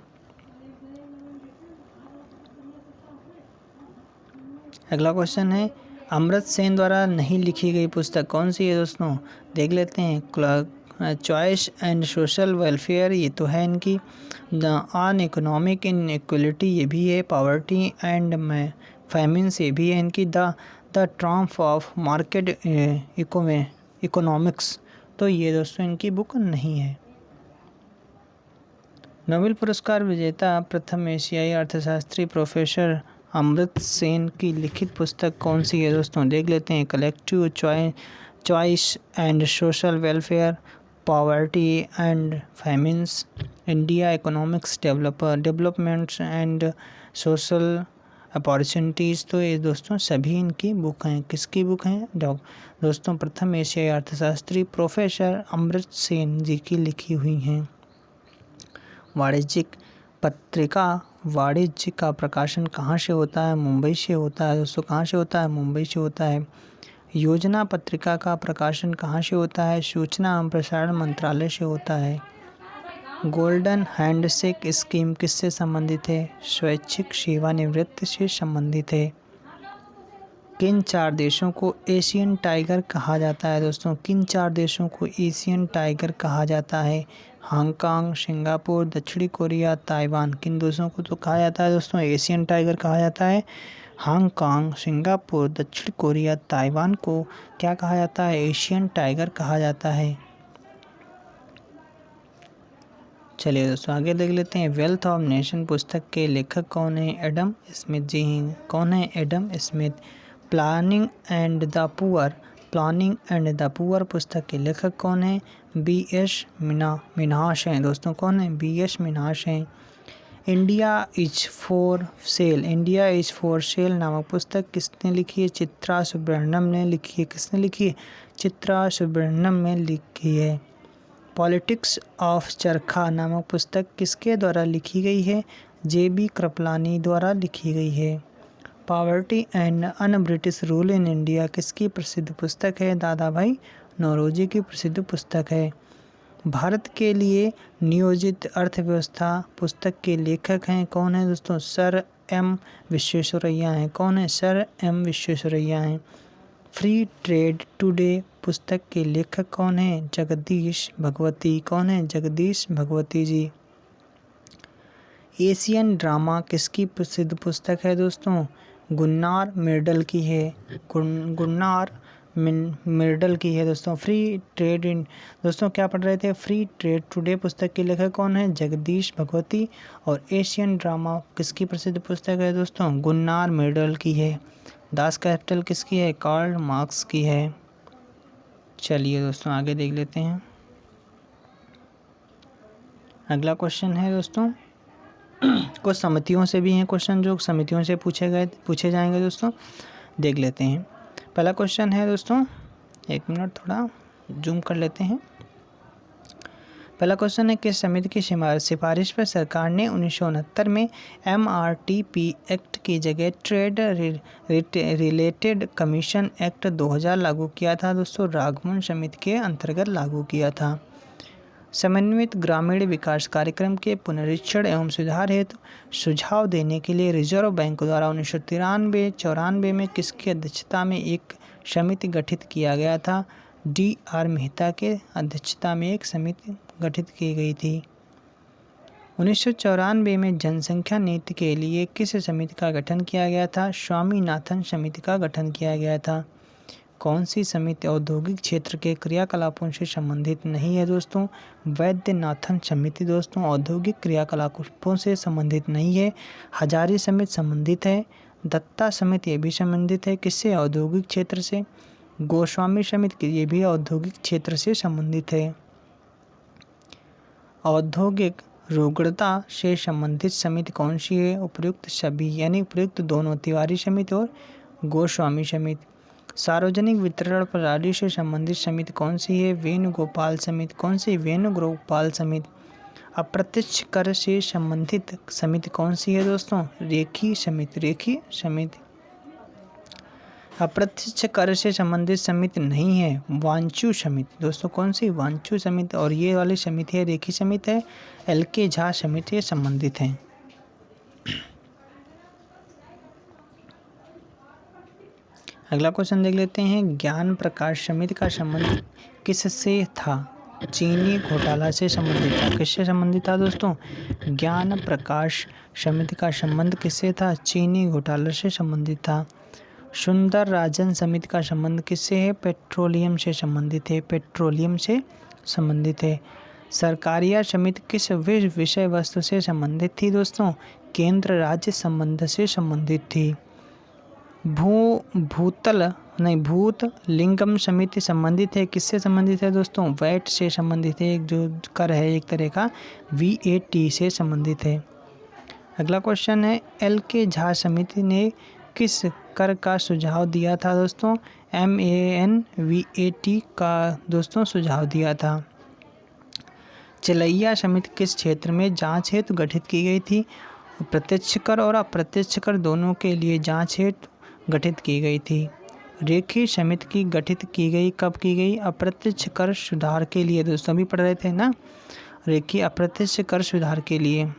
अगला क्वेश्चन है अमर्त्य सेन द्वारा नहीं लिखी गई पुस्तक कौन सी है दोस्तों? देख लेते हैं। चॉइस एंड सोशल वेलफेयर ये तो है इनकी। ऑन इकोनॉमिक इनइक्वलिटी ये भी है। पॉवर्टी एंड फैमिन्स ये भी है इनकी। The Triumph of market economics तो ये दोस्तों इनकी बुक नहीं है। नोबेल पुरस्कार विजेता प्रथम एशियाई अर्थशास्त्री प्रोफेसर अमर्त्य सेन की लिखित पुस्तक कौन सी है दोस्तों? देख लेते हैं। Collective choice and social welfare, poverty and famines, India economics developments and social opportunities तो ये दोस्तों सभी इनकी बुक हैं। किसकी बुक हैं दोस्तों? प्रथम एशियाई अर्थशास्त्री प्रोफेसर अमर्त्य सेन जी की लिखी हुई हैं। वाणिज्यिक पत्रिका वाणिज्य का प्रकाशन कहाँ से होता है? मुंबई से होता है दोस्तों। कहाँ से होता है? मुंबई से होता है। योजना पत्रिका का प्रकाशन कहाँ से होता है? सूचना एवं प्रसारण मंत्रालय से होता है। गोल्डन हैंडशेक स्कीम किससे संबंधित है? स्वैच्छिक सेवानिवृत्ति से संबंधित है। किन 4 देशों को एशियन टाइगर कहा जाता है दोस्तों? किन 4 देशों को एशियन टाइगर कहा जाता है? हांगकांग, सिंगापुर, दक्षिण कोरिया, ताइवान। किन देशों को तो कहा जाता है दोस्तों एशियन टाइगर कहा जाता है? हांगकांग, सिंगापुर, दक्षिण कोरिया, ताइवान को क्या कहा जाता है? एशियन टाइगर कहा जाता है। चलिए दोस्तों आगे देख लेते हैं। वेल्थ ऑफ नेशन पुस्तक के लेखक कौन है? एडम स्मिथ जी हैं। कौन है? Adam Smith. Planning and the poor पुस्तक के लेखक कौन है? BS मिन्हास हैं दोस्तों। कौन है? BS मिन्हास हैं। इंडिया इज फॉर सेल नामक पुस्तक किसने लिखी है? चित्रा सुब्रमण्यम ने लिखी है। किसने लिखी है? चित्रा सुब्रमण्यम ने लिखी है। पॉलिटिक्स ऑफ चरखा नामक पुस्तक किसके द्वारा लिखी गई है? जे.बी. कृपलानी द्वारा लिखी गई है। Poverty and un British rule in India किसकी प्रसिद्ध पुस्तक है? दादा भाई नौरोजी की प्रसिद्ध पुस्तक है। भारत के लिए नियोजित अर्थव्यवस्था पुस्तक के लेखक हैं कौन है दोस्तों? सर एम विश्वेश्वरैया हैं। कौन है? सर एम विश्वेश्वरैया हैं। फ्री ट्रेड टुडे पुस्तक के लेखक कौन है? जगदीश भगवती। कौन है? जगदीश भगवती जी। एशियन ड्रामा किसकी प्रसिद्ध पुस्तक है दोस्तों? गुन्नार मिर्डल की है। गुन्नार मिर्डल की है दोस्तों। फ्री ट्रेड इन दोस्तों क्या पढ़ रहे थे? फ्री ट्रेड टुडे पुस्तक के लेखक कौन है? जगदीश भगवती। और एशियन ड्रामा किसकी प्रसिद्ध पुस्तक है दोस्तों? गुन्नार मिर्डल की है। दास कैपिटल किसकी है? कार्ल मार्क्स की है। चलिए दोस्तों आगे देख लेते हैं। अगला क्वेश्चन है दोस्तों, कुछ समितियों से भी हैं क्वेश्चन जो समितियों से पूछे जाएंगे दोस्तों, देख लेते हैं। पहला क्वेश्चन है दोस्तों, एक मिनट थोड़ा जूम कर लेते हैं। पहला क्वेश्चन है किस समिति की सिफारिश पर सरकार ने 1969 में MRTP एक्ट की जगह ट्रेड रिलेटेड कमीशन एक्ट 2000 लागू किया था दोस्तों? राघवन समिति के अंतर्गत लागू किया था। समन्वित ग्रामीण विकास कार्यक्रम के पुनरीक्षण एवं सुधार हेतु सुझाव देने के लिए रिजर्व बैंक द्वारा 1993-94 में किसकी अध्यक्षता में एक समिति गठित किया गया था? D.R. मेहता के अध्यक्षता में एक समिति गठित की गई थी। 1994 में जनसंख्या नीति के लिए किस समिति का गठन किया गया था? स्वामीनाथन समिति का गठन किया गया था। कौन सी समिति औद्योगिक क्षेत्र के क्रियाकलापों से संबंधित नहीं है दोस्तों? वैद्यनाथन समिति दोस्तों औद्योगिक क्रियाकलापों से संबंधित नहीं है। हजारी समिति संबंधित है। दत्ता समिति ये भी संबंधित है किससे? औद्योगिक क्षेत्र से। गोस्वामी समिति ये भी औद्योगिक क्षेत्र से संबंधित है। औद्योगिक रुग्णता से संबंधित समिति कौन सी है? उपयुक्त सभी यानी उपयुक्त दोनों, तिवारी समिति और गोस्वामी समिति। सार्वजनिक वितरण प्रणाली से संबंधित समिति कौन सी है? वेणुगोपाल समिति। कौन सी? वेणुगोपाल समिति। अप्रत्यक्ष कर से संबंधित समिति कौन सी है दोस्तों? रेखी समिति। रेखी समिति। अप्रत्यक्ष कर से संबंधित समिति नहीं है, वांचू समिति दोस्तों। कौन सी? वांचू समिति। और ये वाली समिति है रेखी समिति है, LK झा समिति से संबंधित है। अगला क्वेश्चन देख लेते हैं। ज्ञान प्रकाश समिति का संबंध किससे था? चीनी घोटाला से संबंधित था। किससे संबंधित था दोस्तों? ज्ञान प्रकाश समिति का संबंध किससे था? चीनी घोटाला से संबंधित था। सुंदर राजन समिति का संबंध किससे है? पेट्रोलियम से संबंधित है। पेट्रोलियम से संबंधित है। सरकारिया समिति किस विषय वस्तु से संबंधित थी दोस्तों? केंद्र राज्य संबंध से संबंधित थी। भूत लिंगम समिति संबंधित है किससे संबंधित है दोस्तों? वैट से संबंधित है। एक जो कर है एक तरह का VAT से संबंधित है। अगला क्वेश्चन है LK झा समिति ने किस कर का सुझाव दिया था दोस्तों? MANVAT का दोस्तों सुझाव दिया था। चलैया समिति किस क्षेत्र में जांच हेतु गठित की गई थी? प्रत्यक्ष कर और अप्रत्यक्ष कर दोनों के लिए जांच हेतु गठित की गई थी। रेखी समिति की गठित की गई कब की गई? अप्रत्यक्ष कर सुधार के लिए दोस्तों, अभी पढ़ रहे थे ना, रेखी अप्रत्यक्ष कर सुधार के लिए।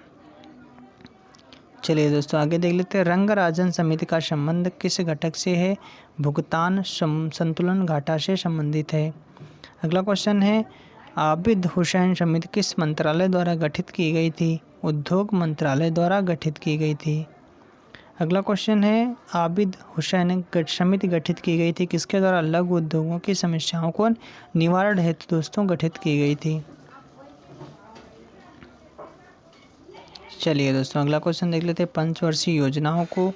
चलिए दोस्तों आगे देख लेते हैं। रंगराजन समिति का संबंध किस घटक से है? भुगतान संतुलन घाटा से संबंधित है। अगला क्वेश्चन है आबिद हुसैन समिति किस मंत्रालय द्वारा गठित की गई थी? उद्योग मंत्रालय द्वारा गठित की गई थी। अगला क्वेश्चन है आबिद हुसैन समिति गठित की गई थी किसके द्वारा? लघु उद्योगों की समस्याओं को निवारण हेतु दोस्तों गठित की गई थी। चलिए दोस्तों अगला क्वेश्चन देख लेते हैं। पंचवर्षीय योजनाओं को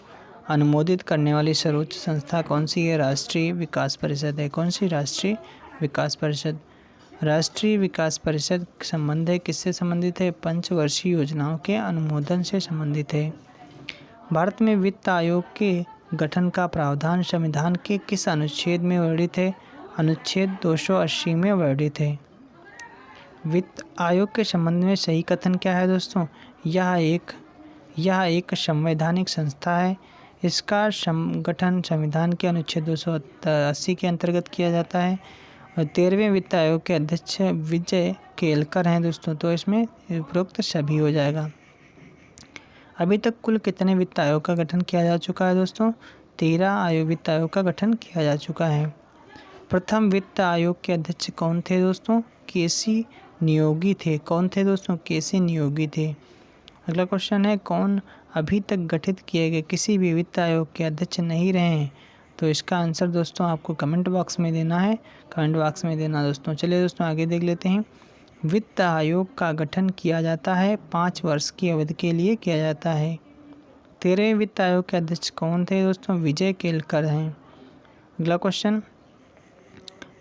अनुमोदित करने वाली सर्वोच्च संस्था कौन सी है? राष्ट्रीय विकास परिषद है। कौन सी? राष्ट्रीय विकास परिषद। राष्ट्रीय विकास परिषद संबंध है किससे संबंधित है? पंचवर्षीय योजनाओं के अनुमोदन से संबंधित है। भारत में वित्त आयोग के गठन का प्रावधान संविधान के किस अनुच्छेद में वर्णित है? अनुच्छेद 280 में वर्णित है। वित्त आयोग के संबंध में सही कथन क्या है दोस्तों? यह एक संवैधानिक संस्था है। इसका गठन संविधान के अनुच्छेद 280 के अंतर्गत किया जाता है। और 13वें वित्त आयोग के अध्यक्ष विजय केलकर हैं दोस्तों। तो इसमें उपरोक्त सभी हो जाएगा। अभी तक कुल कितने वित्त आयोग का गठन किया जा चुका है दोस्तों? 13 वित्त आयोग का गठन किया जा चुका है। प्रथम वित्त आयोग के अध्यक्ष कौन थे दोस्तों? केसी नियोगी थे। कौन थे दोस्तों? केसी नियोगी थे। अगला क्वेश्चन है, कौन अभी तक गठित किए गए किसी भी वित्त आयोग के अध्यक्ष नहीं रहे हैं? तो इसका आंसर दोस्तों आपको कमेंट बॉक्स में देना है। कमेंट बॉक्स में देना दोस्तों। चलिए दोस्तों आगे देख लेते हैं। वित्त आयोग का गठन किया जाता है 5 वर्ष की अवधि के लिए किया जाता है। 13वें वित्त आयोग के अध्यक्ष कौन थे दोस्तों? विजय केलकर हैं। अगला क्वेश्चन,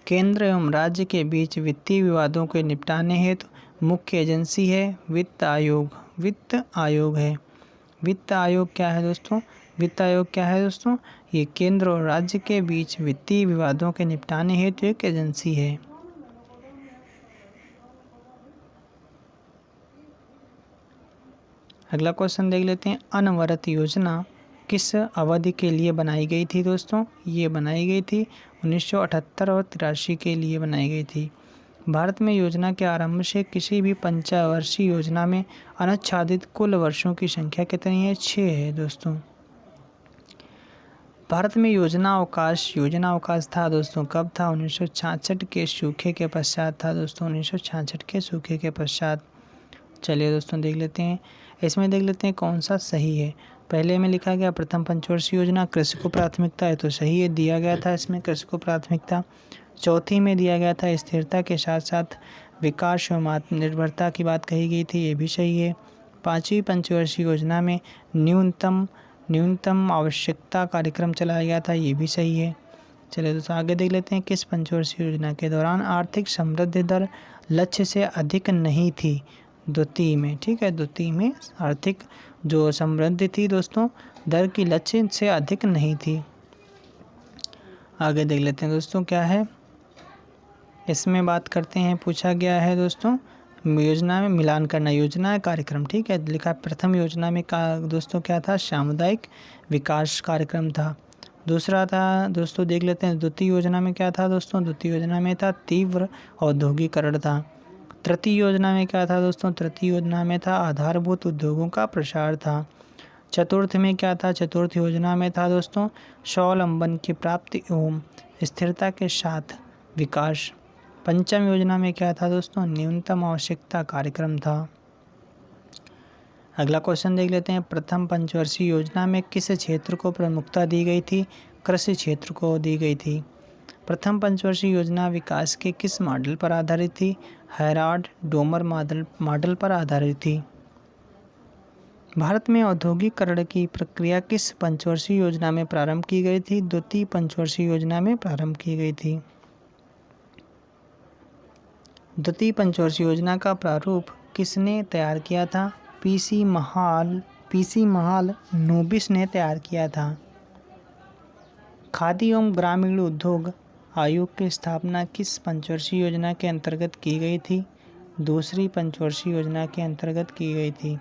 केंद्र एवं राज्य के बीच वित्तीय विवादों के निपटाने हेतु मुख्य एजेंसी है वित्त आयोग। वित्त आयोग है। वित्त आयोग क्या है दोस्तों? वित्त आयोग क्या है दोस्तों? ये केंद्र और राज्य के बीच वित्तीय विवादों के निपटाने हेतु एक एजेंसी है। अगला क्वेश्चन देख लेते हैं। अनवरत योजना किस अवधि के लिए बनाई गई थी दोस्तों? ये बनाई गई थी 1978 और 83 के लिए बनाई गई थी। भारत में योजना के आरंभ से किसी भी पंचवर्षीय योजना में अनुच्छादित कुल वर्षों की संख्या कितनी है? 6 है दोस्तों। भारत में योजना अवकाश था दोस्तों। कब था? 1966 के सूखे के पश्चात था दोस्तों। 1966 के सूखे के पश्चात। चलिए दोस्तों देख लेते हैं। इसमें देख लेते हैं कौन सा सही है। पहले में लिखा गया प्रथम पंचवर्षीय योजना कृषि को प्राथमिकता है, तो सही है, दिया गया था इसमें कृषि को प्राथमिकता। चौथी में दिया गया था स्थिरता के साथ साथ विकास एवं आत्मनिर्भरता की बात कही गई थी, ये भी सही है। 5वीं पंचवर्षीय योजना में न्यूनतम आवश्यकता कार्यक्रम चलाया गया था, ये भी सही है। चलिए दोस्तों आगे देख लेते हैं। किस पंचवर्षीय योजना के दौरान आर्थिक समृद्धि दर लक्ष्य से अधिक नहीं थी? द्वितीय में, ठीक है, द्वितीय में आर्थिक जो समृद्धि थी दोस्तों दर की लक्ष्य से अधिक नहीं थी। आगे देख लेते हैं दोस्तों क्या है इसमें बात करते हैं। पूछा गया है दोस्तों योजना में मिलान करना, योजना कार्यक्रम, ठीक है, लिखा प्रथम योजना में दोस्तों क्या था? सामुदायिक विकास कार्यक्रम था। दूसरा था दोस्तों देख लेते हैं द्वितीय योजना में क्या था दोस्तों? द्वितीय योजना में था तीव्र औद्योगिकरण था। तृतीय योजना में क्या था दोस्तों? तृतीय योजना में था आधारभूत उद्योगों का प्रसार था। चतुर्थ में क्या था? चतुर्थ योजना में था दोस्तों स्वावलंबन की प्राप्ति एवं स्थिरता के साथ विकास। पंचम योजना में क्या था दोस्तों? न्यूनतम आवश्यकता कार्यक्रम था। अगला क्वेश्चन देख लेते हैं। प्रथम पंचवर्षीय योजना में किस क्षेत्र को प्रमुखता दी गई थी? कृषि क्षेत्र को दी गई थी। प्रथम पंचवर्षीय योजना विकास के किस मॉडल पर आधारित थी? हैराल्ड डोमर मॉडल पर आधारित थी। भारत में औद्योगिकरण की प्रक्रिया किस पंचवर्षीय योजना में प्रारंभ की गई थी? द्वितीय पंचवर्षीय योजना में प्रारंभ की गई थी। द्वितीय पंचवर्षीय योजना का प्रारूप किसने तैयार किया था? पीसी महाल नोबिस ने तैयार किया था। खादी एवं ग्रामीण उद्योग आयोग की स्थापना किस पंचवर्षीय योजना के अंतर्गत की गई थी? दूसरी पंचवर्षीय योजना के अंतर्गत की गई थी।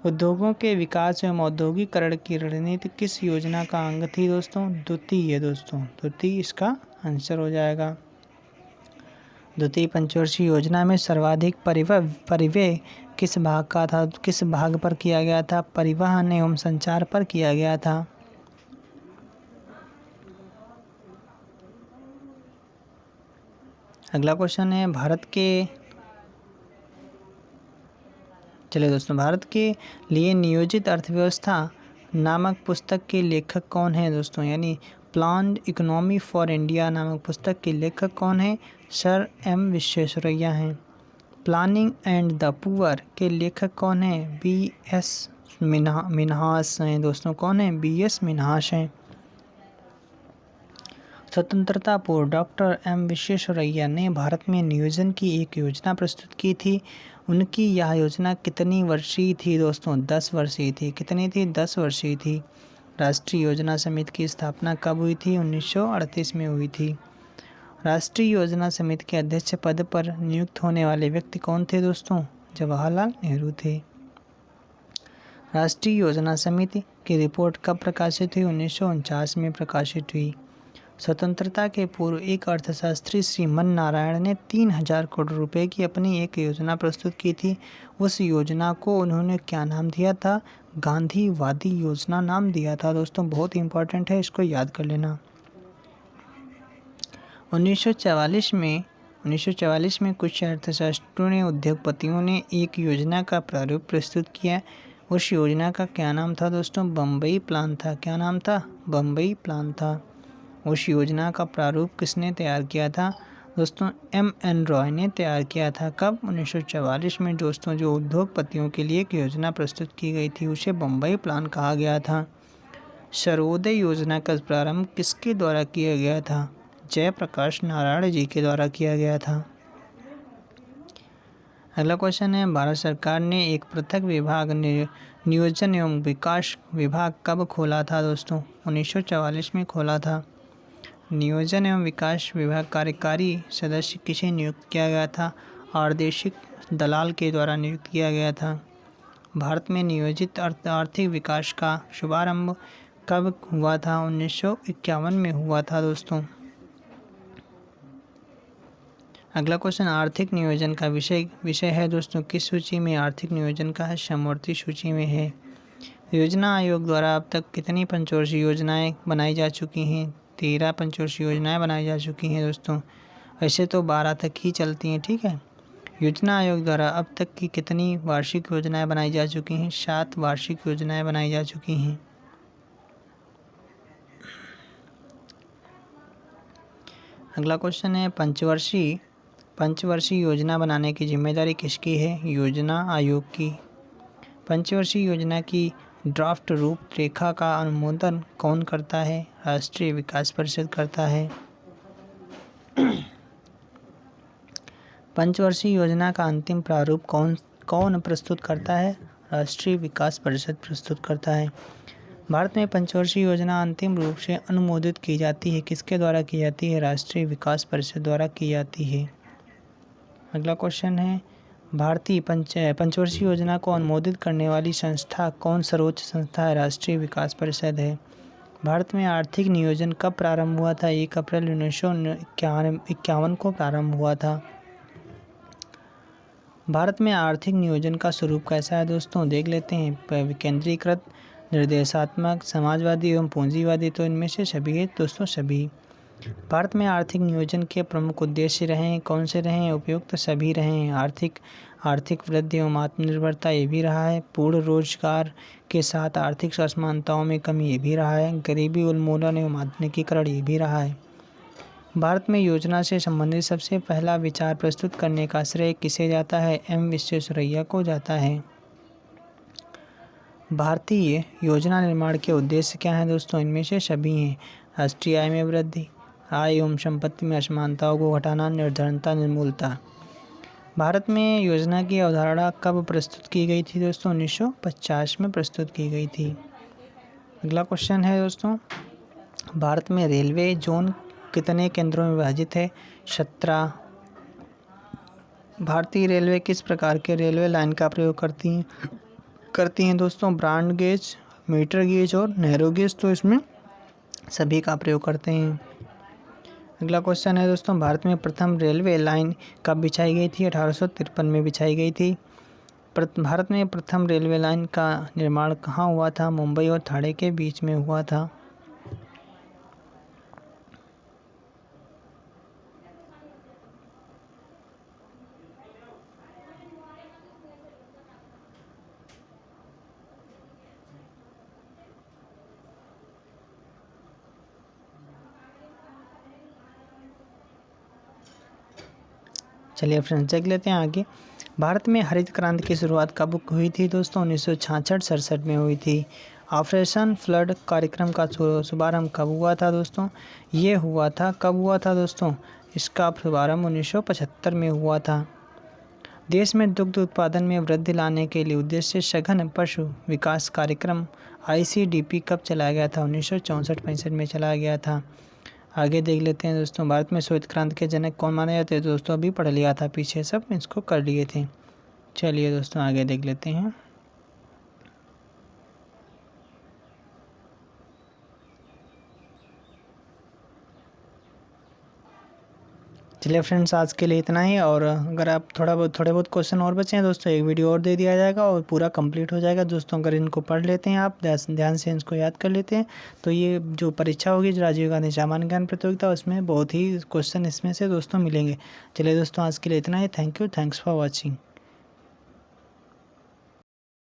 उद्योगों के विकास एवं औद्योगिकरण की रणनीति किस योजना का अंग थी दोस्तों? द्वितीय दोस्तों, द्वितीय इसका आंसर हो जाएगा। द्वितीय पंचवर्षीय योजना में सर्वाधिक परिव्यय किस भाग का था? किस भाग पर किया गया था? परिवहन एवं संचार पर किया गया था। अगला क्वेश्चन है भारत के लिए नियोजित अर्थव्यवस्था नामक पुस्तक के लेखक कौन है दोस्तों? यानी प्लान्ड इकोनॉमी फॉर इंडिया नामक पुस्तक के लेखक कौन है? सर एम विश्वेश्वरैया हैं। प्लानिंग एंड द पुअर के लेखक कौन है? BS मिन्हास हैं दोस्तों। कौन है? BS मिन्हास हैं। स्वतंत्रता पूर्व डॉक्टर एम विश्वेश्वरैया ने भारत में नियोजन की एक योजना प्रस्तुत की थी। उनकी यह योजना कितनी वर्षीय थी दोस्तों? 10 वर्षीय थी। कितनी थी? 10 वर्षीय थी। राष्ट्रीय योजना समिति की स्थापना कब हुई थी? 1938 में हुई थी। राष्ट्रीय योजना समिति के अध्यक्ष पद पर नियुक्त होने वाले व्यक्ति कौन थे दोस्तों? जवाहरलाल नेहरू थे। राष्ट्रीय योजना समिति की रिपोर्ट कब प्रकाशित हुई? 1949 में प्रकाशित हुई। स्वतंत्रता के पूर्व एक अर्थशास्त्री श्री मन नारायण ने 3000 करोड़ रुपए की अपनी एक योजना प्रस्तुत की थी। उस योजना को उन्होंने क्या नाम दिया था? गांधीवादी योजना नाम दिया था दोस्तों। बहुत इंपॉर्टेंट है, इसको याद कर लेना। 1944 में कुछ अर्थशास्त्रियों ने, उद्योगपतियों ने एक योजना का प्रारूप प्रस्तुत किया। उस योजना का क्या नाम था दोस्तों? बम्बई प्लान था। क्या नाम था? बम्बई प्लान था। उस योजना का प्रारूप किसने तैयार किया था दोस्तों? M.N. रॉय ने तैयार किया था। कब? 1944 में दोस्तों। जो उद्योगपतियों के लिए एक योजना प्रस्तुत की गई थी उसे बम्बई प्लान कहा गया था। सर्वोदय योजना का प्रारंभ किसके द्वारा किया गया था? जयप्रकाश नारायण जी के द्वारा किया गया था। अगला क्वेश्चन है, भारत सरकार ने एक पृथक विभाग नियोजन एवं विकास विभाग कब खोला था दोस्तों? 1944 में खोला था। नियोजन एवं विकास विभाग कार्यकारी सदस्य किसे नियुक्त किया गया था? आदेशिक दलाल के द्वारा नियुक्त किया गया था। भारत में नियोजित आर्थिक विकास का शुभारंभ कब हुआ था? 1951 में हुआ था दोस्तों। अगला क्वेश्चन, आर्थिक नियोजन का विषय है दोस्तों किस सूची में? आर्थिक नियोजन का है समवर्ती सूची में है। योजना आयोग द्वारा अब तक कितनी पंचवर्षीय योजनाएं बनाई जा चुकी हैं? 13 पंचवर्षीय योजनाएं बनाई जा चुकी हैं दोस्तों। ऐसे तो 12 तक ही चलती हैं, ठीक है। योजना आयोग द्वारा अब तक की कितनी वार्षिक योजनाएं बनाई जा चुकी हैं? 7 वार्षिक योजनाएं बनाई जा चुकी हैं। अगला क्वेश्चन है, पंचवर्षीय योजना बनाने की जिम्मेदारी किसकी है? योजना आयोग की। पंचवर्षीय योजना की ड्राफ्ट रूपरेखा का अनुमोदन कौन करता है? राष्ट्रीय विकास परिषद करता है। पंचवर्षीय योजना का अंतिम प्रारूप कौन प्रस्तुत करता है? राष्ट्रीय विकास परिषद प्रस्तुत करता है। भारत में पंचवर्षीय योजना अंतिम रूप से अनुमोदित की जाती है। किसके द्वारा की जाती है? राष्ट्रीय विकास परिषद द्वारा की जाती है। अगला क्वेश्चन है, भारतीय पंचवर्षीय योजना को अनुमोदित करने वाली संस्था कौन सर्वोच्च संस्था है? राष्ट्रीय विकास परिषद है। भारत में आर्थिक नियोजन कब प्रारंभ हुआ था? 1 अप्रैल 1951 को प्रारंभ हुआ था। भारत में आर्थिक नियोजन का स्वरूप कैसा है दोस्तों? देख लेते हैं। विकेंद्रीकृत, निर्देशात्मक, समाजवादी एवं पूंजीवादी। तो इनमें से सभी है दोस्तों, सभी। भारत में आर्थिक नियोजन के प्रमुख उद्देश्य रहे हैं, कौन से रहे हैं? उपयुक्त सभी रहे हैं। आर्थिक वृद्धि एवं आत्मनिर्भरता ये भी रहा है। पूर्ण रोजगार के साथ आर्थिक असमानताओं में कमी ये भी रहा है। गरीबी उन्मूलन एवं आधुनिकीकरण ये भी रहा है। भारत में योजना से संबंधित सबसे पहला विचार प्रस्तुत करने का श्रेय किसे जाता है? M. विश्वेश्वरैया को जाता है। भारतीय योजना निर्माण के उद्देश्य क्या हैं दोस्तों? इनमें से सभी हैं। राष्ट्रीय आय में वृद्धि, आय एवं संपत्ति में असमानताओं को घटाना, निर्धनता निर्मूलता। भारत में योजना की अवधारणा कब प्रस्तुत की गई थी दोस्तों? 1950 में प्रस्तुत की गई थी। अगला क्वेश्चन है दोस्तों, भारत में रेलवे जोन कितने केंद्रों में विभाजित है? 17। भारतीय रेलवे किस प्रकार के रेलवे लाइन का प्रयोग करती हैं दोस्तों? ब्रॉड गेज, मीटर गेज और नैरो गेज। तो इसमें सभी का प्रयोग करते हैं। अगला क्वेश्चन है दोस्तों, भारत में प्रथम रेलवे लाइन कब बिछाई गई थी? 1853 में बिछाई गई थी। भारत में प्रथम रेलवे लाइन का निर्माण कहाँ हुआ था? मुंबई और ठाणे के बीच में हुआ था। चलिए फ्रेंड्स देख लेते हैं आगे। भारत में हरित क्रांति की शुरुआत कब हुई थी दोस्तों? 1966-67 में हुई थी। ऑपरेशन फ्लड कार्यक्रम का शुभारंभ कब हुआ था दोस्तों? ये हुआ था, कब हुआ था दोस्तों? इसका शुभारंभ 1975 में हुआ था। देश में दुग्ध उत्पादन में वृद्धि लाने के लिए उद्देश्य सघन पशु विकास कार्यक्रम ICDP कब चलाया गया था? 1964-65 में चलाया गया था। आगे देख लेते हैं दोस्तों, भारत में श्वेत क्रांति के जनक कौन माने जाते हैं? दोस्तों अभी पढ़ लिया था पीछे, सब इसको कर लिए थे। चलिए दोस्तों आगे देख लेते हैं। चलिए फ्रेंड्स, आज के लिए इतना ही। और अगर आप थोड़े बहुत क्वेश्चन और बचे हैं दोस्तों, एक वीडियो और दे दिया जाएगा और पूरा कंप्लीट हो जाएगा दोस्तों। अगर इनको पढ़ लेते हैं आप, ध्यान से इसको याद कर लेते हैं, तो ये जो परीक्षा होगी जो राजीव गांधी सामान्य ज्ञान प्रतियोगिता, उसमें बहुत ही क्वेश्चन इसमें से दोस्तों मिलेंगे। चलिए दोस्तों, आज के लिए इतना ही। Thank you, thanks for watching.